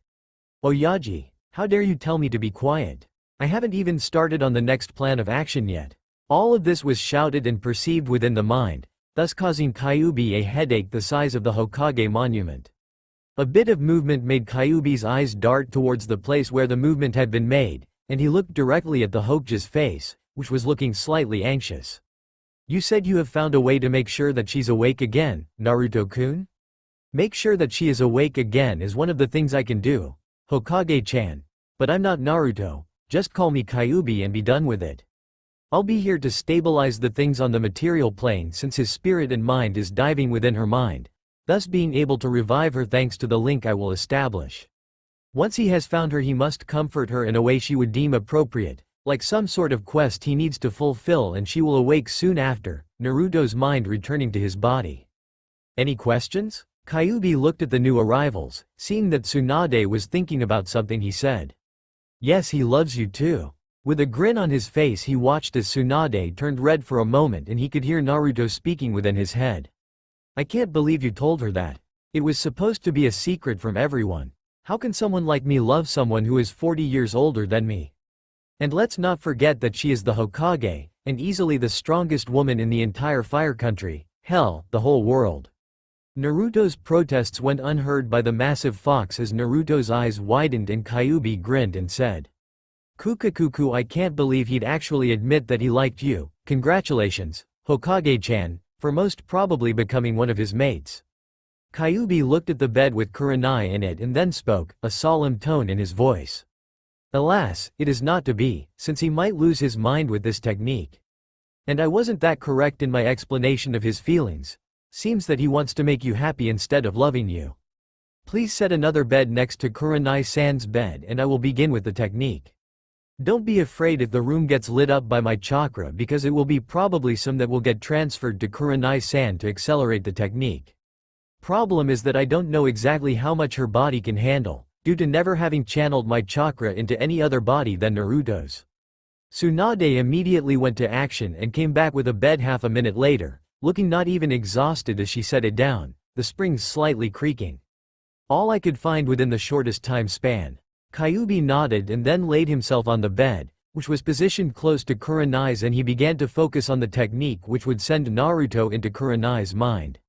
Oyaji, how dare you tell me to be quiet? I haven't even started on the next plan of action yet. All of this was shouted and perceived within the mind, thus causing Kyuubi a headache the size of the Hokage monument. A bit of movement made Kyuubi's eyes dart towards the place where the movement had been made, and he looked directly at the Hokage's face, which was looking slightly anxious. You said you have found a way to make sure that she's awake again, Naruto-kun? Make sure that she is awake again is one of the things I can do, Hokage-chan. But I'm not Naruto, just call me Kyuubi and be done with it. I'll be here to stabilize the things on the material plane since his spirit and mind is diving within her mind, thus being able to revive her thanks to the link I will establish. Once he has found her, he must comfort her in a way she would deem appropriate, like some sort of quest he needs to fulfill, and she will awake soon after, Naruto's mind returning to his body. Any questions? Kyuubi looked at the new arrivals. Seeing that Tsunade was thinking about something, he said, Yes, he loves you too. With a grin on his face, he watched as Tsunade turned red for a moment and he could hear Naruto speaking within his head. I can't believe you told her that. It was supposed to be a secret from everyone. How can someone like me love someone who is 40 years older than me? And let's not forget that she is the Hokage, and easily the strongest woman in the entire Fire Country, hell, the whole world. Naruto's protests went unheard by the massive fox as Naruto's eyes widened and Kyuubi grinned and said, Kukakuku, I can't believe he'd actually admit that he liked you. Congratulations, Hokage-chan, for most probably becoming one of his mates. Kyuubi looked at the bed with Kurenai in it and then spoke, a solemn tone in his voice. Alas, it is not to be, since he might lose his mind with this technique. And I wasn't that correct in my explanation of his feelings. Seems that he wants to make you happy instead of loving you. Please set another bed next to Kurenai-san's bed and I will begin with the technique. Don't be afraid if the room gets lit up by my chakra, because it will be probably some that will get transferred to Kurenai-san to accelerate the technique. Problem is that I don't know exactly how much her body can handle, due to never having channeled my chakra into any other body than Naruto's. Tsunade immediately went to action and came back with a bed half a minute later, looking not even exhausted as she set it down, the springs slightly creaking. All I could find within the shortest time span. Kyuubi nodded and then laid himself on the bed, which was positioned close to Kurenai's, and he began to focus on the technique which would send Naruto into Kurenai's mind.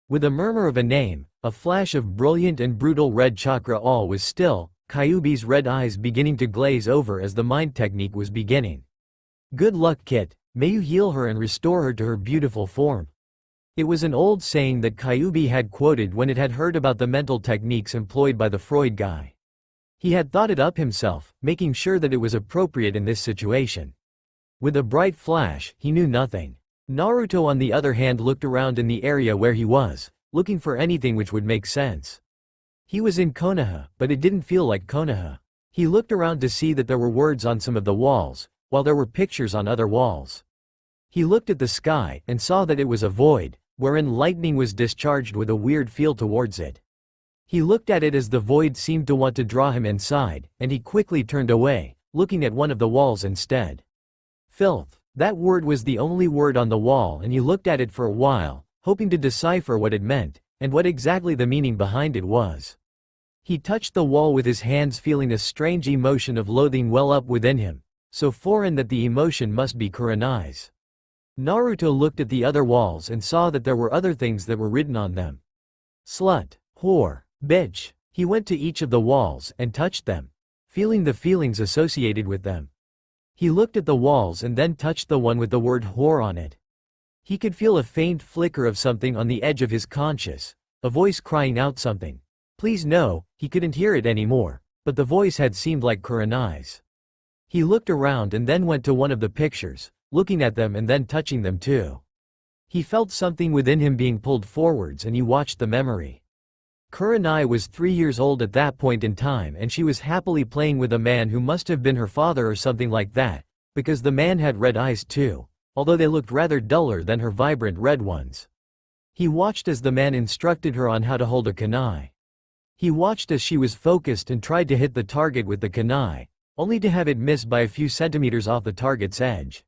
With a murmur of a name, a flash of brilliant and brutal red chakra, all was still, Kyuubi's red eyes beginning to glaze over as the mind technique was beginning. Good luck, Kit, may you heal her and restore her to her beautiful form. It was an old saying that Kyuubi had quoted when it had heard about the mental techniques employed by the Freud guy. He had thought it up himself, making sure that it was appropriate in this situation. With a bright flash, he knew nothing. Naruto on the other hand looked around in the area where he was, looking for anything which would make sense. He was in Konoha, but it didn't feel like Konoha. He looked around to see that there were words on some of the walls, while there were pictures on other walls. He looked at the sky and saw that it was a void, wherein lightning was discharged with a weird feel towards it. He looked at it as the void seemed to want to draw him inside, and he quickly turned away, looking at one of the walls instead. Filth. That word was the only word on the wall, and he looked at it for a while, hoping to decipher what it meant, and what exactly the meaning behind it was. He touched the wall with his hands, feeling a strange emotion of loathing well up within him, so foreign that the emotion must be Kurenai's. Naruto looked at the other walls and saw that there were other things that were written on them. Slut, whore, bitch. He went to each of the walls and touched them, feeling the feelings associated with them. He looked at the walls and then touched the one with the word whore on it. He could feel a faint flicker of something on the edge of his conscious, a voice crying out something. Please no, he couldn't hear it anymore, but the voice had seemed like Kurenai's. He looked around and then went to one of the pictures, looking at them and then touching them too. He felt something within him being pulled forwards and he watched the memory. Kurenai was 3 years old at that point in time and she was happily playing with a man who must have been her father or something like that, because the man had red eyes too, although they looked rather duller than her vibrant red ones. He watched as the man instructed her on how to hold a kunai. He watched as she was focused and tried to hit the target with the kunai, only to have it miss by a few centimeters off the target's edge.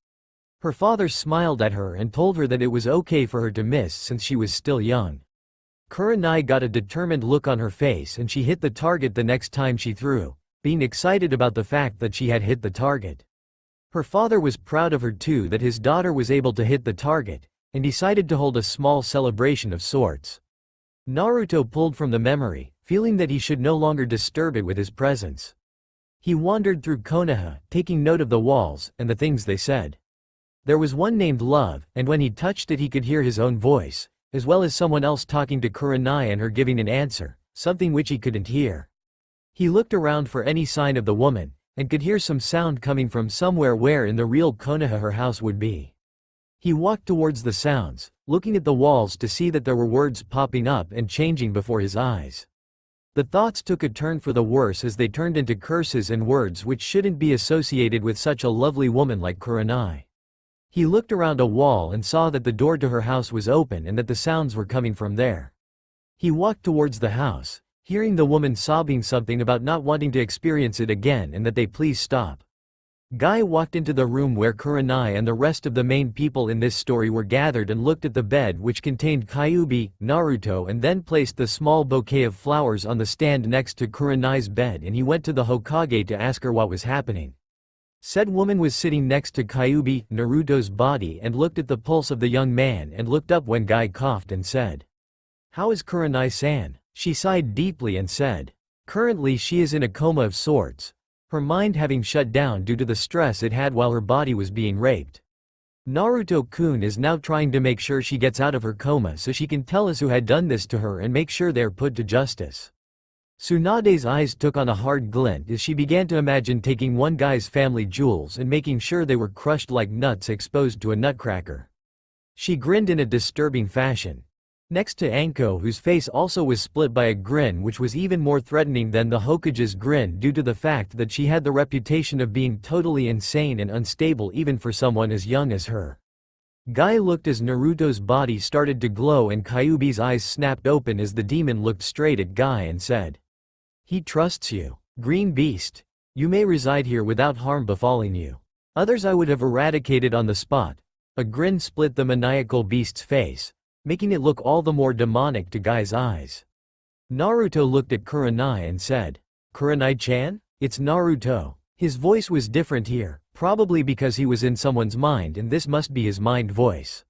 Her father smiled at her and told her that it was okay for her to miss since she was still young. Kurenai got a determined look on her face and she hit the target the next time she threw, being excited about the fact that she had hit the target. Her father was proud of her too that his daughter was able to hit the target, and decided to hold a small celebration of sorts. Naruto pulled from the memory, feeling that he should no longer disturb it with his presence. He wandered through Konoha, taking note of the walls and the things they said. There was one named Love, and when he touched it he could hear his own voice, as well as someone else talking to Kurenai and her giving an answer, something which he couldn't hear. He looked around for any sign of the woman, and could hear some sound coming from somewhere where in the real Konoha her house would be. He walked towards the sounds, looking at the walls to see that there were words popping up and changing before his eyes. The thoughts took a turn for the worse as they turned into curses and words which shouldn't be associated with such a lovely woman like Kurenai. He looked around a wall and saw that the door to her house was open and that the sounds were coming from there. He walked towards the house, hearing the woman sobbing something about not wanting to experience it again and that they please stop. Guy walked into the room where Kurenai and the rest of the main people in this story were gathered and looked at the bed which contained Kyuubi, Naruto, and then placed the small bouquet of flowers on the stand next to Kurenai's bed, and he went to the Hokage to ask her what was happening. Said woman was sitting next to Kyuubi, Naruto's body, and looked at the pulse of the young man and looked up when Guy coughed and said, "How is Kurenai-san?" She sighed deeply and said, "Currently she is in a coma of sorts, her mind having shut down due to the stress it had while her body was being raped. Naruto-kun is now trying to make sure she gets out of her coma so she can tell us who had done this to her and make sure they are put to justice." Tsunade's eyes took on a hard glint as she began to imagine taking one guy's family jewels and making sure they were crushed like nuts exposed to a nutcracker. She grinned in a disturbing fashion. Next to Anko, whose face also was split by a grin which was even more threatening than the Hokage's grin due to the fact that she had the reputation of being totally insane and unstable even for someone as young as her. Guy looked as Naruto's body started to glow and Kyuubi's eyes snapped open as the demon looked straight at Guy and said, "He trusts you, Green Beast. You may reside here without harm befalling you. Others I would have eradicated on the spot." A grin split the maniacal beast's face, making it look all the more demonic to Guy's eyes. Naruto looked at Kurenai and said, "Kurenai-chan? It's Naruto." His voice was different here, probably because he was in someone's mind and this must be his mind voice.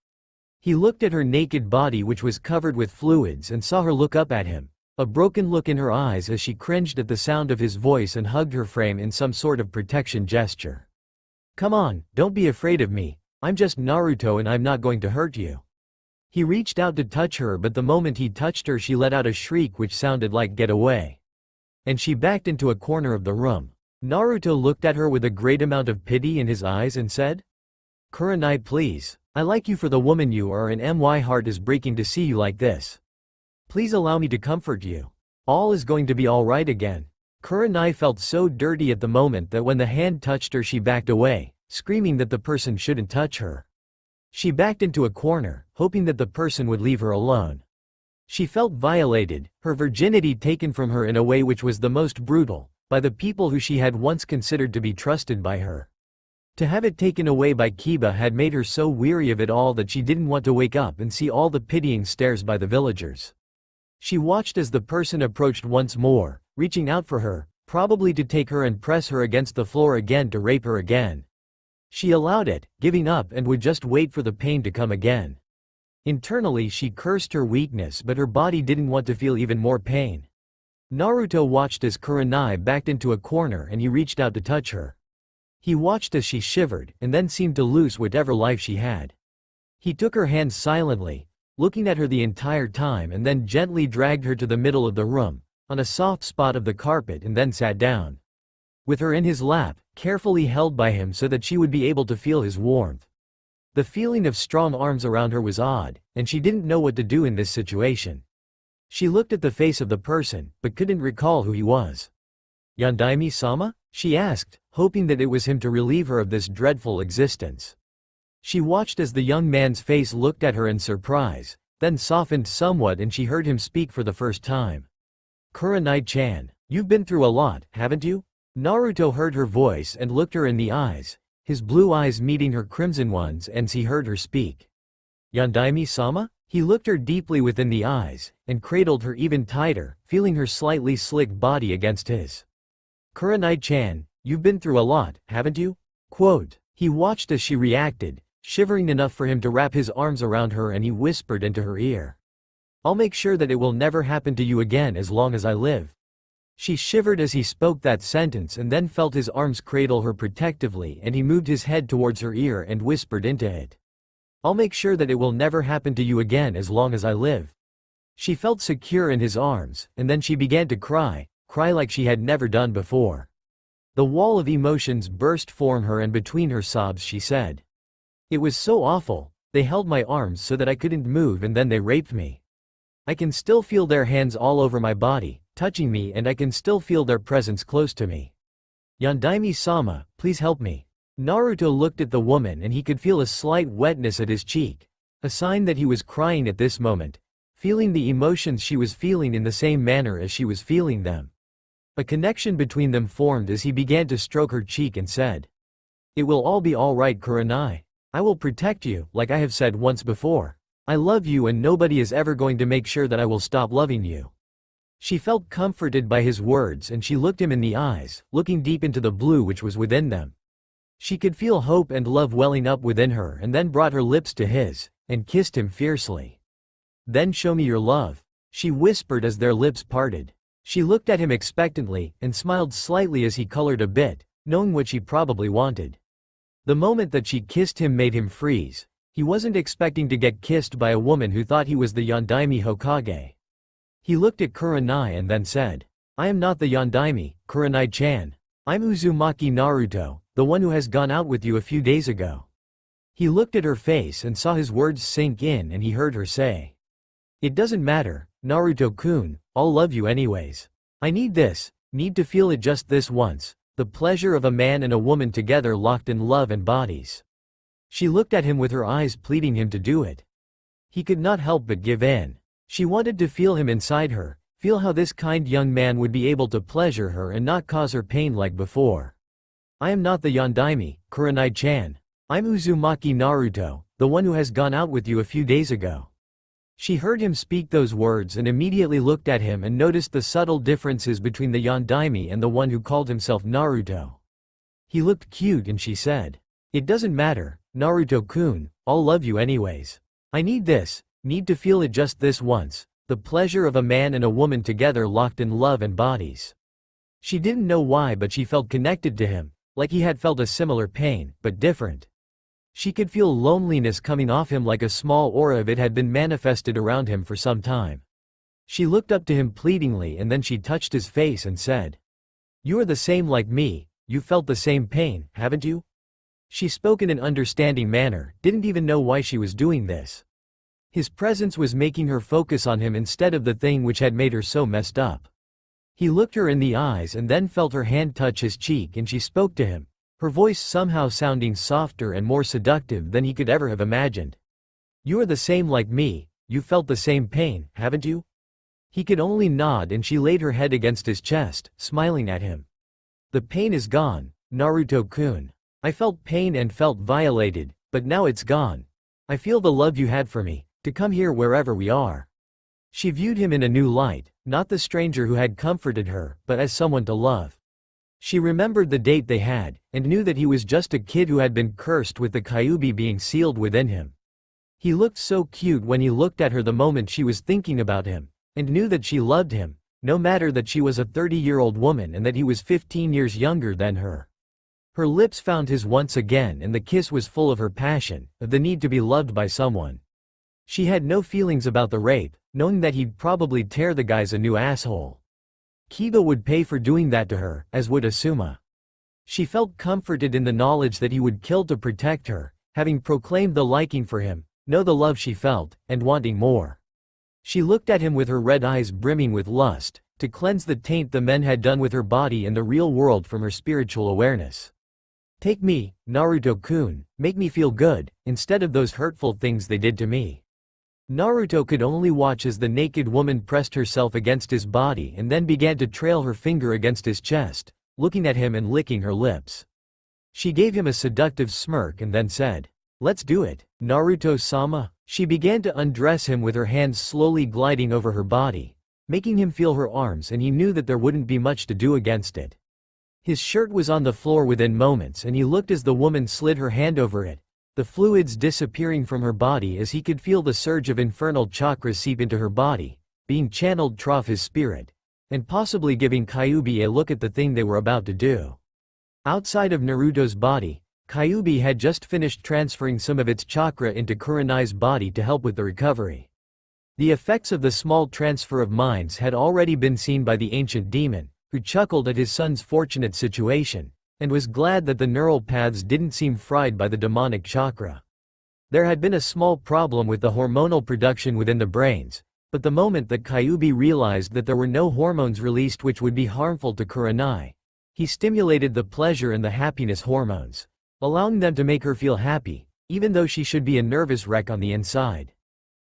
He looked at her naked body which was covered with fluids and saw her look up at him, a broken look in her eyes as she cringed at the sound of his voice and hugged her frame in some sort of protection gesture. "Come on, don't be afraid of me, I'm just Naruto and I'm not going to hurt you." He reached out to touch her, but the moment he touched her she let out a shriek which sounded like "get away." And she backed into a corner of the room. Naruto looked at her with a great amount of pity in his eyes and said, "Kurenai, please, I like you for the woman you are and my heart is breaking to see you like this. Please allow me to comfort you." All is going to be alright again. Kurenai felt so dirty at the moment that when the hand touched her she backed away, screaming that the person shouldn't touch her. She backed into a corner, hoping that the person would leave her alone. She felt violated, her virginity taken from her in a way which was the most brutal, by the people who she had once considered to be trusted by her. To have it taken away by Kiba had made her so weary of it all that she didn't want to wake up and see all the pitying stares by the villagers. She watched as the person approached once more, reaching out for her, probably to take her and press her against the floor again to rape her again. She allowed it, giving up, and would just wait for the pain to come again. Internally she cursed her weakness, but her body didn't want to feel even more pain. Naruto watched as Kurenai backed into a corner and he reached out to touch her. He watched as she shivered, and then seemed to lose whatever life she had. He took her hand silently, looking at her the entire time, and then gently dragged her to the middle of the room, on a soft spot of the carpet, and then sat down. With her in his lap, carefully held by him so that she would be able to feel his warmth. The feeling of strong arms around her was odd, and she didn't know what to do in this situation. She looked at the face of the person, but couldn't recall who he was. "Yondaime-sama?" she asked, hoping that it was him to relieve her of this dreadful existence. She watched as the young man's face looked at her in surprise, then softened somewhat and she heard him speak for the first time. "Kurenai-chan, you've been through a lot, haven't you?" Naruto heard her voice and looked her in the eyes, his blue eyes meeting her crimson ones as he heard her speak. "Yondaime-sama?" He looked her deeply within the eyes, and cradled her even tighter, feeling her slightly slick body against his. "Kurenai-chan, you've been through a lot, haven't you?" Quote. He watched as she reacted, shivering enough for him to wrap his arms around her, and he whispered into her ear. "I'll make sure that it will never happen to you again as long as I live." She shivered as he spoke that sentence and then felt his arms cradle her protectively, and he moved his head towards her ear and whispered into it. "I'll make sure that it will never happen to you again as long as I live." She felt secure in his arms, and then she began to cry like she had never done before. The wall of emotions burst from her, and between her sobs she said, "It was so awful, they held my arms so that I couldn't move and then they raped me. I can still feel their hands all over my body, touching me, and I can still feel their presence close to me. Yondaime-sama, please help me." Naruto looked at the woman and he could feel a slight wetness at his cheek, a sign that he was crying at this moment, feeling the emotions she was feeling in the same manner as she was feeling them. A connection between them formed as he began to stroke her cheek and said, "It will all be alright, Kurenai. I will protect you, like I have said once before. I love you and nobody is ever going to make sure that I will stop loving you." She felt comforted by his words and she looked him in the eyes, looking deep into the blue which was within them. She could feel hope and love welling up within her, and then brought her lips to his, and kissed him fiercely. "Then show me your love," she whispered as their lips parted. She looked at him expectantly, and smiled slightly as he colored a bit, knowing what she probably wanted. The moment that she kissed him made him freeze. He wasn't expecting to get kissed by a woman who thought he was the Yondaime Hokage. He looked at Kurenai and then said, "I am not the Yondaime, Kurenai-chan. I'm Uzumaki Naruto, the one who has gone out with you a few days ago." He looked at her face and saw his words sink in, and he heard her say, "It doesn't matter, Naruto-kun, I'll love you anyways. I need to feel it just this once, the pleasure of a man and a woman together locked in love and bodies." She looked at him with her eyes pleading him to do it. He could not help but give in. She wanted to feel him inside her, feel how this kind young man would be able to pleasure her and not cause her pain like before. "I am not the Yondaime, Kurenai-chan. I'm Uzumaki Naruto, the one who has gone out with you a few days ago." She heard him speak those words and immediately looked at him and noticed the subtle differences between the Yondaime and the one who called himself Naruto. He looked cute and she said, "It doesn't matter, Naruto-kun, I'll love you anyways. I need to feel it just this once, the pleasure of a man and a woman together locked in love and bodies." She didn't know why, but she felt connected to him, like he had felt a similar pain, but different. She could feel loneliness coming off him, like a small aura of it had been manifested around him for some time. She looked up to him pleadingly and then she touched his face and said, "You are the same like me, you felt the same pain, haven't you?" She spoke in an understanding manner, didn't even know why she was doing this. His presence was making her focus on him instead of the thing which had made her so messed up. He looked her in the eyes and then felt her hand touch his cheek, and she spoke to him, her voice somehow sounding softer and more seductive than he could ever have imagined. "You are the same like me, you felt the same pain, haven't you?" He could only nod, and she laid her head against his chest, smiling at him. "The pain is gone, Naruto-kun. I felt pain and felt violated, but now it's gone. I feel the love you had for me, to come here wherever we are." She viewed him in a new light, not the stranger who had comforted her, but as someone to love. She remembered the date they had, and knew that he was just a kid who had been cursed with the Kyuubi being sealed within him. He looked so cute when he looked at her the moment she was thinking about him, and knew that she loved him, no matter that she was a 30-year-old woman and that he was 15 years younger than her. Her lips found his once again, and the kiss was full of her passion, of the need to be loved by someone. She had no feelings about the rape, knowing that he'd probably tear the guy's a new asshole. Kiba would pay for doing that to her, as would Asuma. She felt comforted in the knowledge that he would kill to protect her, having proclaimed the liking for him, know the love she felt, and wanting more. She looked at him with her red eyes brimming with lust, to cleanse the taint the men had done with her body and the real world from her spiritual awareness. "Take me, Naruto-kun, make me feel good, instead of those hurtful things they did to me." Naruto could only watch as the naked woman pressed herself against his body and then began to trail her finger against his chest, looking at him and licking her lips. She gave him a seductive smirk and then said, "Let's do it, Naruto-sama." She began to undress him with her hands slowly gliding over her body, making him feel her arms, and he knew that there wouldn't be much to do against it. His shirt was on the floor within moments, and he looked as the woman slid her hand over it, the fluids disappearing from her body as he could feel the surge of infernal chakra seep into her body, being channeled through his spirit, and possibly giving Kyuubi a look at the thing they were about to do. Outside of Naruto's body, Kyuubi had just finished transferring some of its chakra into Kurenai's body to help with the recovery. The effects of the small transfer of minds had already been seen by the ancient demon, who chuckled at his son's fortunate situation, and was glad that the neural paths didn't seem fried by the demonic chakra. There had been a small problem with the hormonal production within the brains, but the moment that Kyuubi realized that there were no hormones released which would be harmful to Kurenai, he stimulated the pleasure and the happiness hormones, allowing them to make her feel happy, even though she should be a nervous wreck on the inside.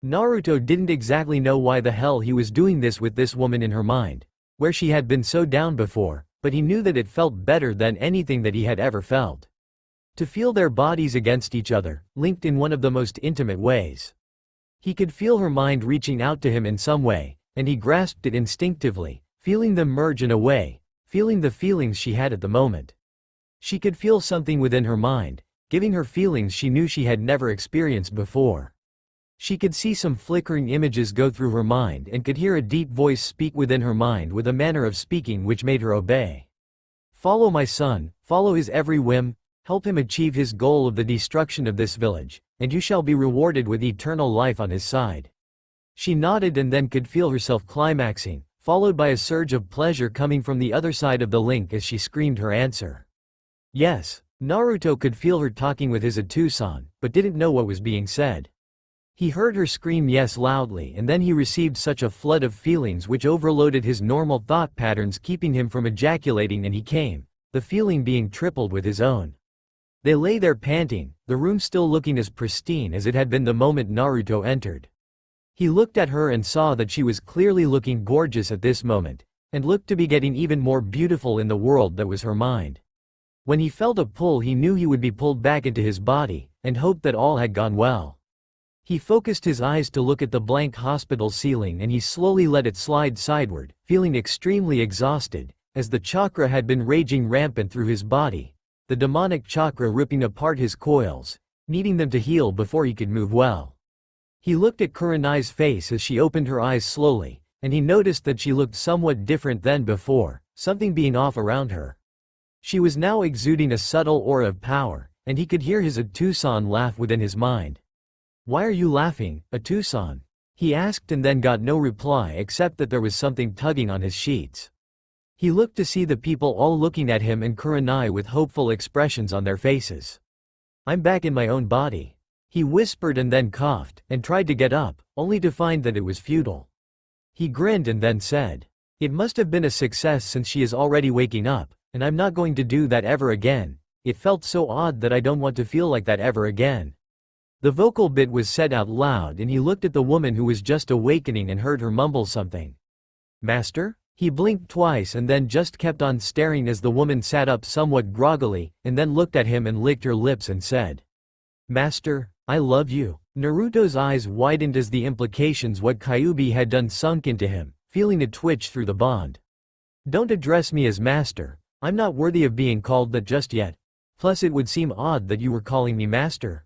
Naruto didn't exactly know why the hell he was doing this with this woman in her mind, where she had been so down before, but he knew that it felt better than anything that he had ever felt. To feel their bodies against each other, linked in one of the most intimate ways. He could feel her mind reaching out to him in some way, and he grasped it instinctively, feeling them merge in a way, feeling the feelings she had at the moment. She could feel something within her mind, giving her feelings she knew she had never experienced before. She could see some flickering images go through her mind and could hear a deep voice speak within her mind with a manner of speaking which made her obey. "Follow my son, follow his every whim, help him achieve his goal of the destruction of this village, and you shall be rewarded with eternal life on his side." She nodded and then could feel herself climaxing, followed by a surge of pleasure coming from the other side of the link as she screamed her answer. Yes, Naruto could feel her talking with his Atu-san, but didn't know what was being said. He heard her scream yes loudly, and then he received such a flood of feelings which overloaded his normal thought patterns, keeping him from ejaculating, and he came, the feeling being tripled with his own. They lay there panting, the room still looking as pristine as it had been the moment Naruto entered. He looked at her and saw that she was clearly looking gorgeous at this moment, and looked to be getting even more beautiful in the world that was her mind. When he felt a pull, he knew he would be pulled back into his body, and hoped that all had gone well. He focused his eyes to look at the blank hospital ceiling, and he slowly let it slide sideward, feeling extremely exhausted, as the chakra had been raging rampant through his body, the demonic chakra ripping apart his coils, needing them to heal before he could move well. He looked at Kurenai's face as she opened her eyes slowly, and he noticed that she looked somewhat different than before, something being off around her. She was now exuding a subtle aura of power, and he could hear his Atu-san laugh within his mind. "Why are you laughing, Atu-san?" he asked, and then got no reply except that there was something tugging on his sheets. He looked to see the people all looking at him and Kurenai with hopeful expressions on their faces. "I'm back in my own body," he whispered, and then coughed, and tried to get up, only to find that it was futile. He grinned and then said, It must have been a success since she is already waking up, and I'm not going to do that ever again. It felt so odd that I don't want to feel like that ever again. The vocal bit was said out loud and he looked at the woman who was just awakening and heard her mumble something. Master? He blinked twice and then just kept on staring as the woman sat up somewhat groggily, and then looked at him and licked her lips and said, Master, I love you. Naruto's eyes widened as the implications what Kyuubi had done sunk into him, feeling a twitch through the bond. Don't address me as master. I'm not worthy of being called that just yet. Plus it would seem odd that you were calling me master.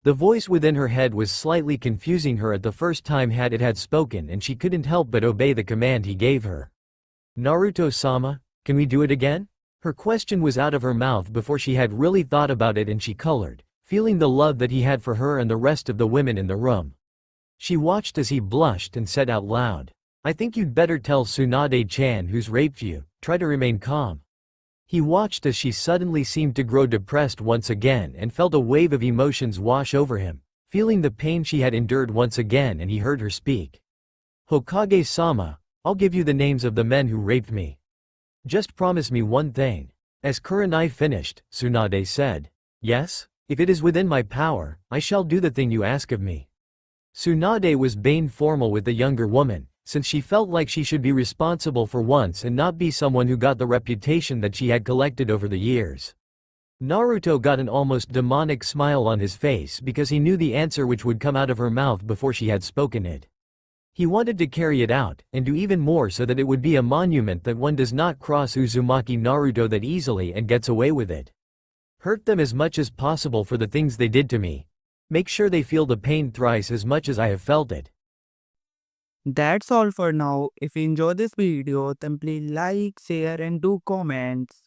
The voice within her head was slightly confusing her at the first time it had spoken, and she couldn't help but obey the command he gave her. Naruto-sama, can we do it again? Her question was out of her mouth before she had really thought about it, and she colored, feeling the love that he had for her and the rest of the women in the room. She watched as he blushed and said out loud, I think you'd better tell Tsunade-chan who's raped you. Try to remain calm. He watched as she suddenly seemed to grow depressed once again and felt a wave of emotions wash over him, feeling the pain she had endured once again, and he heard her speak. Hokage-sama, I'll give you the names of the men who raped me. Just promise me one thing. As Kurenai finished, Tsunade said, Yes? If it is within my power, I shall do the thing you ask of me. Tsunade was being formal with the younger woman, since she felt like she should be responsible for once and not be someone who got the reputation that she had collected over the years. Naruto got an almost demonic smile on his face because he knew the answer which would come out of her mouth before she had spoken it. He wanted to carry it out, and do even more so that it would be a monument that one does not cross Uzumaki Naruto that easily and gets away with it. Hurt them as much as possible for the things they did to me. Make sure they feel the pain thrice as much as I have felt it. That's all for now. If you enjoy this video, then please like, share and do comments.